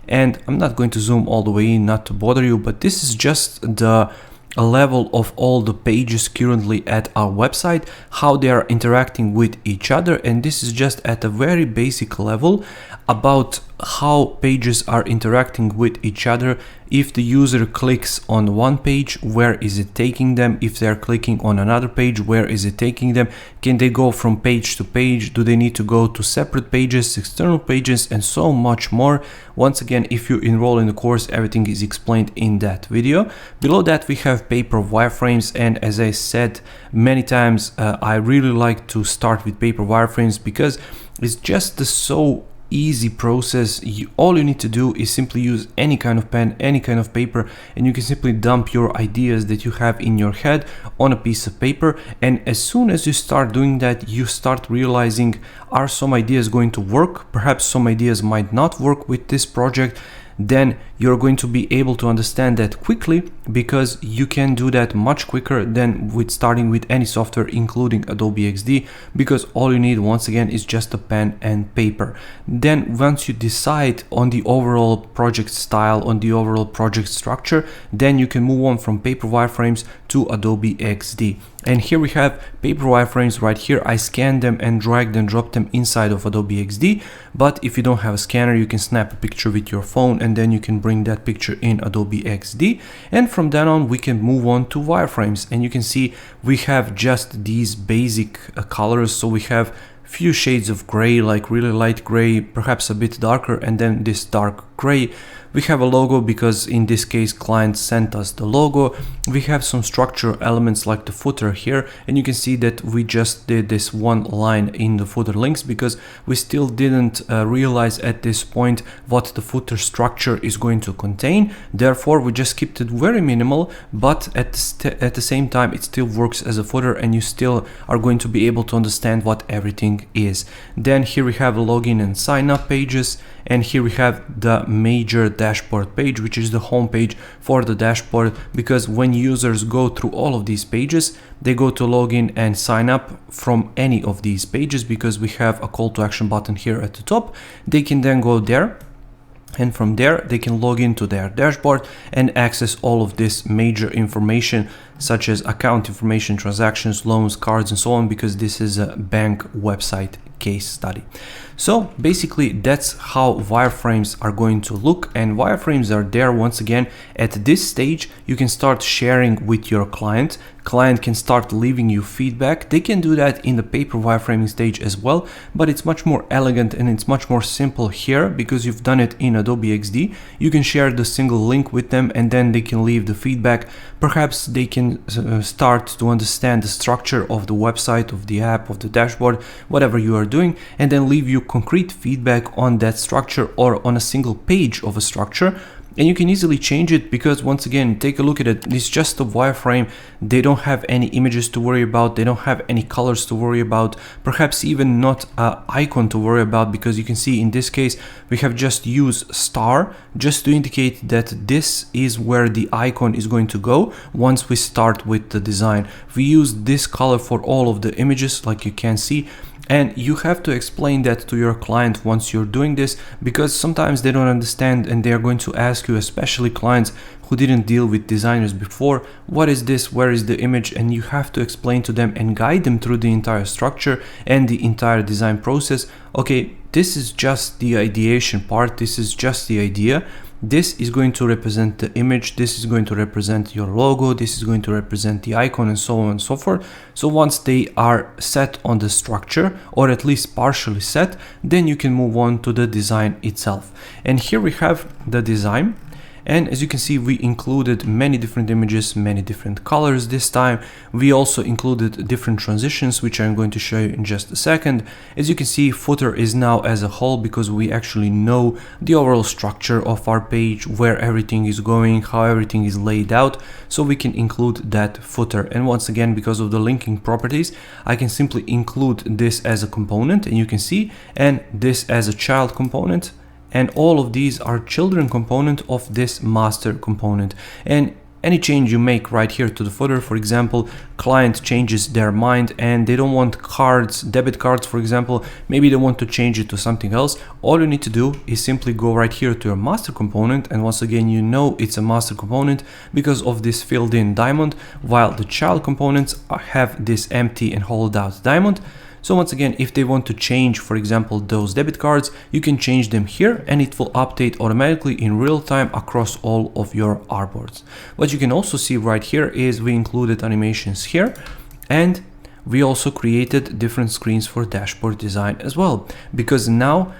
and I'm not going to zoom all the way in, not to bother you, but this is just the level of all the pages currently at our website, how they are interacting with each other, and this is just at a very basic level about how pages are interacting with each other. If the user clicks on one page, where is it taking them? If they're clicking on another page, where is it taking them? Can they go from page to page? Do they need to go to separate pages, external pages, and so much more? Once again, if you enroll in the course, everything is explained in that video. Below that, we have paper wireframes, and as I said many times, I really like to start with paper wireframes because it's just so easy process. All you need to do is simply use any kind of pen, any kind of paper, and you can simply dump your ideas that you have in your head on a piece of paper. And as soon as you start doing that, you start realizing, are some ideas going to work? Perhaps some ideas might not work with this project. Then you're going to be able to understand that quickly, because you can do that much quicker than with starting with any software, including Adobe Xd, because all you need once again is just a pen and paper. Then once you decide on the overall project style, on the overall project structure, then you can move on from paper wireframes to Adobe Xd. And here we have paper wireframes right here. I scanned them and dragged and dropped them inside of Adobe Xd. But if you don't have a scanner, you can snap a picture with your phone, and then you can bring that picture in Adobe Xd. And from then on, we can move on to wireframes. And you can see we have just these basic colors. So we have few shades of gray, like really light gray, perhaps a bit darker, and then this dark gray. We have a logo because in this case client sent us the logo. We have some structural elements like the footer here, and you can see that we just did this one line in the footer links because we still didn't realize at this point what the footer structure is going to contain. Therefore we just kept it very minimal, but at the same time it still works as a footer, and you still are going to be able to understand what everything is. Then here we have login and sign up pages, and here we have the major dashboard page, which is the home page for the dashboard, because when users go through all of these pages, they go to login and sign up from any of these pages, because we have a call to action button here at the top. They can then go there, and from there they can log into their dashboard and access all of this major information, such as account information, transactions, loans, cards, and so on, because this is a bank website case study. So basically that's how wireframes are going to look, and wireframes are there once again at this stage. You can start sharing with your client. Client can start leaving you feedback. They can do that in the paper wireframing stage as well, but it's much more elegant and it's much more simple here because you've done it in Adobe Xd. You can share the single link with them, and then they can leave the feedback. Perhaps they can start to understand the structure of the website, of the app, of the dashboard, whatever you are doing, and then leave you concrete feedback on that structure or on a single page of a structure. and you can easily change it because once again, take a look at it. It's just a wireframe. They don't have any images to worry about. They don't have any colors to worry about, perhaps even not an icon to worry about, because you can see in this case we have just used star just to indicate that this is where the icon is going to go once we start with the design. We use this color for all of the images, like you can see. And you have to explain that to your client once you're doing this, because sometimes they don't understand and they are going to ask you, especially clients who didn't deal with designers before, what is this, where is the image? And you have to explain to them and guide them through the entire structure and the entire design process. Okay, this is just the ideation part, this is just the idea. This is going to represent the image, this is going to represent your logo, this is going to represent the icon, and so on and so forth. So once they are set on the structure, or at least partially set, then you can move on to the design itself. And here we have the design. And as you can see, we included many different images, many different colors this time. We also included different transitions, which I'm going to show you in just a second. As you can see, footer is now as a whole because we actually know the overall structure of our page, where everything is going, how everything is laid out. So we can include that footer. And once again, because of the linking properties, I can simply include this as a component, and you can see, and this as a child component. And all of these are children component of this master component. And any change you make right here to the footer, for example, client changes their mind and they don't want cards, debit cards, for example, maybe they want to change it to something else. All you need to do is simply go right here to your master component. And once again, you know it's a master component because of this filled in diamond, while the child components have this empty and hollowed out diamond. So once again, if they want to change, for example, those debit cards, you can change them here and it will update automatically in real time across all of your artboards. What you can also see right here is we included animations here, and we also created different screens for dashboard design as well, because now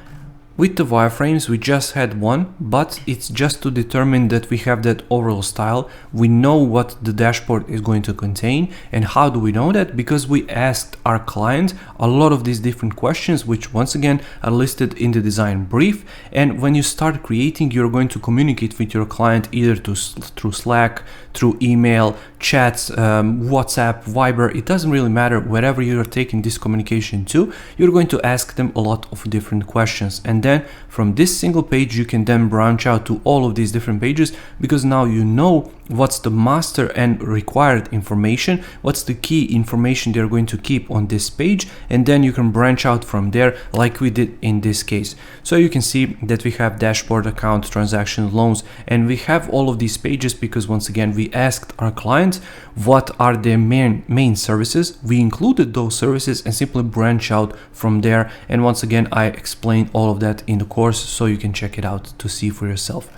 with the wireframes, we just had one, but it's just to determine that we have that overall style. We know what the dashboard is going to contain. And how do we know that? Because we asked our client a lot of these different questions, which once again are listed in the design brief. And when you start creating, you're going to communicate with your client either through Slack, through email, chats, WhatsApp, Viber. It doesn't really matter. Wherever you're taking this communication to, you're going to ask them a lot of different questions. And then from this single page, you can then branch out to all of these different pages, because now you know what's the master and required information, what's the key information they're going to keep on this page, and then you can branch out from there like we did in this case. So you can see that we have dashboard, account, transaction, loans, and we have all of these pages because once again we asked our clients what are their main services. We included those services and simply branch out from there. And once again, I explained all of that in the course, so you can check it out to see for yourself.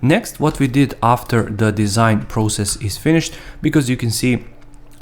Next, what we did after the design process is finished, because you can see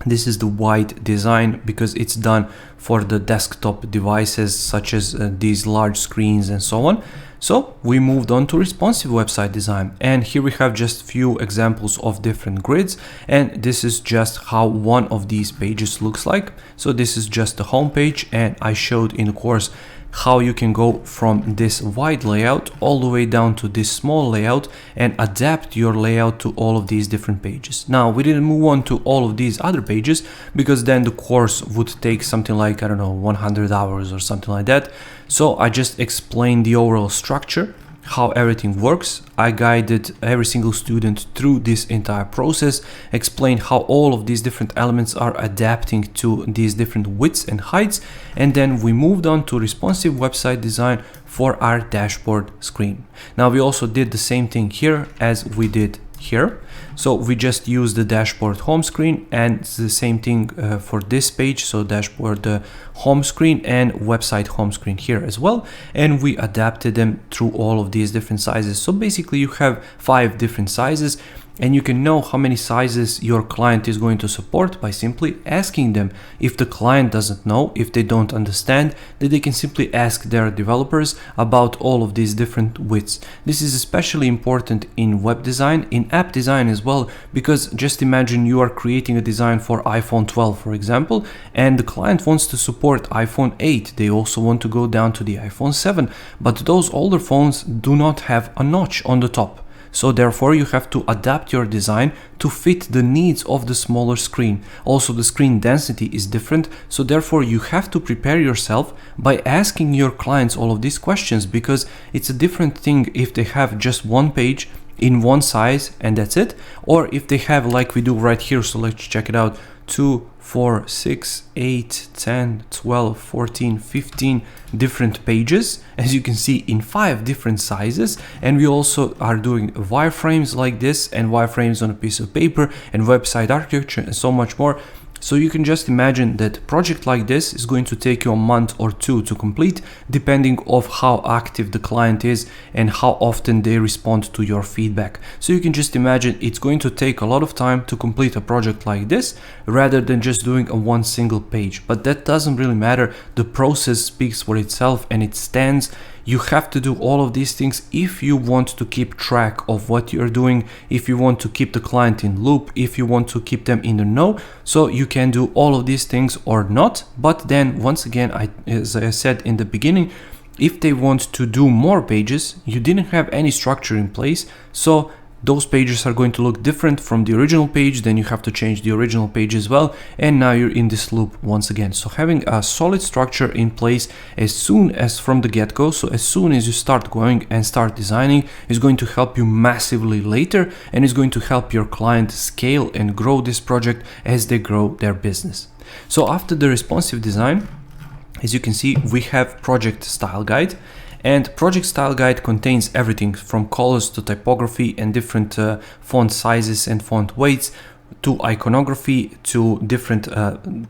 this is the white design because it's done for the desktop devices such as these large screens and so on. So we moved on to responsive website design, and here we have just few examples of different grids, and this is just how one of these pages looks like. So this is just the home page, and I showed in the course how you can go from this wide layout all the way down to this small layout and adapt your layout to all of these different pages. Now, we didn't move on to all of these other pages because then the course would take something like, I don't know, 100 hours or something like that. So I just explained the overall structure, how everything works. I guided every single student through this entire process, explained how all of these different elements are adapting to these different widths and heights, and then we moved on to responsive website design for our dashboard screen. Now we also did the same thing here as we did here. So we just use the dashboard home screen, and it's the same thing for this page. So dashboard home screen and website home screen here as well. And we adapted them through all of these different sizes. So basically you have 5 different sizes, and you can know how many sizes your client is going to support by simply asking them. If the client doesn't know, if they don't understand, then they can simply ask their developers about all of these different widths. This is especially important in web design, in app design as well, because just imagine you are creating a design for iPhone 12, for example, and the client wants to support iPhone 8. They also want to go down to the iPhone 7, but those older phones do not have a notch on the top. So therefore you have to adapt your design to fit the needs of the smaller screen. Also the screen density is different, so therefore you have to prepare yourself by asking your clients all of these questions, because it's a different thing if they have just one page in one size and that's it, or if they have, like we do right here. So let's check it out: 2, 4, 6, 8, 10, 12, 14, 15 different pages, as you can see, in 5 different sizes. And we also are doing wireframes like this, and wireframes on a piece of paper, and website architecture, and so much more. So you can just imagine that a project like this is going to take you a month or 2 to complete, depending of how active the client is and how often they respond to your feedback. So you can just imagine it's going to take a lot of time to complete a project like this, rather than just doing a one single page. But that doesn't really matter. The process speaks for itself and it stands. You have to do all of these things if you want to keep track of what you're doing, if you want to keep the client in loop, if you want to keep them in the know. So you can do all of these things or not. But then once again, as I said in the beginning, if they want to do more pages, you didn't have any structure in place, so those pages are going to look different from the original page. Then you have to change the original page as well, and now you're in this loop once again. So having a solid structure in place as soon as from the get-go, so as soon as you start going and start designing, is going to help you massively later, and is going to help your client scale and grow this project as they grow their business. So after the responsive design, as you can see, we have project style guide. And project style guide contains everything from colors to typography and different font sizes and font weights, to iconography, to different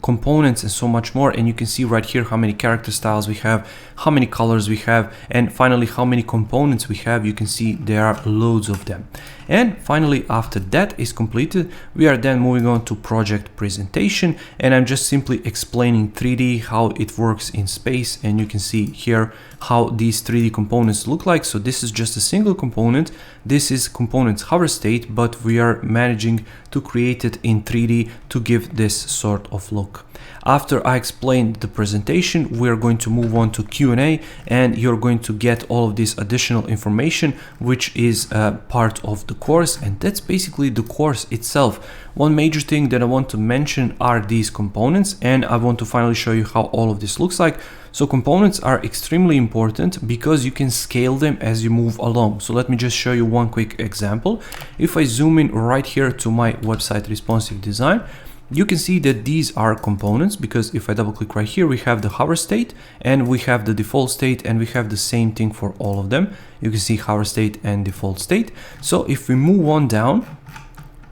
components, and so much more. And you can see right here how many character styles we have, how many colors we have, and finally how many components we have. You can see there are loads of them. And finally, after that is completed, we are then moving on to project presentation, and I'm just simply explaining 3D, how it works in space. And you can see here how these 3D components look like. So this is just a single component. This is component's hover state, but we are managing to create it in 3D to give this sort of look. After I explained the presentation, we're going to move on to Q&A, and you're going to get all of this additional information, which is part of the course, and that's basically the course itself. One major thing that I want to mention are these components, and I want to finally show you how all of this looks like. So components are extremely important because you can scale them as you move along. So let me just show you one quick example. If I zoom in right here to my website responsive design, you can see that these are components, because if I double click right here, we have the hover state and we have the default state, and we have the same thing for all of them. You can see hover state and default state. So if we move on down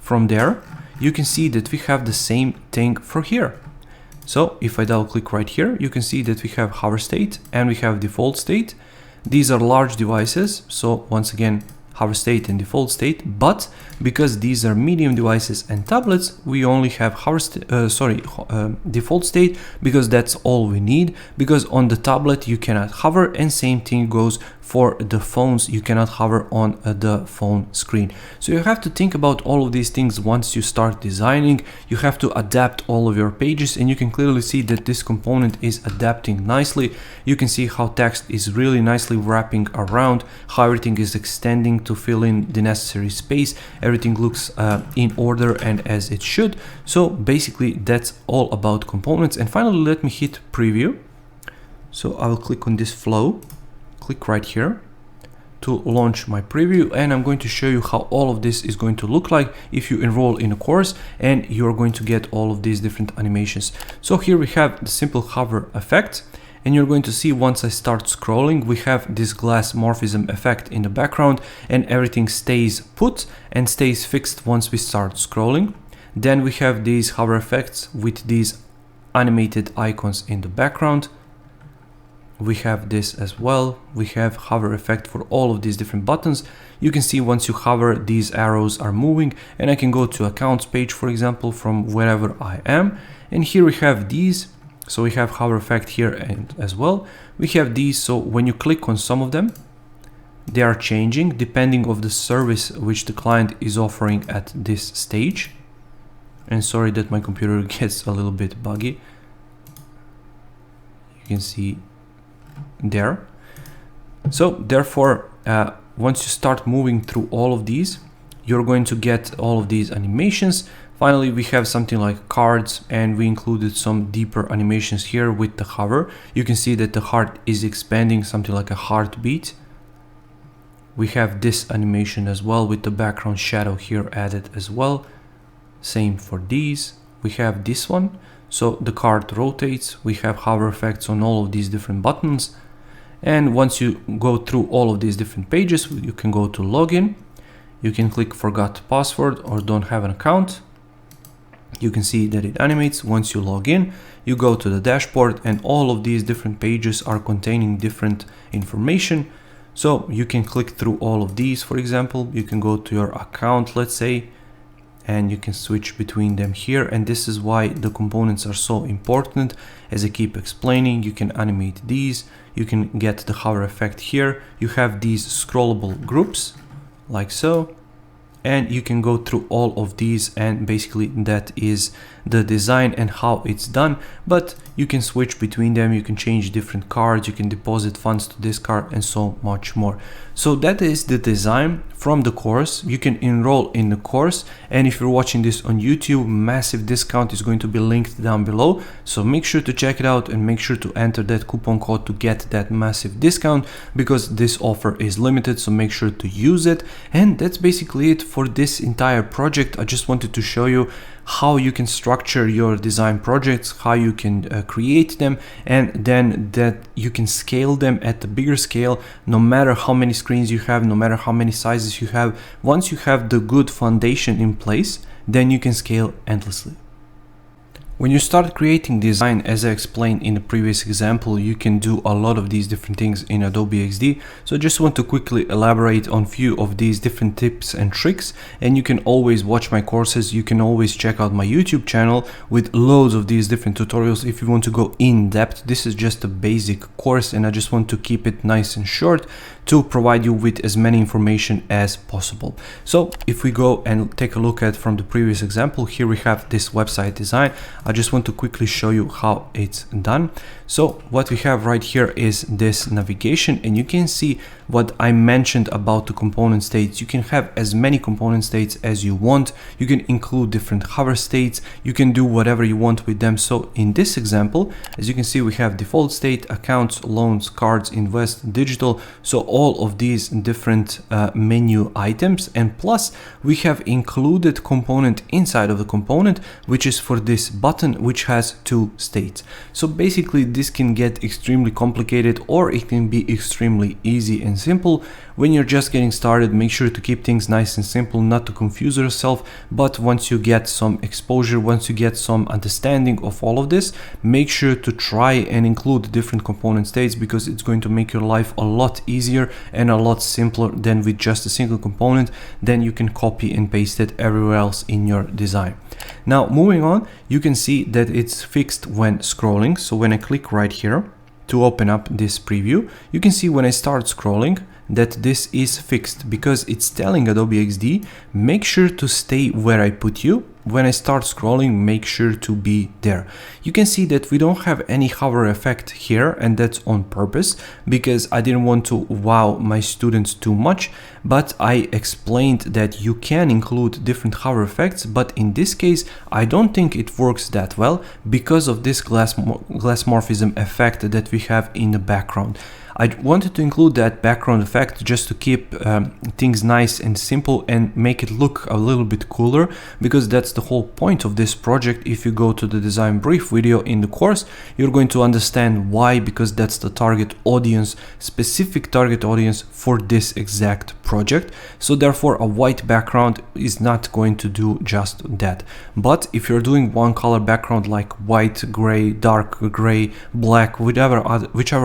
from there, you can see that we have the same thing for here. So if I double click right here, you can see that we have hover state and we have default state. These are large devices, so once again, hover state and default state, but because these are medium devices and tablets, we only have default state, because that's all we need, because on the tablet you cannot hover, and same thing goes for the phones, you cannot hover on the phone screen. So you have to think about all of these things once you start designing. You have to adapt all of your pages, and you can clearly see that this component is adapting nicely. You can see how text is really nicely wrapping around, how everything is extending to fill in the necessary space. Everything looks in order and as it should. So basically that's all about components. And finally, let me hit preview. So I will click on this flow, click right here to launch my preview, and I'm going to show you how all of this is going to look like if you enroll in a course, and you're going to get all of these different animations. So here we have the simple hover effect, and you're going to see once I start scrolling, we have this glass morphism effect in the background, and everything stays put and stays fixed once we start scrolling. Then we have these hover effects with these animated icons in the background. We have this as well. We have hover effect for all of these different buttons. You can see once you hover, these arrows are moving, and I can go to accounts page, for example, from wherever I am. And here we have these. So we have hover effect here and as well. We have these. So when you click on some of them, they are changing depending of the service which the client is offering at this stage. And sorry that my computer gets a little bit buggy. You can see there. So therefore, once you start moving through all of these, you're going to get all of these animations. Finally, we have something like cards, and we included some deeper animations here with the hover. You can see that the heart is expanding, something like a heartbeat. We have this animation as well with the background shadow here added as well. Same for these. We have this one. So the card rotates. We have hover effects on all of these different buttons. And once you go through all of these different pages, you can go to login. You can click forgot password or don't have an account. You can see that it animates. Once you log in, you go to the dashboard, and all of these different pages are containing different information. So you can click through all of these. For example, you can go to your account, let's say, and you can switch between them here. And this is why the components are so important. As I keep explaining, you can animate these. You can get the hover effect here. You have these scrollable groups like so. And you can go through all of these, and basically that is the design and how it's done. But you can switch between them, you can change different cards, you can deposit funds to this card, and so much more. So that is the design from the course. You can enroll in the course, and if you're watching this on YouTube, massive discount is going to be linked down below. So make sure to check it out and make sure to enter that coupon code to get that massive discount, because this offer is limited, so make sure to use it. And that's basically it for this entire project. I just wanted to show you how you can structure your design projects, how you can create them, and then that you can scale them at a bigger scale, no matter how many screens you have, no matter how many sizes you have. Once you have the good foundation in place, then you can scale endlessly. When you start creating design, as I explained in the previous example, you can do a lot of these different things in Adobe XD. So I just want to quickly elaborate on a few of these different tips and tricks. And you can always watch my courses. You can always check out my YouTube channel with loads of these different tutorials if you want to go in depth. This is just a basic course, and I just want to keep it nice and short to provide you with as many information as possible. So if we go and take a look at from the previous example, here we have this website design. I just want to quickly show you how it's done. So what we have right here is this navigation, and you can see what I mentioned about the component states. You can have as many component states as you want. You can include different hover states. You can do whatever you want with them. So in this example, as you can see, we have default state, accounts, loans, cards, invest, digital. So all of these different menu items, and plus we have included component inside of the component, which is for this button, which has 2 states. So basically this can get extremely complicated, or it can be extremely easy and simple. When you're just getting started, make sure to keep things nice and simple, not to confuse yourself. But once you get some exposure, once you get some understanding of all of this, make sure to try and include different component states, because it's going to make your life a lot easier and a lot simpler than with just a single component. Then you can copy and paste it everywhere else in your design. Now moving on, you can see that it's fixed when scrolling. So when I click right here to open up this preview, you can see when I start scrolling that this is fixed, because it's telling Adobe XD, make sure to stay where I put you. When I start scrolling, make sure to be there. You can see that we don't have any hover effect here, and that's on purpose because I didn't want to wow my students too much. But I explained that you can include different hover effects, but in this case I don't think it works that well because of this glass morphism effect that we have in the background. I wanted to include that background effect just to keep things nice and simple and make it look a little bit cooler, because that's the whole point of this project. If you go to the design brief video in the course, you're going to understand why, because that's the target audience, specific target audience for this exact project. So therefore a white background is not going to do just that. But if you're doing one color background like white, gray, dark gray, black, whichever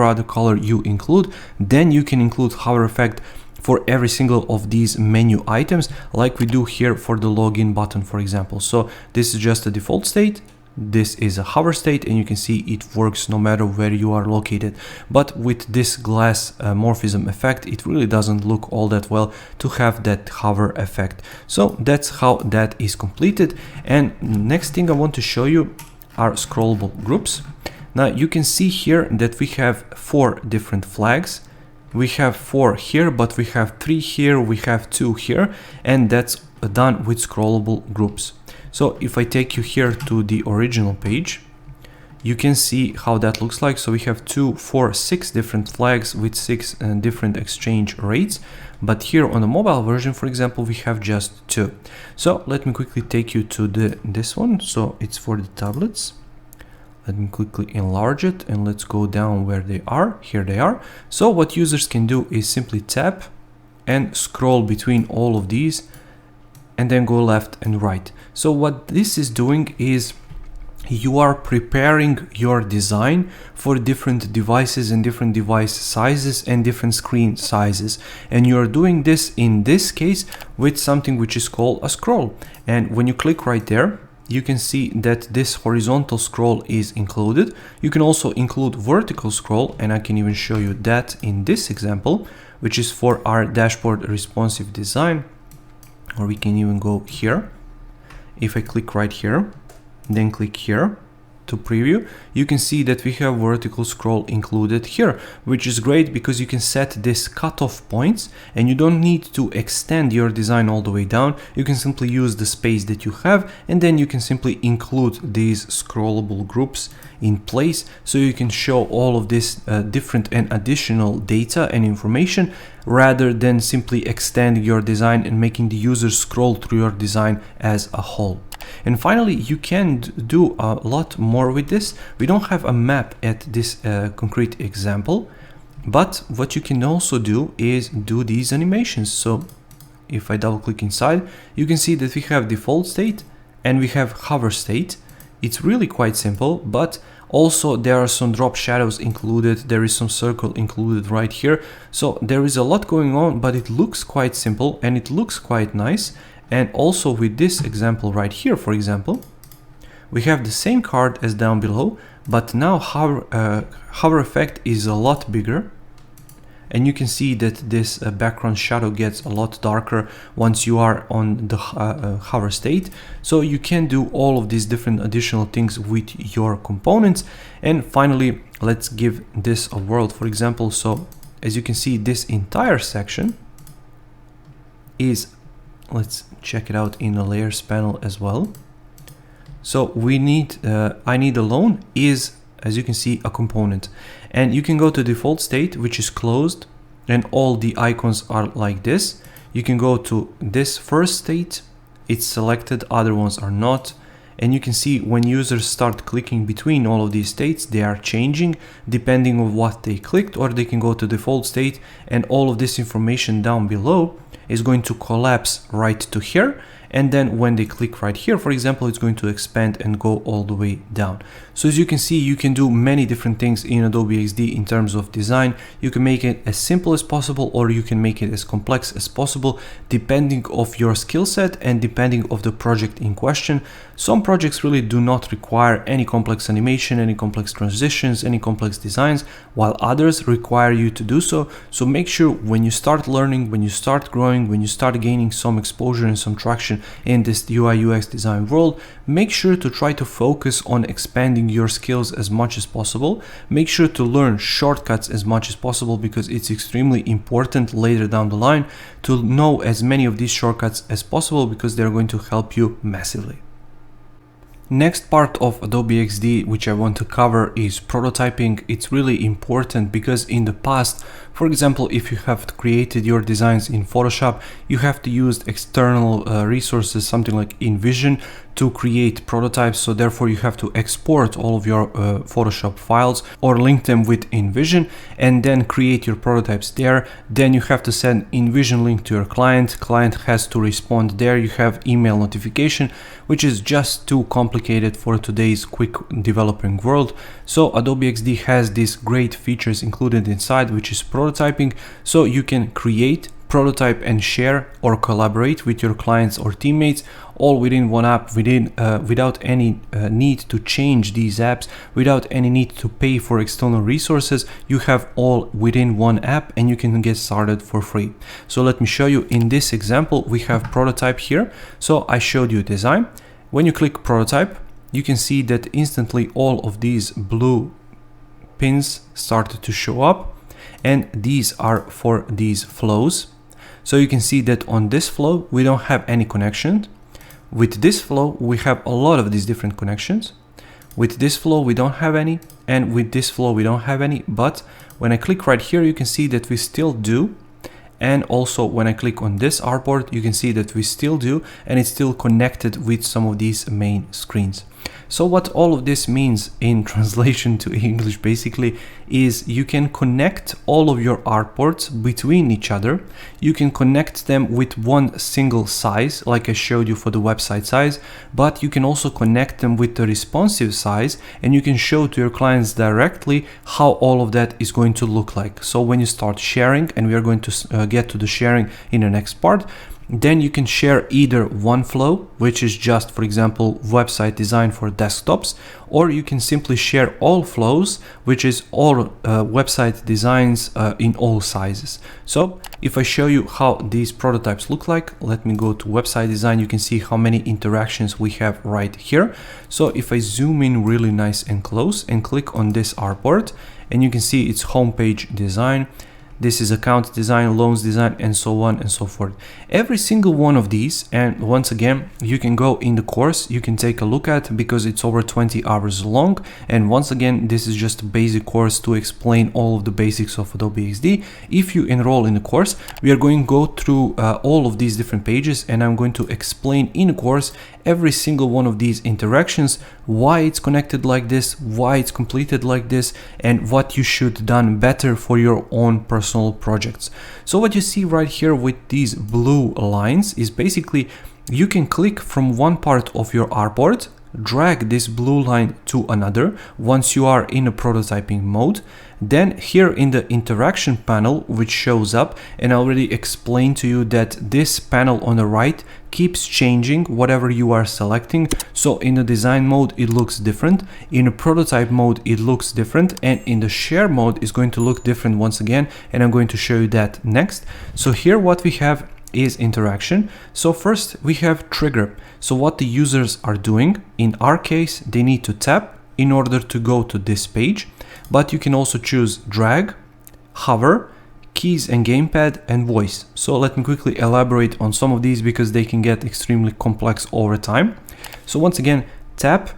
other color you include, then you can include hover effect for every single of these menu items, like we do here for the login button, for example. So this is just a default state, this is a hover state, and you can see it works no matter where you are located. But with this glass morphism effect, it really doesn't look all that well to have that hover effect. So that's how that is completed. And next thing I want to show you are scrollable groups. Now you can see here that we have 4 different flags. we have 4 here, but we have 3 here, we have 2 here, and that's done with scrollable groups. So if I take you here to the original page, you can see how that looks like. So we have 2, 4, 6 different flags with 6 different exchange rates. But here on the mobile version, for example, we have just 2. So let me quickly take you to this one. So it's for the tablets. Let me quickly enlarge it and let's go down where they are. Here they are. So what users can do is simply tap and scroll between all of these and then go left and right. So what this is doing is you are preparing your design for different devices and different device sizes and different screen sizes. And you are doing this in this case with something which is called a scroll. And when you click right there, you can see that this horizontal scroll is included. You can also include vertical scroll, and I can even show you that in this example, which is for our dashboard responsive design. Or we can even go here. If I click right here, then click here to preview, you can see that we have vertical scroll included here, which is great because you can set this cutoff points and you don't need to extend your design all the way down. You can simply use the space that you have, and then you can simply include these scrollable groups in place, so you can show all of this different and additional data and information rather than simply extending your design and making the user scroll through your design as a whole. And finally, you can do a lot more with this. We don't have a map at this concrete example, but what you can also do is do these animations. So if I double click inside, you can see that we have default state and we have hover state. It's really quite simple, but also there are some drop shadows included. There is some circle included right here. So there is a lot going on, but it looks quite simple and it looks quite nice. And also with this example right here, for example, we have the same card as down below, but now hover effect is a lot bigger. And you can see that this background shadow gets a lot darker once you are on the hover state. So you can do all of these different additional things with your components. And finally, let's give this a world, for example. So as you can see, this entire section is, let's check it out in the layers panel as well. So we need, I need alone is, as you can see, a component, and you can go to default state, which is closed, and all the icons are like this. You can go to this first state, it's selected, other ones are not. And you can see when users start clicking between all of these states, they are changing depending on what they clicked, or they can go to default state and all of this information down below is going to collapse right to here. And then when they click right here, for example, it's going to expand and go all the way down. So as you can see, you can do many different things in Adobe XD in terms of design. You can make it as simple as possible, or you can make it as complex as possible, depending of your skill set and depending of the project in question. Some projects really do not require any complex animation, any complex transitions, any complex designs, while others require you to do so. So make sure when you start learning, when you start growing, when you start gaining some exposure and some traction in this UI UX design world, make sure to try to focus on expanding your skills as much as possible. Make sure to learn shortcuts as much as possible, because it's extremely important later down the line to know as many of these shortcuts as possible, because they're going to help you massively. Next part of Adobe XD which I want to cover is prototyping. It's really important because in the past, for example, if you have created your designs in Photoshop, you have to use external resources, something like InVision, to create prototypes. So therefore you have to export all of your Photoshop files or link them with InVision and then create your prototypes there. Then you have to send InVision link to your client. Client has to respond there. You have email notification, which is just too complicated for today's quick developing world. So Adobe XD has these great features included inside, which is prototyping. So you can create, prototype and share or collaborate with your clients or teammates all within one app, without any need to change these apps, without any need to pay for external resources. You have all within one app and you can get started for free. So let me show you. In this example, we have prototype here. So I showed you design. When you click prototype, you can see that instantly all of these blue pins started to show up. and these are for these flows. So you can see that on this flow, we don't have any connection. With this flow, we have a lot of these different connections. With this flow, we don't have any, and with this flow, we don't have any, but when I click right here, you can see that we still do. And also when I click on this artboard, you can see that we still do, and it's still connected with some of these main screens. So what all of this means in translation to English basically is you can connect all of your artboards between each other. You can connect them with one single size, like I showed you for the website size, but you can also connect them with the responsive size, and you can show to your clients directly how all of that is going to look like. So when you start sharing, and we are going to get to the sharing in the next part, then you can share either one flow, which is just, for example, website design for desktops, or you can simply share all flows, which is all website designs in all sizes. So if I show you how these prototypes look like, let me go to website design. You can see how many interactions we have right here. So if I zoom in really nice and close and click on this artboard, and you can see it's homepage design, this is account design, loans design, and so on and so forth. Every single one of these, and once again, you can go in the course, you can take a look at, because it's over 20 hours long. And once again, this is just a basic course to explain all of the basics of Adobe XD. If you enroll in the course, we are going to go through all of these different pages, and I'm going to explain in the course every single one of these interactions, why it's connected like this, why it's completed like this, and what you should done better for your own personal projects. So what you see right here with these blue lines is basically you can click from one part of your artboard, drag this blue line to another once you are in a prototyping mode. Then here in the interaction panel, which shows up, and I already explained to you that this panel on the right keeps changing whatever you are selecting. So in the design mode, it looks different. In a prototype mode, it looks different. And in the share mode, is going to look different once again. And I'm going to show you that next. So here what we have is interaction. So first we have trigger. So what the users are doing, in our case, they need to tap in order to go to this page, but you can also choose drag, hover, keys and gamepad, and voice. So let me quickly elaborate on some of these because they can get extremely complex over time. So once again, tap,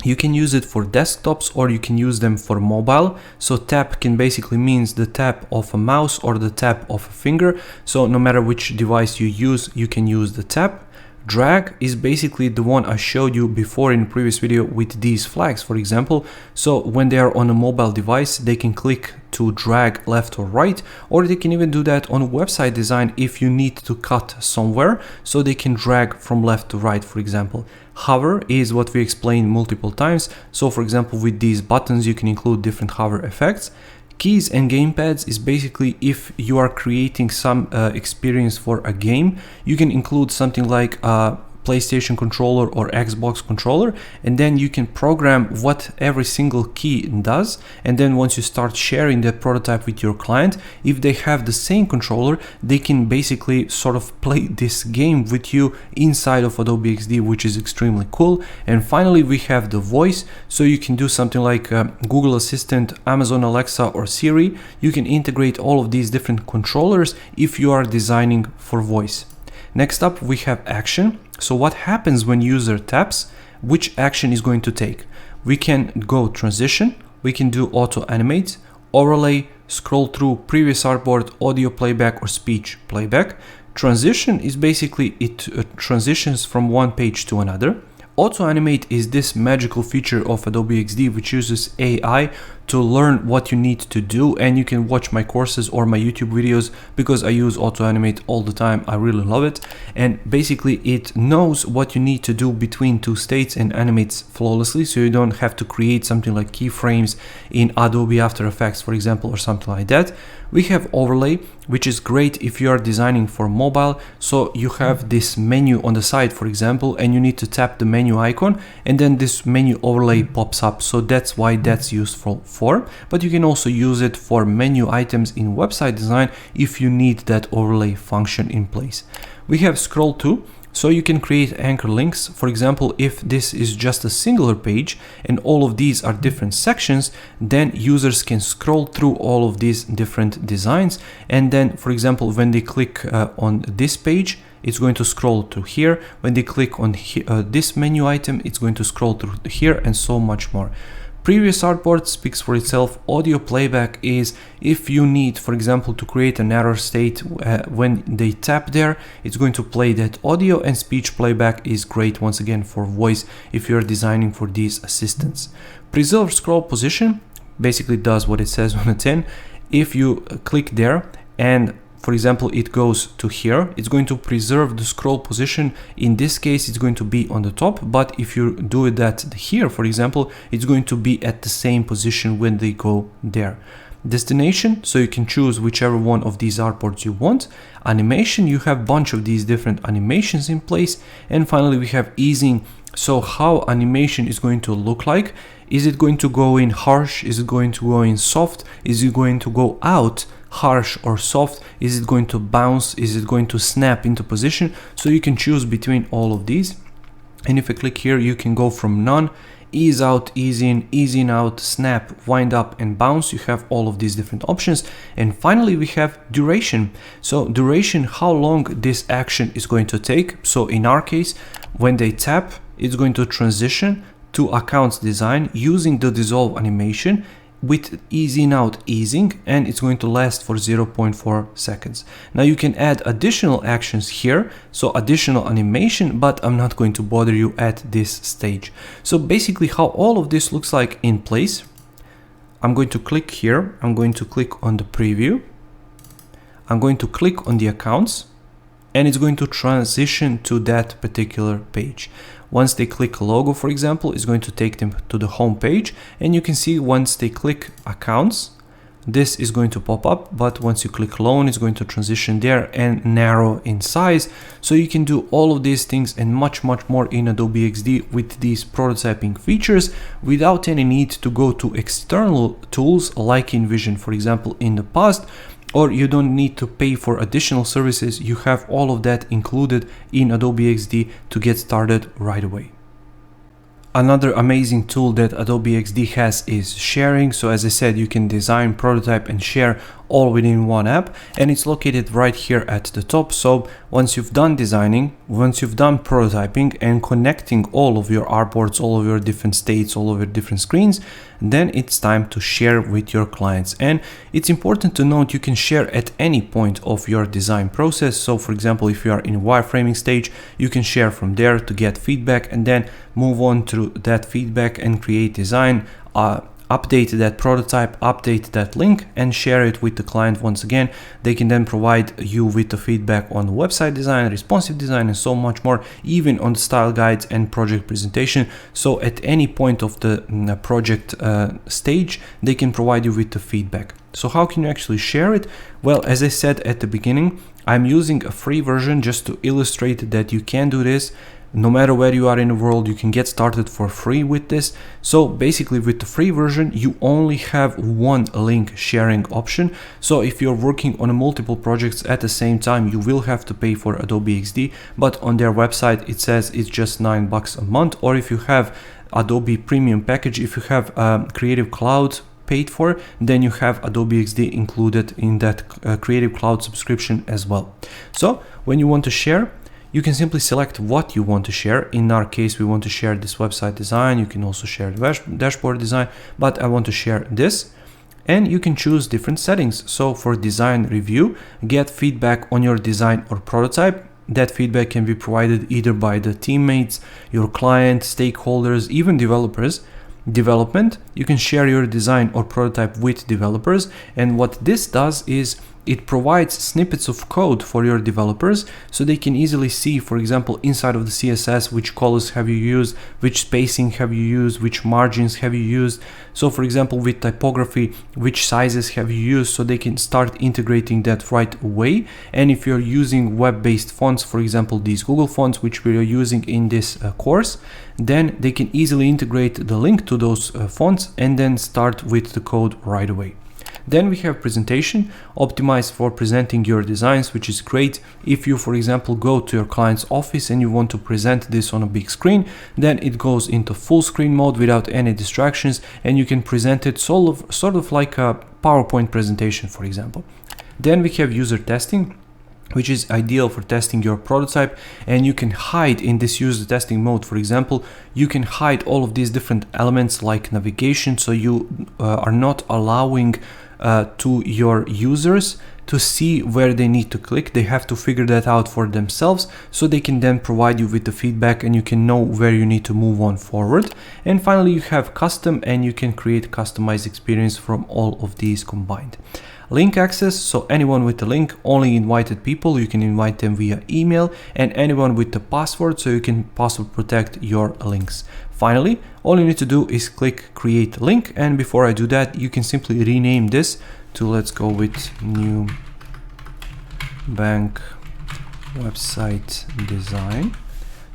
you can use it for desktops or you can use them for mobile. So tap can basically means the tap of a mouse or the tap of a finger. So no matter which device you use, you can use the tap. Drag is basically the one I showed you before in the previous video with these flags, for example. So when they are on a mobile device, they can click to drag left or right, or they can even do that on website design if you need to cut somewhere, so they can drag from left to right, for example. Hover is what we explained multiple times. So for example, with these buttons, you can include different hover effects. Keys and gamepads is basically if you are creating some experience for a game, you can include something like a PlayStation controller or Xbox controller, and then you can program what every single key does. And then once you start sharing the prototype with your client, if they have the same controller, they can basically sort of play this game with you inside of Adobe XD, which is extremely cool. And finally, we have the voice. So you can do something like Google Assistant, Amazon Alexa, or Siri. You can integrate all of these different controllers if you are designing for voice. Next up, we have action. So what happens when user taps, which action is going to take? We can go transition, we can do auto animate, overlay, scroll through previous artboard, audio playback, or speech playback. Transition is basically it transitions from one page to another. Auto animate is this magical feature of Adobe XD which uses AI to learn what you need to do, and you can watch my courses or my YouTube videos because I use auto animate all the time. I really love it, and basically it knows what you need to do between two states and animates flawlessly, so you don't have to create something like keyframes in Adobe After Effects, for example, or something like that. We have overlay, which is great if you are designing for mobile. So you have this menu on the side, for example, and you need to tap the menu icon, and then this menu overlay pops up. So that's why that's useful for. But you can also use it for menu items in website design if you need that overlay function in place. We have scroll to, So you can create anchor links. For example, if this is just a singular page and all of these are different sections, then users can scroll through all of these different designs. And then, for example, when they click on this page, it's going to scroll through here. When they click on this menu item, it's going to scroll through here, and so much more. Previous artboard speaks for itself. Audio playback is if you need, for example, to create an error state when they tap there, it's going to play that audio. And speech playback is great once again for voice if you're designing for these assistants. Preserve scroll position basically does what it says on the tin. If you click there and for example, it goes to here, it's going to preserve the scroll position. In this case, it's going to be on the top, but if you do that here, for example, it's going to be at the same position when they go there. Destination, so you can choose whichever one of these artboards you want. Animation, you have a bunch of these different animations in place. And finally, we have easing. So how animation is going to look like. Is it going to go in harsh? Is it going to go in soft? Is it going to go out harsh or soft? Is it going to bounce? Is it going to snap into position? So you can choose between all of these. And if I click here, you can go from none, ease out, ease in, easing out, snap, wind up, and bounce. You have all of these different options. And finally, we have duration. So duration, how long this action is going to take. So in our case, when they tap, it's going to transition to accounts design using the dissolve animation with easing out easing, and it's going to last for 0.4 seconds. Now you can add additional actions here, so additional animation, but I'm not going to bother you at this stage. So basically how all of this looks like in place, I'm going to click here, I'm going to click on the preview, I'm going to click on the accounts, and it's going to transition to that particular page. Once they click logo, for example, it's going to take them to the home page, and you can see once they click accounts, this is going to pop up, but once you click loan, it's going to transition there and narrow in size. So you can do all of these things and much more in Adobe XD with these prototyping features without any need to go to external tools like InVision, for example, in the past. Or you don't need to pay for additional services. You have all of that included in Adobe XD to get started right away. Another amazing tool that Adobe XD has is sharing. So as I said, you can design, prototype, and share all within one app, and it's located right here at the top. So once you've done designing, once you've done prototyping and connecting all of your artboards, all of your different states, all of your different screens, then it's time to share with your clients. And it's important to note you can share at any point of your design process. So for example, if you are in wireframing stage, you can share from there to get feedback and then move on through that feedback and create design, update that prototype, update that link, and share it with the client. Once again, they can then provide you with the feedback on the website design, responsive design, and so much more, even on the style guides and project presentation. So at any point of the project stage, they can provide you with the feedback. So how can you actually share it? Well, as I said at the beginning, I'm using a free version just to illustrate that you can do this. No matter where you are in the world, you can get started for free with this. So basically with the free version, you only have one link sharing option. So if you're working on multiple projects at the same time, you will have to pay for Adobe XD, but on their website, it says it's just $9 a month. Or if you have Adobe Premium package, if you have Creative Cloud paid for, then you have Adobe XD included in that Creative Cloud subscription as well. So when you want to share, you can simply select what you want to share. In our case, we want to share this website design. You can also share the dashboard design, but I want to share this. And you can choose different settings. So for design review, get feedback on your design or prototype. That feedback can be provided either by the teammates, your client, stakeholders, even developers. Development, you can share your design or prototype with developers. And what this does is it provides snippets of code for your developers so they can easily see, for example, inside of the CSS, which colors have you used, which spacing have you used, which margins have you used. So for example, with typography, which sizes have you used, so they can start integrating that right away. And if you're using web-based fonts, for example, these Google fonts, which we are using in this course, then they can easily integrate the link to those fonts and then start with the code right away. Then we have presentation, optimized for presenting your designs, which is great. If you, for example, go to your client's office and you want to present this on a big screen, then it goes into full screen mode without any distractions, and you can present it sort of like a PowerPoint presentation, for example. Then we have user testing, which is ideal for testing your prototype, and you can hide in this user testing mode. For example, you can hide all of these different elements like navigation, so you are not allowing to your users to see where they need to click. They have to figure that out for themselves, so they can then provide you with the feedback and you can know where you need to move on forward. And finally, you have custom, and you can create customized experience from all of these combined. Link access, so anyone with the link, only invited people, you can invite them via email, and anyone with the password, so you can password protect your links. Finally, all you need to do is click create link, and before I do that, you can simply rename this to, let's go with new bank website design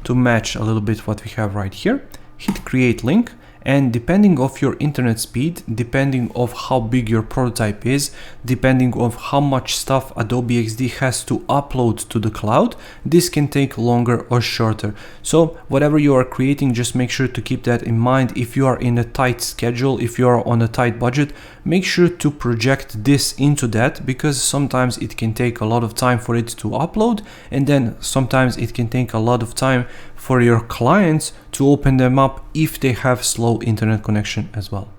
to match a little bit what we have right here. Hit create link. And depending of your internet speed, depending of how big your prototype is, depending of how much stuff Adobe XD has to upload to the cloud, this can take longer or shorter. So whatever you are creating, just make sure to keep that in mind. If you are in a tight schedule, if you are on a tight budget, make sure to project this into that, because sometimes it can take a lot of time for it to upload, and then sometimes it can take a lot of time for your clients to open them up if they have slow internet connection as well.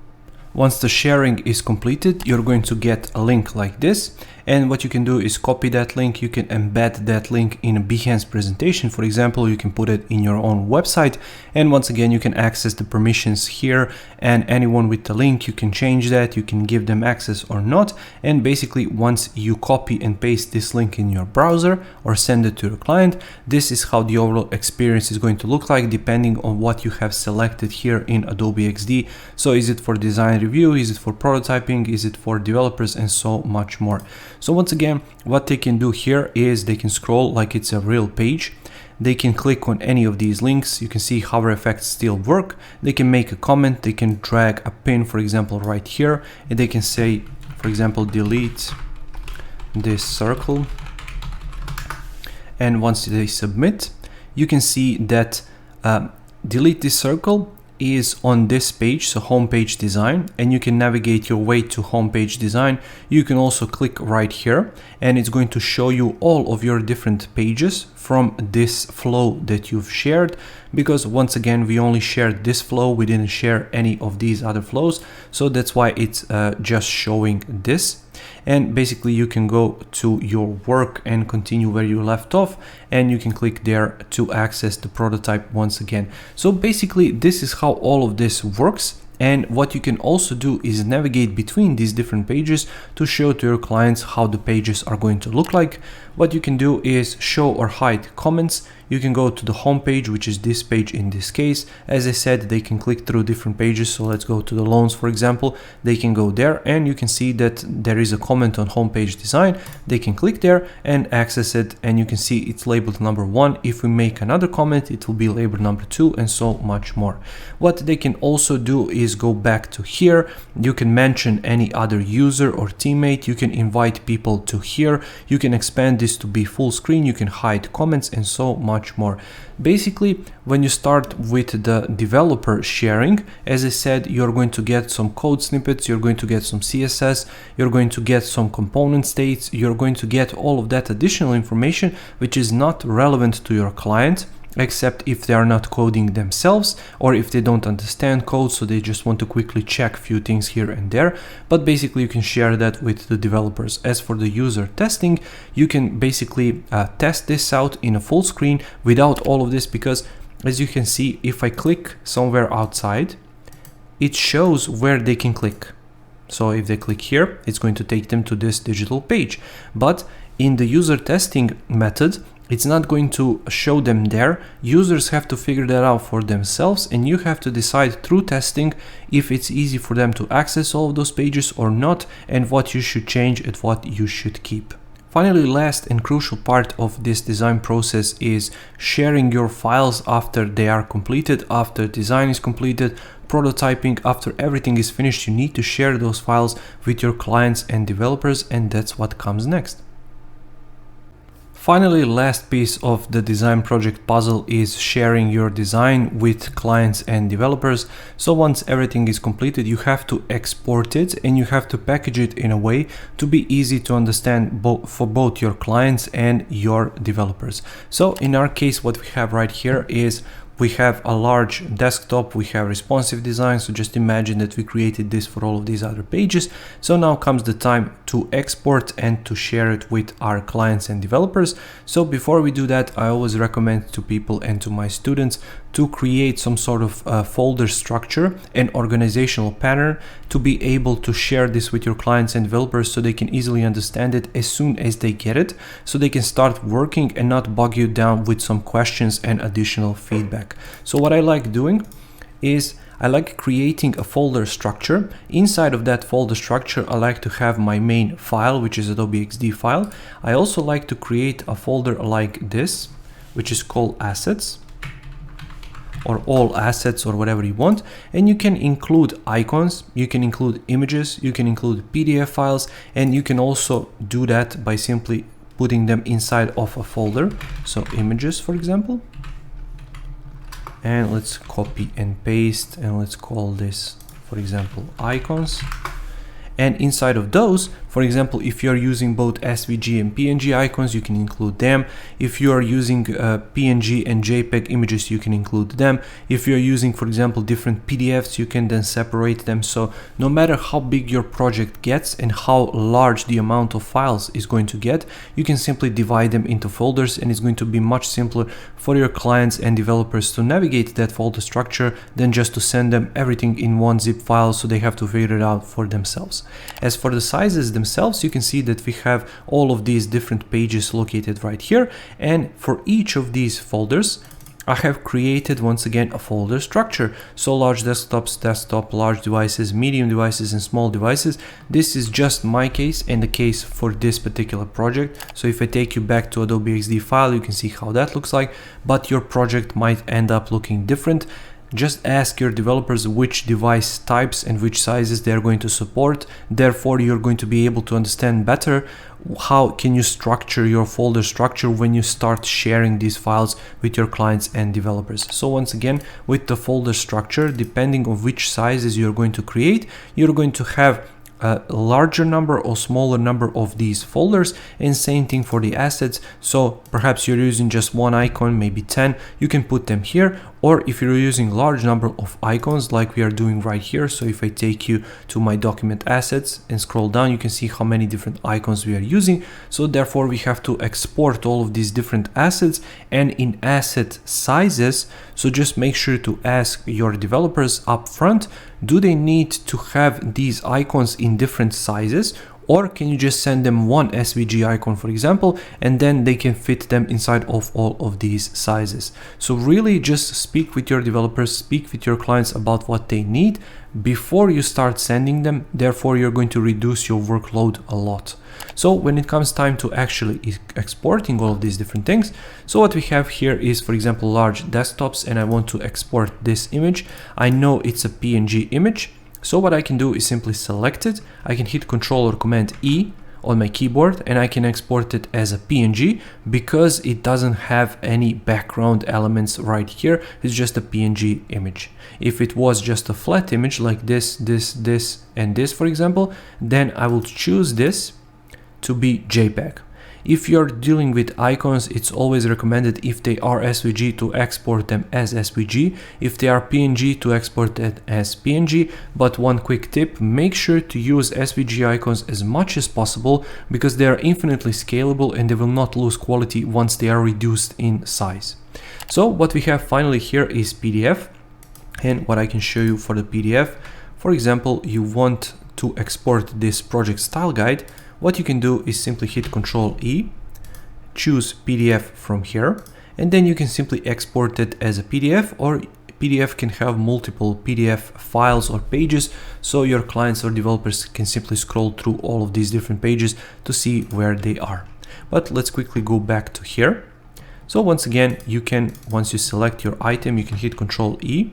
Once the sharing is completed, you're going to get a link like this, and what you can do is copy that link. You can embed that link in a Behance presentation. For example, you can put it in your own website, and once again you can access the permissions here, and anyone with the link, you can change that, you can give them access or not. And basically, once you copy and paste this link in your browser or send it to your client, this is how the overall experience is going to look like, depending on what you have selected here in Adobe XD. So is it for design review, is it for prototyping, is it for developers, and so much more. So once again, what they can do here is they can scroll like it's a real page. They can click on any of these links. You can see hover effects still work. They can make a comment. They can drag a pin, for example, right here, and they can say, for example, delete this circle. And once they submit, you can see that delete this circle is on this page, so homepage design, and you can navigate your way to homepage design. You can also click right here, and it's going to show you all of your different pages from this flow that you've shared, because once again we only shared this flow, we didn't share any of these other flows, so that's why it's just showing this. And basically you can go to your work and continue where you left off, and you can click there to access the prototype once again. So basically this is how all of this works. And what you can also do is navigate between these different pages to show to your clients how the pages are going to look like. What you can do is show or hide comments. You can go to the home page, which is this page in this case. As I said, they can click through different pages. So let's go to the loans, for example. They can go there, and you can see that there is a comment on homepage design. They can click there and access it, and you can see it's labeled number 1. If we make another comment, it will be labeled number 2, and so much more. What they can also do is go back to here. You can mention any other user or teammate. You can invite people to here. You can expand this to be full screen. You can hide comments, and so much more. Basically, when you start with the developer sharing, as I said, you're going to get some code snippets, you're going to get some CSS, you're going to get some component states, you're going to get all of that additional information which is not relevant to your client, except if they are not coding themselves, or if they don't understand code, so they just want to quickly check a few things here and there. But basically you can share that with the developers. As for the user testing, you can basically test this out in a full screen without all of this, because as you can see, if I click somewhere outside, it shows where they can click. So if they click here, it's going to take them to this digital page. But in the user testing method, it's not going to show them there. Users have to figure that out for themselves, and you have to decide through testing if it's easy for them to access all of those pages or not, and what you should change and what you should keep. Finally, last and crucial part of this design process is sharing your files after they are completed, after design is completed, prototyping, after everything is finished. You need to share those files with your clients and developers, and that's what comes next. Finally, last piece of the design project puzzle is sharing your design with clients and developers. So once everything is completed, you have to export it and you have to package it in a way to be easy to understand for both your clients and your developers. So in our case, what we have right here is we have a large desktop, we have responsive design. So just imagine that we created this for all of these other pages. So now comes the time to export and to share it with our clients and developers. So before we do that, I always recommend to people and to my students to create some sort of folder structure and organizational pattern to be able to share this with your clients and developers so they can easily understand it as soon as they get it, so they can start working and not bog you down with some questions and additional feedback. So what I like doing is I like creating a folder structure. Inside of that folder structure, I like to have my main file, which is Adobe Xd file. I also like to create a folder like this, which is called assets, or all assets, or whatever you want. And you can include icons, you can include images, you can include PDF files, and you can also do that by simply putting them inside of a folder. So images, for example, and let's copy and paste, and let's call this, for example, icons. And inside of those, for example, if you're using both SVG and PNG icons, you can include them. If you are using PNG and JPEG images, you can include them. If you're using, for example, different PDFs, you can then separate them. So no matter how big your project gets and how large the amount of files is going to get, you can simply divide them into folders, and it's going to be much simpler for your clients and developers to navigate that folder structure than just to send them everything in one zip file, so they have to figure it out for themselves. As for the sizes themselves, you can see that we have all of these different pages located right here, and for each of these folders I have created once again a folder structure. So large desktops, desktop, large devices, medium devices, and small devices. This is just my case and the case for this particular project. So if I take you back to Adobe Xd file, you can see how that looks like, but your project might end up looking different. Just ask your developers which device types and which sizes they are going to support. Therefore, you're going to be able to understand better how can you structure your folder structure when you start sharing these files with your clients and developers. So once again, with the folder structure, depending on which sizes you're going to create, you're going to have a larger number or smaller number of these folders, and same thing for the assets. So perhaps you're using just one icon, maybe 10, you can put them here. Or if you're using large number of icons like we are doing right here, so if I take you to my document assets and scroll down, you can see how many different icons we are using. So therefore we have to export all of these different assets and in asset sizes. So just make sure to ask your developers up front, do they need to have these icons in different sizes? Or can you just send them one SVG icon, for example, and then they can fit them inside of all of these sizes. So really just speak with your developers, speak with your clients about what they need before you start sending them. Therefore, you're going to reduce your workload a lot. So when it comes time to actually exporting all of these different things, so what we have here is, for example, large desktops, and I want to export this image. I know it's a PNG image. So what I can do is simply select it. I can hit Ctrl or Command E on my keyboard, and I can export it as a PNG because it doesn't have any background elements right here. It's just a PNG image. If it was just a flat image like this, and this, for example, then I will choose this to be JPEG. If you're dealing with icons, it's always recommended, if they are SVG, to export them as SVG. If they are PNG, to export it as PNG. But one quick tip, make sure to use SVG icons as much as possible because they are infinitely scalable and they will not lose quality once they are reduced in size. So what we have finally here is PDF, and what I can show you for the PDF, for example, you want to export this project style guide. What you can do is simply hit Ctrl E, choose PDF from here, and then you can simply export it as a PDF, or PDF can have multiple PDF files or pages, so your clients or developers can simply scroll through all of these different pages to see where they are. But let's quickly go back to here. So once again, you can, once you select your item, you can hit Ctrl E.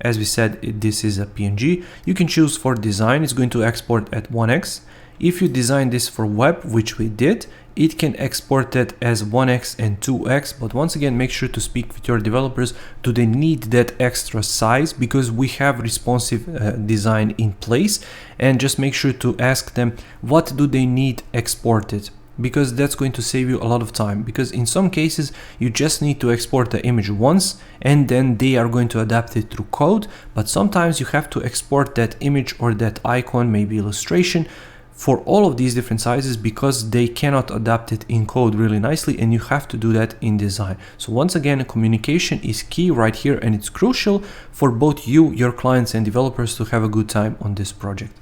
As we said, this is a PNG. You can choose for design, it's going to export at 1x. If you design this for web, which we did, it can export that as 1x and 2x, but once again, make sure to speak with your developers. Do they need that extra size? Because we have responsive design in place, and just make sure to ask them what do they need exported, because that's going to save you a lot of time. Because in some cases, you just need to export the image once and then they are going to adapt it through code. But sometimes you have to export that image or that icon, maybe illustration, for all of these different sizes, because they cannot adapt it in code really nicely, and you have to do that in design. So once again, communication is key right here, and it's crucial for both you, your clients and developers to have a good time on this project.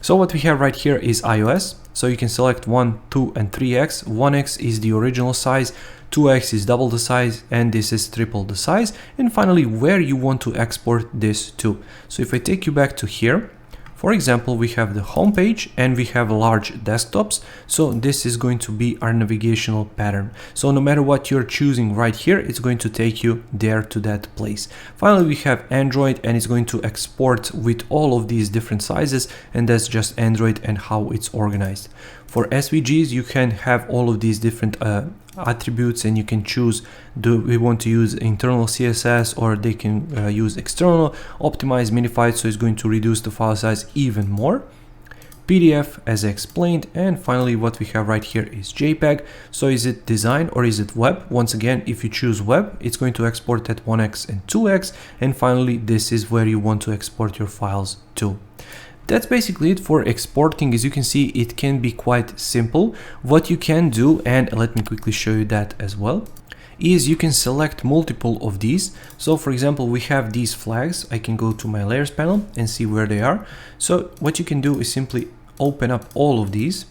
So what we have right here is iOS. So you can select 1, 2 and 3x. 1x is the original size, 2x is double the size, and this is triple the size. And finally, where you want to export this to. So if I take you back to here, for example, we have the home page and we have large desktops. So this is going to be our navigational pattern. So no matter what you're choosing right here, it's going to take you there to that place. Finally, we have Android, and it's going to export with all of these different sizes, and that's just Android and how it's organized. For SVGs, you can have all of these different attributes, and you can choose, do we want to use internal CSS, or they can use external, optimize, minified, so it's going to reduce the file size even more. PDF, as I explained, and finally what we have right here is JPEG. So is it design or is it web? Once again, if you choose web, it's going to export at 1x and 2x, and finally this is where you want to export your files to. That's basically it for exporting. As you can see, it can be quite simple. What you can do, and let me quickly show you that as well, is you can select multiple of these. So for example, we have these flags. I can go to my layers panel and see where they are. So what you can do is simply open up all of these.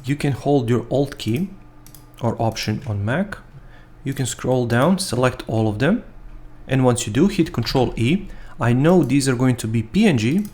You can hold your Alt key or Option on Mac. You can scroll down, select all of them. And once you do, hit Ctrl E. I know these are going to be PNG.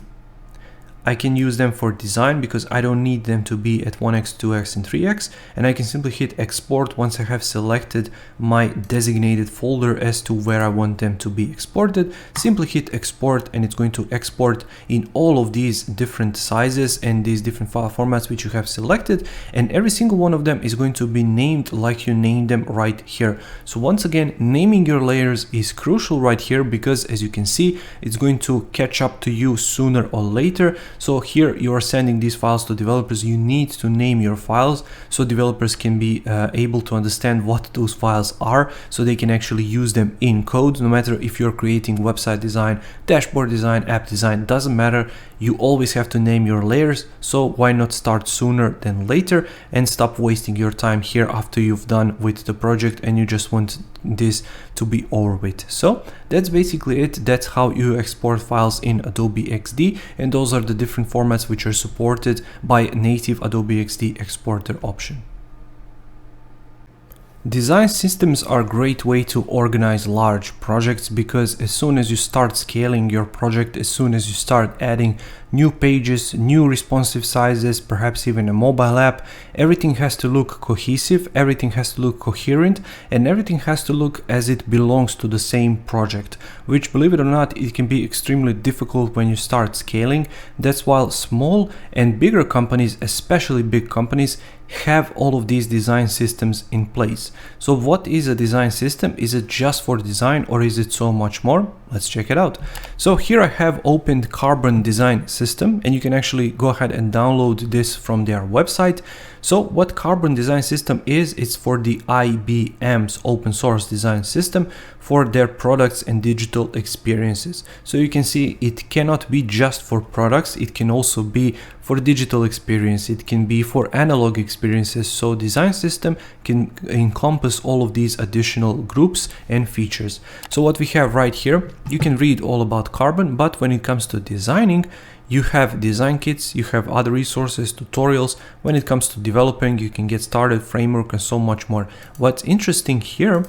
I can use them for design because I don't need them to be at 1x, 2x and 3x, and I can simply hit export once I have selected my designated folder as to where I want them to be exported. Simply hit export, and it's going to export in all of these different sizes and these different file formats which you have selected, and every single one of them is going to be named like you named them right here. So once again, naming your layers is crucial right here, because as you can see, it's going to catch up to you sooner or later. So here you are sending these files to developers. You need to name your files so developers can be able to understand what those files are, so they can actually use them in code. No matter if you're creating website design, dashboard design, app design, doesn't matter. You always have to name your layers. So why not start sooner than later and stop wasting your time here after you've done with the project and you just want this to be over with. So that's basically it. That's how you export files in Adobe Xd, and those are the different formats which are supported by native Adobe Xd exporter option. Design systems are a great way to organize large projects, because as soon as you start scaling your project, as soon as you start adding new pages, new responsive sizes, perhaps even a mobile app, everything has to look cohesive, everything has to look coherent, and everything has to look as it belongs to the same project, which, believe it or not, it can be extremely difficult when you start scaling. That's why small and bigger companies, especially big companies, have all of these design systems in place. So what is a design system? Is it just for design, or is it so much more? Let's check it out. So here I have opened Carbon Design System, and you can actually go ahead and download this from their website. So what Carbon Design System is, it's for the IBM's open source design system for their products and digital experiences. So you can see it cannot be just for products, it can also be for digital experience, it can be for analog experiences. So design system can encompass all of these additional groups and features. So what we have right here, you can read all about Carbon, but when it comes to designing, you have design kits, you have other resources, tutorials. When it comes to developing, you can get started, framework, and so much more. What's interesting here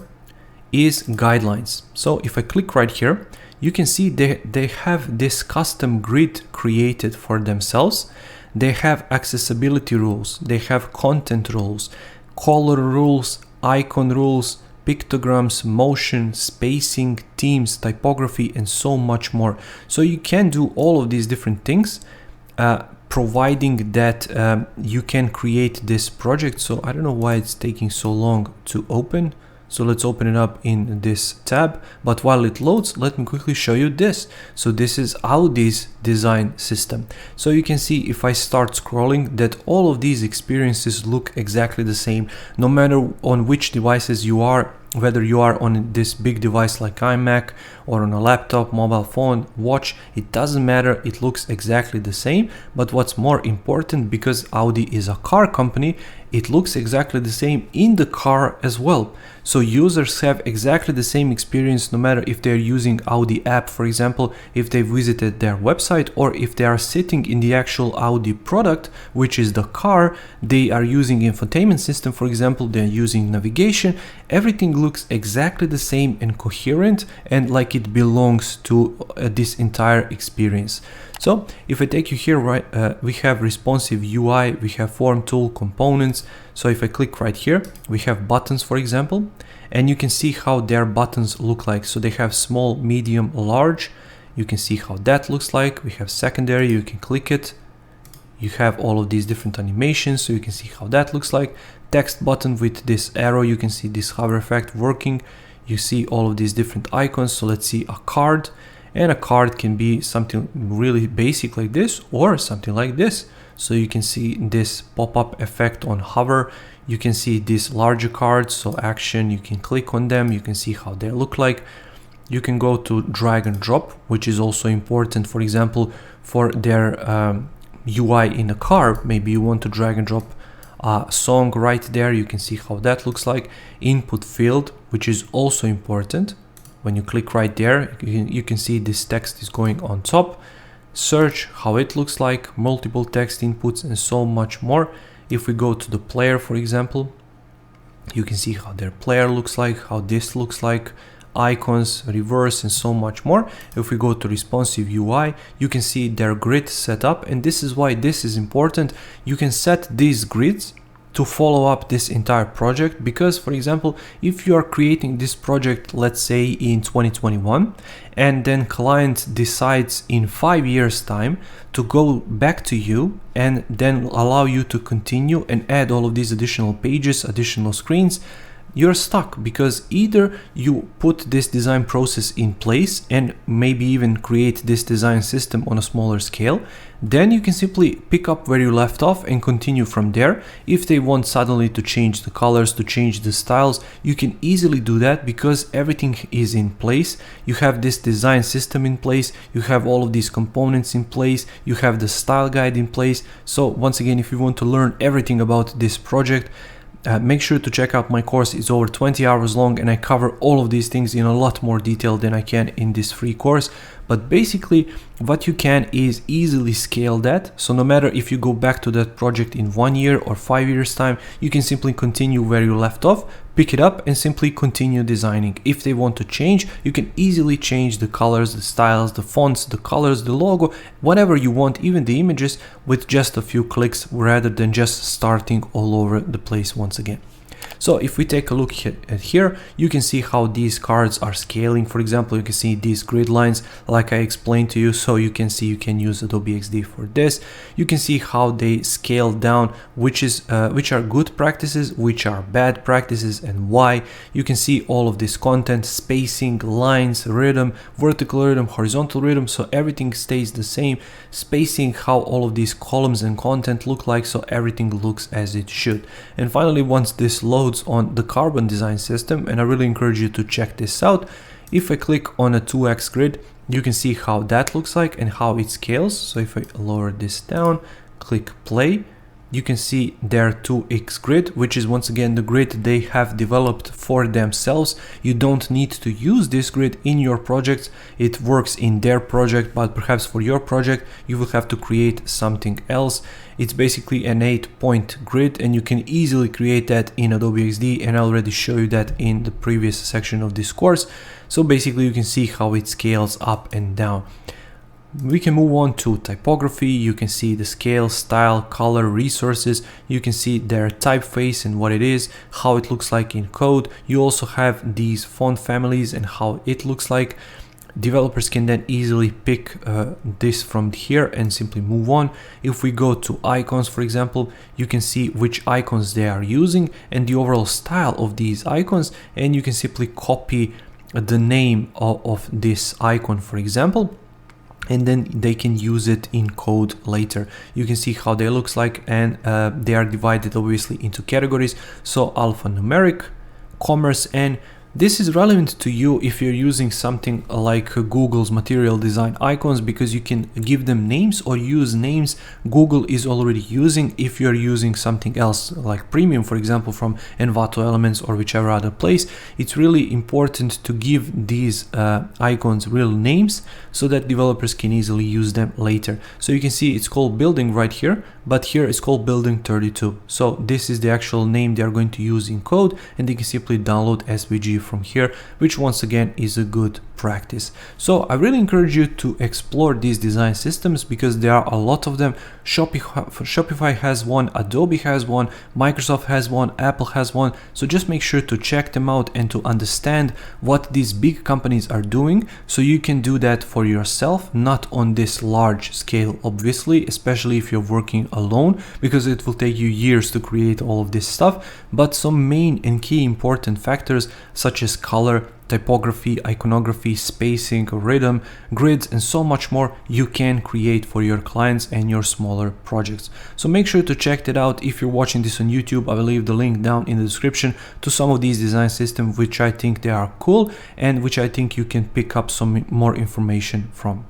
is guidelines. So if I click right here, you can see they have this custom grid created for themselves. They have accessibility rules, they have content rules, color rules, icon rules, pictograms, motion, spacing, themes, typography, and so much more. So you can do all of these different things, providing that you can create this project. So I don't know why it's taking so long to open. So let's open it up in this tab, but while it loads, let me quickly show you this. So this is Audi's design system. So you can see if I start scrolling that all of these experiences look exactly the same, no matter on which devices you are, whether you are on this big device like iMac or on a laptop, mobile phone, watch, it doesn't matter, it looks exactly the same. But what's more important, because Audi is a car company, it looks exactly the same in the car as well. So users have exactly the same experience no matter if they're using Audi app, for example, if they visited their website, or if they are sitting in the actual Audi product, which is the car, they are using infotainment system, for example, they're using navigation, everything looks exactly the same and coherent and like it belongs to this entire experience. So if I take you here, right, we have responsive UI, we have form tool components. So if I click right here, we have buttons, for example, and you can see how their buttons look like. So they have small, medium, large. You can see how that looks like. We have secondary, you can click it. You have all of these different animations, so you can see how that looks like. Text button with this arrow, you can see this hover effect working. You see all of these different icons. So let's see a card. And a card can be something really basic like this or something like this. So you can see this pop-up effect on hover. You can see these larger cards, so action, you can click on them, you can see how they look like. You can go to drag and drop, which is also important, for example, for their UI in a car. Maybe you want to drag and drop a song right there, you can see how that looks like. Input field, which is also important. When you click right there, you can see this text is going on top. Search, how it looks like, multiple text inputs, and so much more. If we go to the player, for example, you can see how their player looks like, how this looks like, icons, reverse, and so much more. If we go to responsive UI, you can see their grid set up, and this is why this is important. You can set these grids to follow up this entire project, because, for example, if you are creating this project, let's say in 2021, and then client decides in 5 years time to go back to you and then allow you to continue and add all of these additional pages, additional screens, you're stuck, because either you put this design process in place and maybe even create this design system on a smaller scale, then you can simply pick up where you left off and continue from there. If they want suddenly to change the colors, to change the styles, you can easily do that because everything is in place. You have this design system in place, you have all of these components in place, you have the style guide in place. So once again, if you want to learn everything about this project, make sure to check out my course. It's over 20 hours long and I cover all of these things in a lot more detail than I can in this free course. But basically what you can is easily scale that. So no matter if you go back to that project in 1 year or 5 years time, you can simply continue where you left off, pick it up and simply continue designing. If they want to change, you can easily change the colors, the styles, the fonts, the colors, the logo, whatever you want, even the images, with just a few clicks rather than just starting all over the place once again. So if we take a look at here, you can see how these cards are scaling. For example, you can see these grid lines like I explained to you. So you can see you can use Adobe Xd for this. You can see how they scale down, which are good practices, which are bad practices, and why. You can see all of this content, spacing, lines, rhythm, vertical rhythm, horizontal rhythm. So everything stays the same. Spacing, how all of these columns and content look like. So everything looks as it should. And finally, once this loads on the Carbon design system, and I really encourage you to check this out. If I click on a 2x grid, you can see how that looks like and how it scales. So if I lower this down, click play, you can see their 2x grid, which is once again the grid they have developed for themselves. You don't need to use this grid in your projects. It works in their project, but perhaps for your project, you will have to create something else. It's basically an 8-point grid, and you can easily create that in Adobe Xd, and I already show you that in the previous section of this course. So basically you can see how it scales up and down. We can move on to typography. You can see the scale, style, color, resources. You can see their typeface and what it is, how it looks like in code. You also have these font families and how it looks like. Developers can then easily pick this from here and simply move on. If we go to icons, for example, you can see which icons they are using and the overall style of these icons, and you can simply copy the name of this icon, for example, and then they can use it in code later. You can see how they looks like, and they are divided obviously into categories. So alphanumeric, commerce, and this is relevant to you if you're using something like Google's material design icons, because you can give them names or use names Google is already using. If you're using something else like Premium, for example, from Envato Elements or whichever other place, it's really important to give these icons real names so that developers can easily use them later. So you can see it's called building right here, but here it's called building 32. So this is the actual name they are going to use in code, and they can simply download SVG from here, which once again is a good practice. So I really encourage you to explore these design systems because there are a lot of them. Shopify has one, Adobe has one, Microsoft has one, Apple has one. So just make sure to check them out and to understand what these big companies are doing, so you can do that for yourself, not on this large scale, obviously, especially if you're working alone, because it will take you years to create all of this stuff. But some main and key important factors such as color, typography, iconography, spacing, rhythm, grids, and so much more you can create for your clients and your smaller projects. So make sure to check that out. If you're watching this on YouTube, I will leave the link down in the description to some of these design systems which I think they are cool and which I think you can pick up some more information from.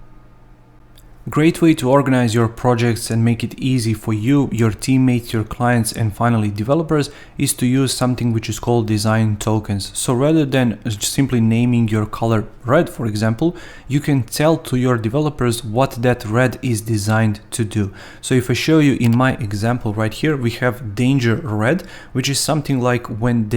Great way to organize your projects and make it easy for you, your teammates, your clients, and finally developers is to use something which is called design tokens. So rather than simply naming your color red, for example, you can tell to your developers what that red is designed to do. So if I show you in my example right here, we have danger red, which is something like when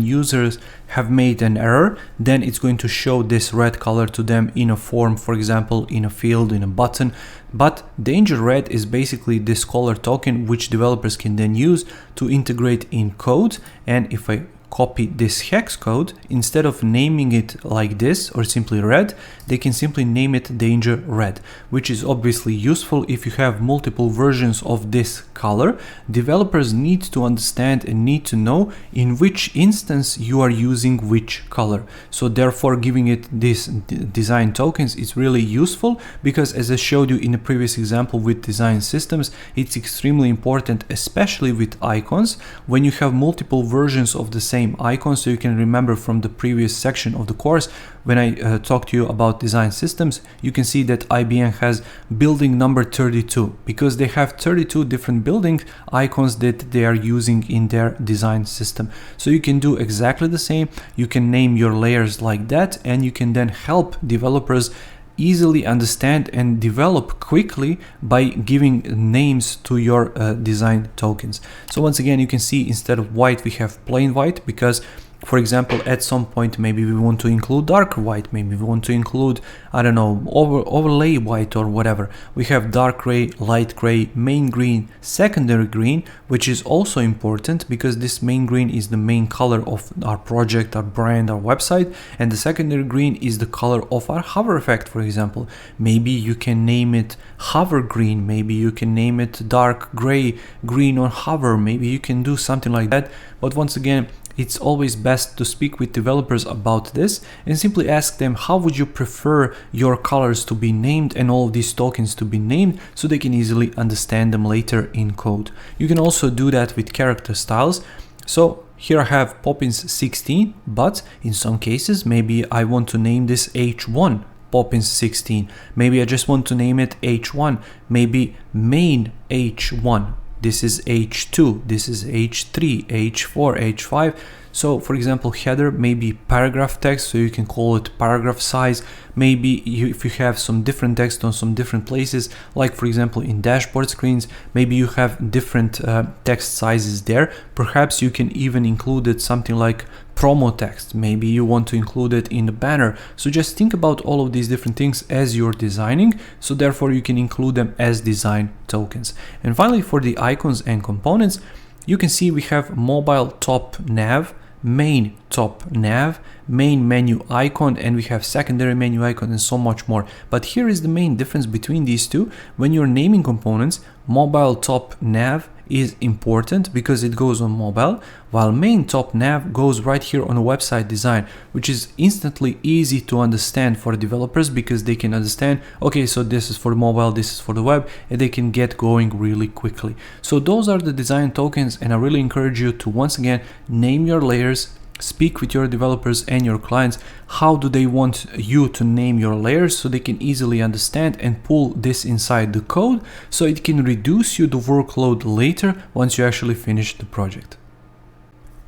users have made an error, then it's going to show this red color to them in a form, for example, in a field, in a button. But danger red is basically this color token which developers can then use to integrate in code. And if I copy this hex code, instead of naming it like this or simply red, they can simply name it danger red, which is obviously useful if you have multiple versions of this color. Developers need to understand and need to know in which instance you are using which color. So therefore giving it this design tokens is really useful, because as I showed you in a previous example with design systems, it's extremely important, especially with icons, when you have multiple versions of the same icon. So you can remember from the previous section of the course when I talked to you about design systems, you can see that IBM has building number 32 because they have 32 different building icons that they are using in their design system. So you can do exactly the same. You can name your layers like that, and you can then help developers easily understand and develop quickly by giving names to your design tokens. So once again, you can see instead of white we have plain white, because for example, at some point maybe we want to include dark white, maybe we want to include, I don't know, overlay white or whatever. We have dark gray, light gray, main green, secondary green, which is also important because this main green is the main color of our project, our brand, our website, and the secondary green is the color of our hover effect, for example. Maybe you can name it hover green, maybe you can name it dark gray, green on hover, maybe you can do something like that. But once again, it's always best to speak with developers about this and simply ask them how would you prefer your colors to be named and all of these tokens to be named, so they can easily understand them later in code. You can also do that with character styles. So here I have Poppins 16, but in some cases maybe I want to name this H1 Poppins 16. Maybe I just want to name it H1, maybe main H1. This is H2, this is H3, H4, H5. So for example, header, maybe paragraph text, so you can call it paragraph size. Maybe if you have some different text on some different places, like for example in dashboard screens, maybe you have different text sizes there. Perhaps you can even include it something like promo text. Maybe you want to include it in the banner. So just think about all of these different things as you're designing, so therefore you can include them as design tokens. And finally, for the icons and components, you can see we have mobile top nav, main top nav, main menu icon, and we have secondary menu icon and so much more. But here is the main difference between these two. When you're naming components, mobile top nav is important because it goes on mobile, while main top nav goes right here on a website design, which is instantly easy to understand for developers because they can understand, okay, so this is for mobile, this is for the web, and they can get going really quickly. So those are the design tokens, and I really encourage you to once again name your layers, speak with your developers and your clients. How do they want you to name your layers so they can easily understand and pull this inside the code, so it can reduce you the workload later once you actually finish the project.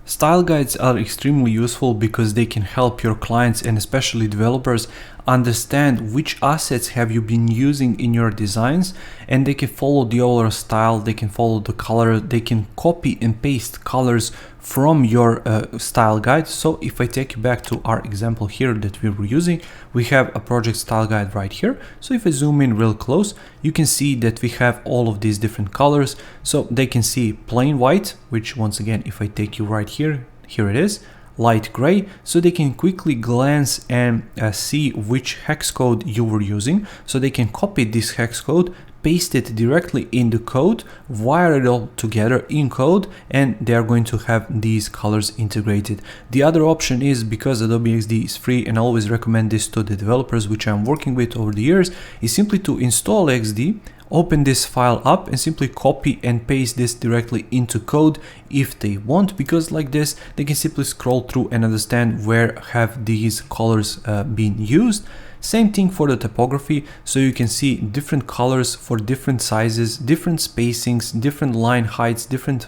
Style guides are extremely useful because they can help your clients and especially developers understand which assets have you been using in your designs, and they can follow the overall style, they can follow the color, they can copy and paste colors from your style guide. So if I take you back to our example here that we were using, we have a project style guide right here. So if I zoom in real close, you can see that we have all of these different colors. So they can see plain white, which once again, if I take you right here, here it is, light gray, so they can quickly glance and see which hex code you were using. So they can copy this hex code, paste it directly in the code, wire it all together in code, and they are going to have these colors integrated. The other option is, because Adobe XD is free, and I always recommend this to the developers which I'm working with over the years, is simply to install XD, open this file up and simply copy and paste this directly into code if they want, because like this they can simply scroll through and understand where have these colors been used. Same thing for the typography, so you can see different colors for different sizes, different spacings, different line heights, different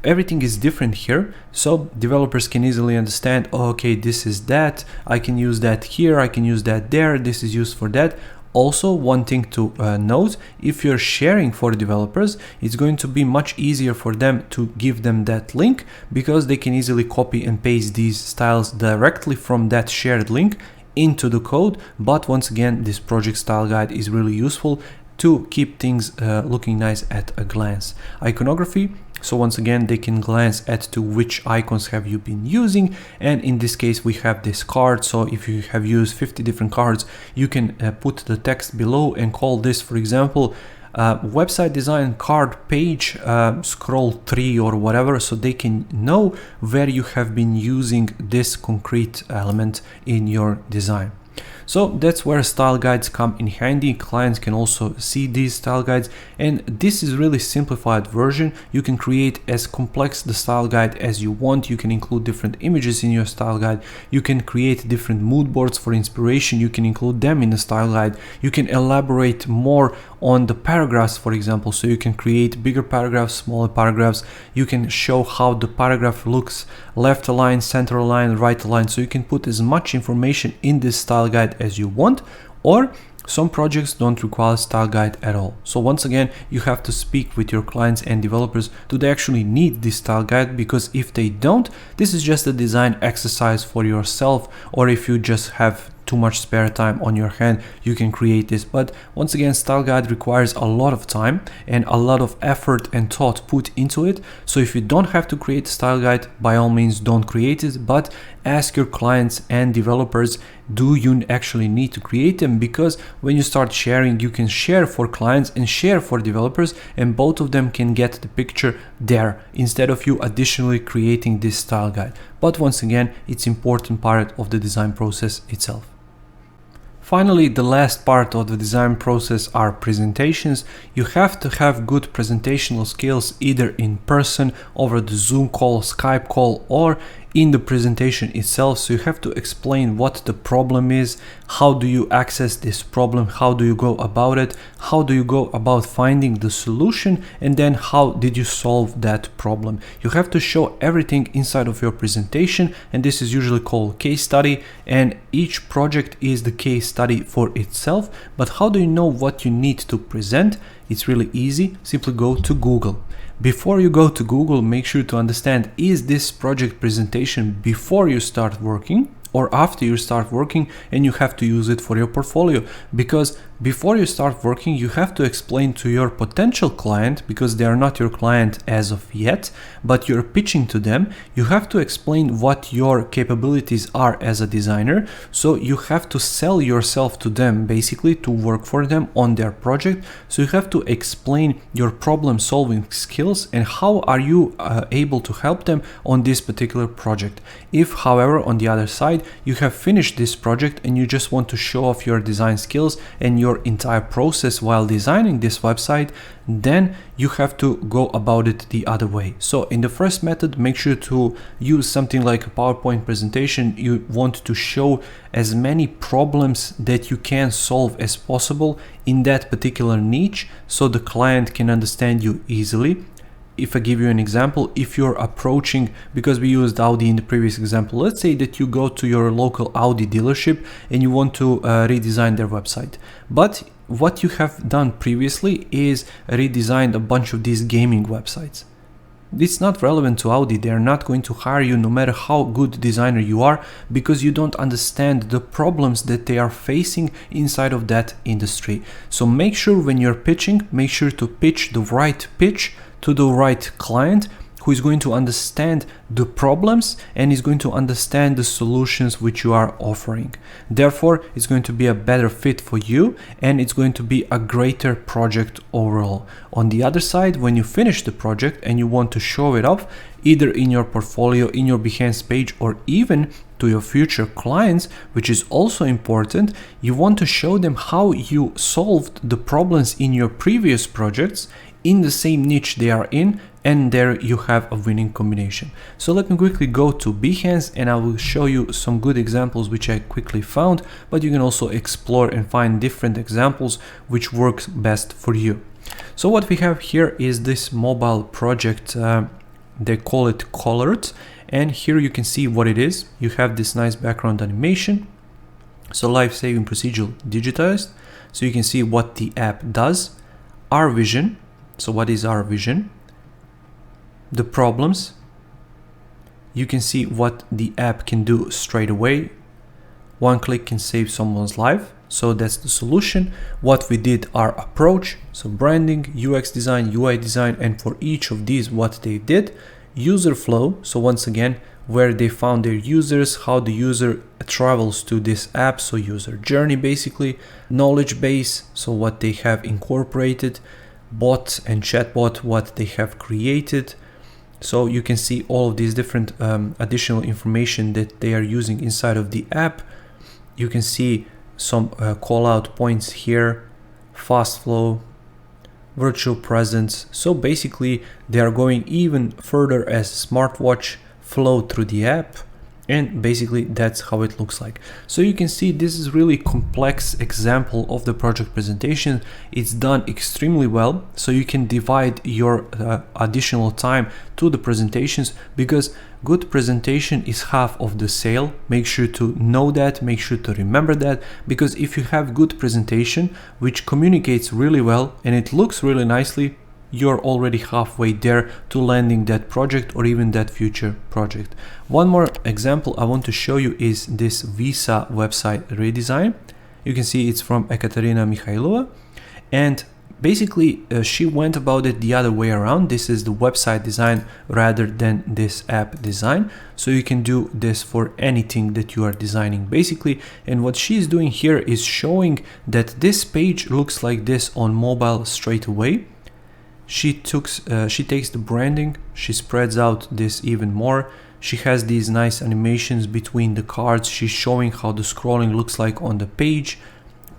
everything is different here, so developers can easily understand, oh, okay, this is that, I can use that here, I can use that there, this is used for that. Also, one thing to note, if you're sharing for developers, it's going to be much easier for them to give them that link, because they can easily copy and paste these styles directly from that shared link into the code. But once again, this project style guide is really useful to keep things looking nice at a glance. Iconography, so once again they can glance at to which icons have you been using, and in this case we have this card. So if you have used 50 different cards, you can put the text below and call this, for example, website design card page scroll 3 or whatever, so they can know where you have been using this concrete element in your design. So that's where style guides come in handy. Clients can also see these style guides, and this is really simplified version. You can create as complex the style guide as you want. You can include different images in your style guide. You can create different mood boards for inspiration. You can include them in the style guide. You can elaborate more on the paragraphs, for example, so you can create bigger paragraphs, smaller paragraphs. You can show how the paragraph looks, left align, center align, right align, so you can put as much information in this style guide as you want. Or some projects don't require style guide at all. So once again, you have to speak with your clients and developers, do they actually need this style guide? Because if they don't, this is just a design exercise for yourself, or if you just have too much spare time on your hand, you can create this. But once again, style guide requires a lot of time and a lot of effort and thought put into it. So if you don't have to create a style guide, by all means don't create it, but ask your clients and developers, do you actually need to create them? Because when you start sharing, you can share for clients and share for developers, and both of them can get the picture there instead of you additionally creating this style guide. But once again, it's important part of the design process itself. Finally, the last part of the design process are presentations. You have to have good presentational skills, either in person, over the Zoom call, Skype call, or in the presentation itself. So you have to explain what the problem is, how do you access this problem, how do you go about it, how do you go about finding the solution, and then how did you solve that problem. You have to show everything inside of your presentation, and this is usually called case study, and each project is the case study for itself. But how do you know what you need to present? It's really easy. Simply go to Google. Before you go to Google, make sure to understand, is this project presentation before you start working or after you start working, and you have to use it for your portfolio. Because before you start working, you have to explain to your potential client, because they are not your client as of yet, but you're pitching to them. You have to explain what your capabilities are as a designer. So you have to sell yourself to them, basically, to work for them on their project. So you have to explain your problem solving skills and how are you able to help them on this particular project. If, however, on the other side, you have finished this project and you just want to show off your design skills and your entire process while designing this website, then you have to go about it the other way. So in the first method, make sure to use something like a PowerPoint presentation. You want to show as many problems that you can solve as possible in that particular niche, so the client can understand you easily. If I give you an example, if you're approaching, because we used Audi in the previous example, let's say that you go to your local Audi dealership and you want to redesign their website. But what you have done previously is redesigned a bunch of these gaming websites. It's not relevant to Audi. They are not going to hire you no matter how good designer you are, because you don't understand the problems that they are facing inside of that industry. So make sure when you're pitching, make sure to pitch the right pitch to the right client who is going to understand the problems and is going to understand the solutions which you are offering. Therefore, it's going to be a better fit for you and it's going to be a greater project overall. On the other side, when you finish the project and you want to show it off, either in your portfolio, in your Behance page, or even to your future clients, which is also important, you want to show them how you solved the problems in your previous projects in the same niche they are in, and there you have a winning combination. So let me quickly go to Behance and I will show you some good examples which I quickly found, but you can also explore and find different examples which works best for you. So what we have here is this mobile project, they call it Colored, and here you can see what it is. You have this nice background animation, so life-saving procedure digitized, so you can see what the app does. Our vision, so what is our vision? The problems, you can see what the app can do straight away. One click can save someone's life, so that's the solution. What we did, our approach, so branding, UX design, UI design, and for each of these what they did. User flow, so once again where they found their users, how the user travels to this app, so user journey basically. Knowledge base, so what they have incorporated. Bot and chatbot, what they have created. So you can see all of these different additional information that they are using inside of the app. You can see some call out points here, fast flow, virtual presence. So basically they are going even further as smartwatch flow through the app. And basically that's how it looks like. So you can see this is really complex example of the project presentation. It's done extremely well. So you can divide your additional time to the presentations, because good presentation is half of the sale. Make sure to know that, make sure to remember that, because if you have good presentation which communicates really well and it looks really nicely, you're already halfway there to landing that project or even that future project. One more example I want to show you is this Visa website redesign. You can see it's from Ekaterina Mikhailova, and basically she went about it the other way around. This is the website design rather than this app design. So you can do this for anything that you are designing basically. And what she's doing here is showing that this page looks like this on mobile straight away. She takes the branding, she spreads out this even more. She has these nice animations between the cards. She's showing how the scrolling looks like on the page,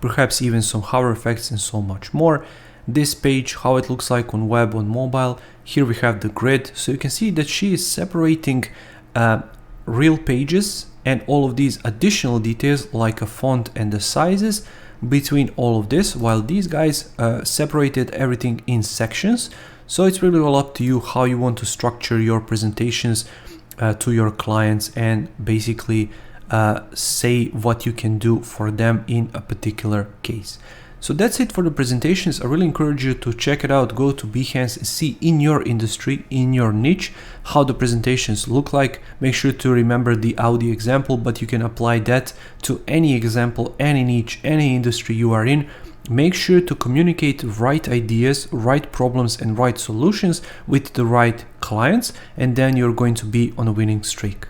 perhaps even some hover effects and so much more. This page, how it looks like on web, on mobile. Here we have the grid. So you can see that she is separating real pages and all of these additional details like a font and the sizes between all of this, while these guys separated everything in sections. So it's really all up to you how you want to structure your presentations to your clients and basically say what you can do for them in a particular case. So that's it for the presentations. I really encourage you to check it out. Go to Behance and see in your industry, in your niche, how the presentations look like. Make sure to remember the Audi example, but you can apply that to any example, any niche, any industry you are in. Make sure to communicate right ideas, right problems, and right solutions with the right clients, and then you're going to be on a winning streak.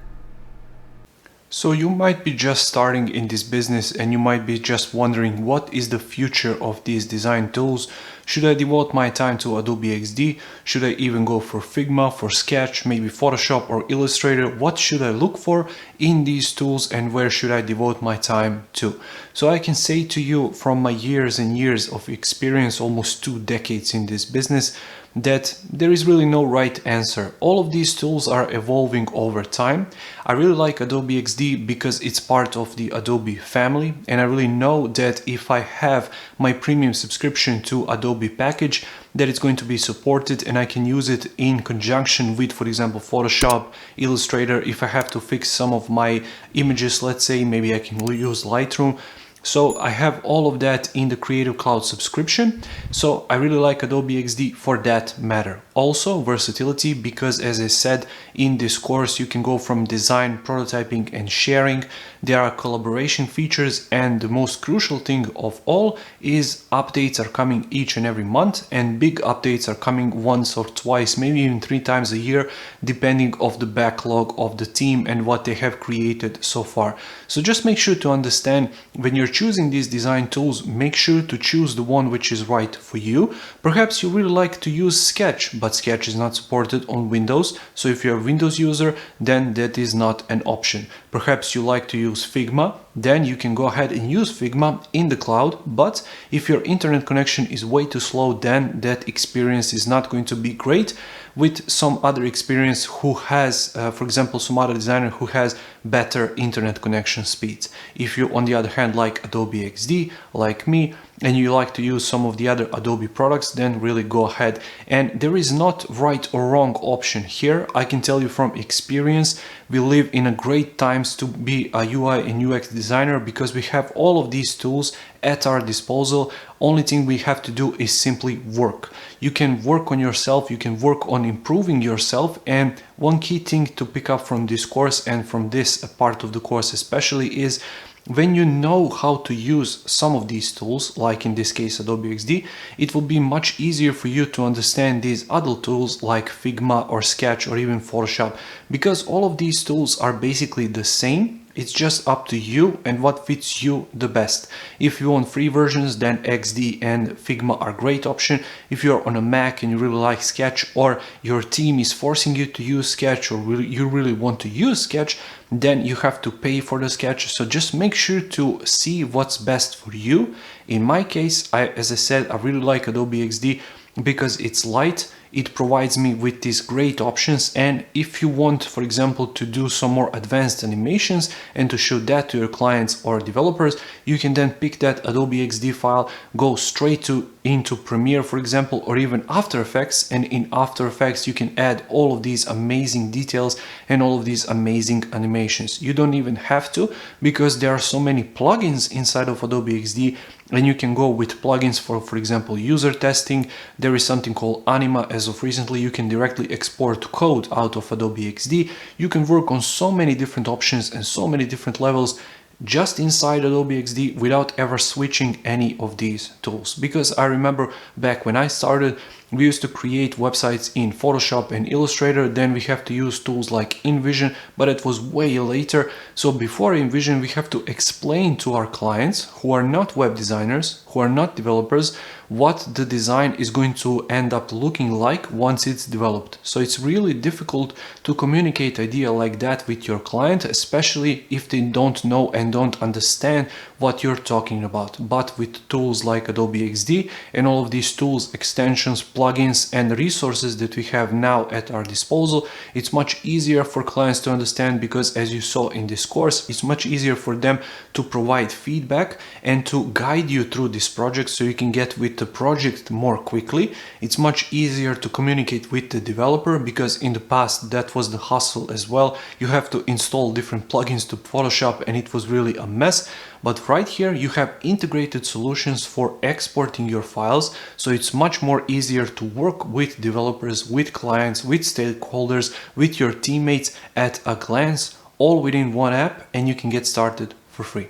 So you might be just starting in this business and you might be just wondering what is the future of these design tools. Should I devote my time to Adobe XD? Should I even go for Figma, for Sketch, maybe Photoshop or Illustrator? What should I look for in these tools and where should I devote my time to? So I can say to you from my years and years of experience, almost 2 decades in this business, that there is really no right answer. All of these tools are evolving over time. I really like Adobe XD because it's part of the Adobe family, and I really know that if I have my premium subscription to Adobe package, that it's going to be supported and I can use it in conjunction with, for example, Photoshop, Illustrator. If I have to fix some of my images, let's say, maybe I can use Lightroom. So I have all of that in the Creative Cloud subscription. So I really like Adobe XD for that matter. Also versatility, because as I said in this course, you can go from design, prototyping and sharing. There are collaboration features, and the most crucial thing of all is updates are coming each and every month, and big updates are coming once or twice, maybe even 3 times a year, depending of the backlog of the team and what they have created so far. So just make sure to understand when you're choosing these design tools, make sure to choose the one which is right for you. Perhaps you really like to use Sketch, but Sketch is not supported on Windows. So if you're a Windows user, then that is not an option. Perhaps you like to use Figma, then you can go ahead and use Figma in the cloud. But if your internet connection is way too slow, then that experience is not going to be great with some other experience who has, for example, some other designer who has better internet connection speeds. If you, on the other hand, like Adobe XD, like me, and you like to use some of the other Adobe products, then really go ahead. And there is not right or wrong option here. I can tell you from experience, we live in a great times to be a UI and UX designer because we have all of these tools at our disposal. Only thing we have to do is simply work. You can work on yourself, you can work on improving yourself. And one key thing to pick up from this course and from this part of the course especially is when you know how to use some of these tools, like in this case Adobe XD, it will be much easier for you to understand these other tools like Figma or Sketch or even Photoshop, because all of these tools are basically the same. It's just up to you and what fits you the best. If you want free versions, then XD and Figma are great option. If you're on a Mac and you really like Sketch, or your team is forcing you to use Sketch, or you really want to use Sketch, then you have to pay for the Sketch. So just make sure to see what's best for you. In my case, as I said, I really like Adobe XD because it's light. It provides me with these great options, and if you want, for example, to do some more advanced animations and to show that to your clients or developers, you can then pick that Adobe XD file, go straight into Premiere, for example, or even After Effects, and in After Effects you can add all of these amazing details and all of these amazing animations. You don't even have to, because there are so many plugins inside of Adobe XD, and you can go with plugins for example, user testing. There is something called Anima. As of recently, you can directly export code out of Adobe XD. You can work on so many different options and so many different levels just inside Adobe XD without ever switching any of these tools. Because I remember back when I started, we used to create websites in Photoshop and Illustrator, then we have to use tools like InVision, but it was way later. So before InVision, we have to explain to our clients who are not web designers, who are not developers, what the design is going to end up looking like once it's developed. So it's really difficult to communicate idea like that with your client, especially if they don't know and don't understand what you're talking about. But with tools like Adobe XD and all of these tools, extensions, plugins, and resources that we have now at our disposal, it's much easier for clients to understand, because as you saw in this course, it's much easier for them to provide feedback and to guide you through this project so you can get with the project more quickly. It's much easier to communicate with the developer, because in the past that was the hustle as well. You have to install different plugins to Photoshop and it was really a mess. But right here you have integrated solutions for exporting your files, so it's much more easier to work with developers, with clients, with stakeholders, with your teammates at a glance, all within one app, and you can get started for free.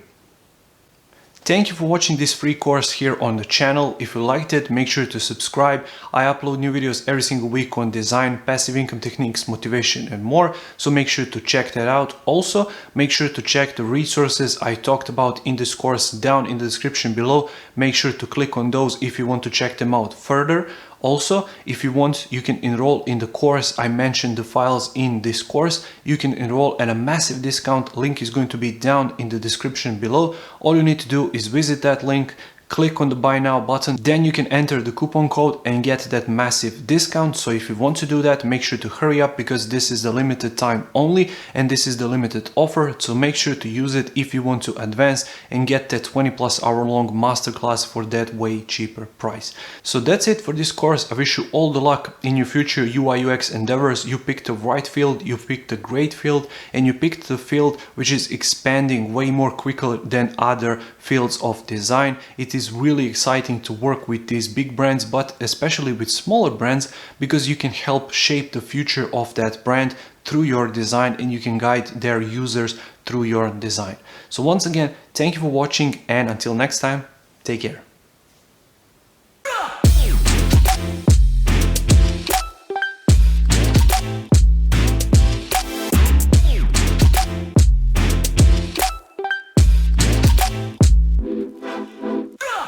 Thank you for watching this free course here on the channel. If you liked it, make sure to subscribe. I upload new videos every single week on design, passive income techniques, motivation, and more, so make sure to check that out. Also, make sure to check the resources I talked about in this course down in the description below. Make sure to click on those if you want to check them out further. Also, if you want, you can enroll in the course. I mentioned the files in this course. You can enroll at a massive discount. Link is going to be down in the description below. All you need to do is visit that link, click on the buy now button, then you can enter the coupon code and get that massive discount. So if you want to do that, make sure to hurry up, because this is the limited time only and this is the limited offer. So make sure to use it if you want to advance and get that 20+ hour long masterclass for that way cheaper price. So that's it for this course. I wish you all the luck in your future UI UX endeavors. You picked the right field, you picked a great field, and you picked the field which is expanding way more quickly than other fields of design. It is really exciting to work with these big brands, but especially with smaller brands, because you can help shape the future of that brand through your design and you can guide their users through your design. So once again, thank you for watching, and until next time, take care.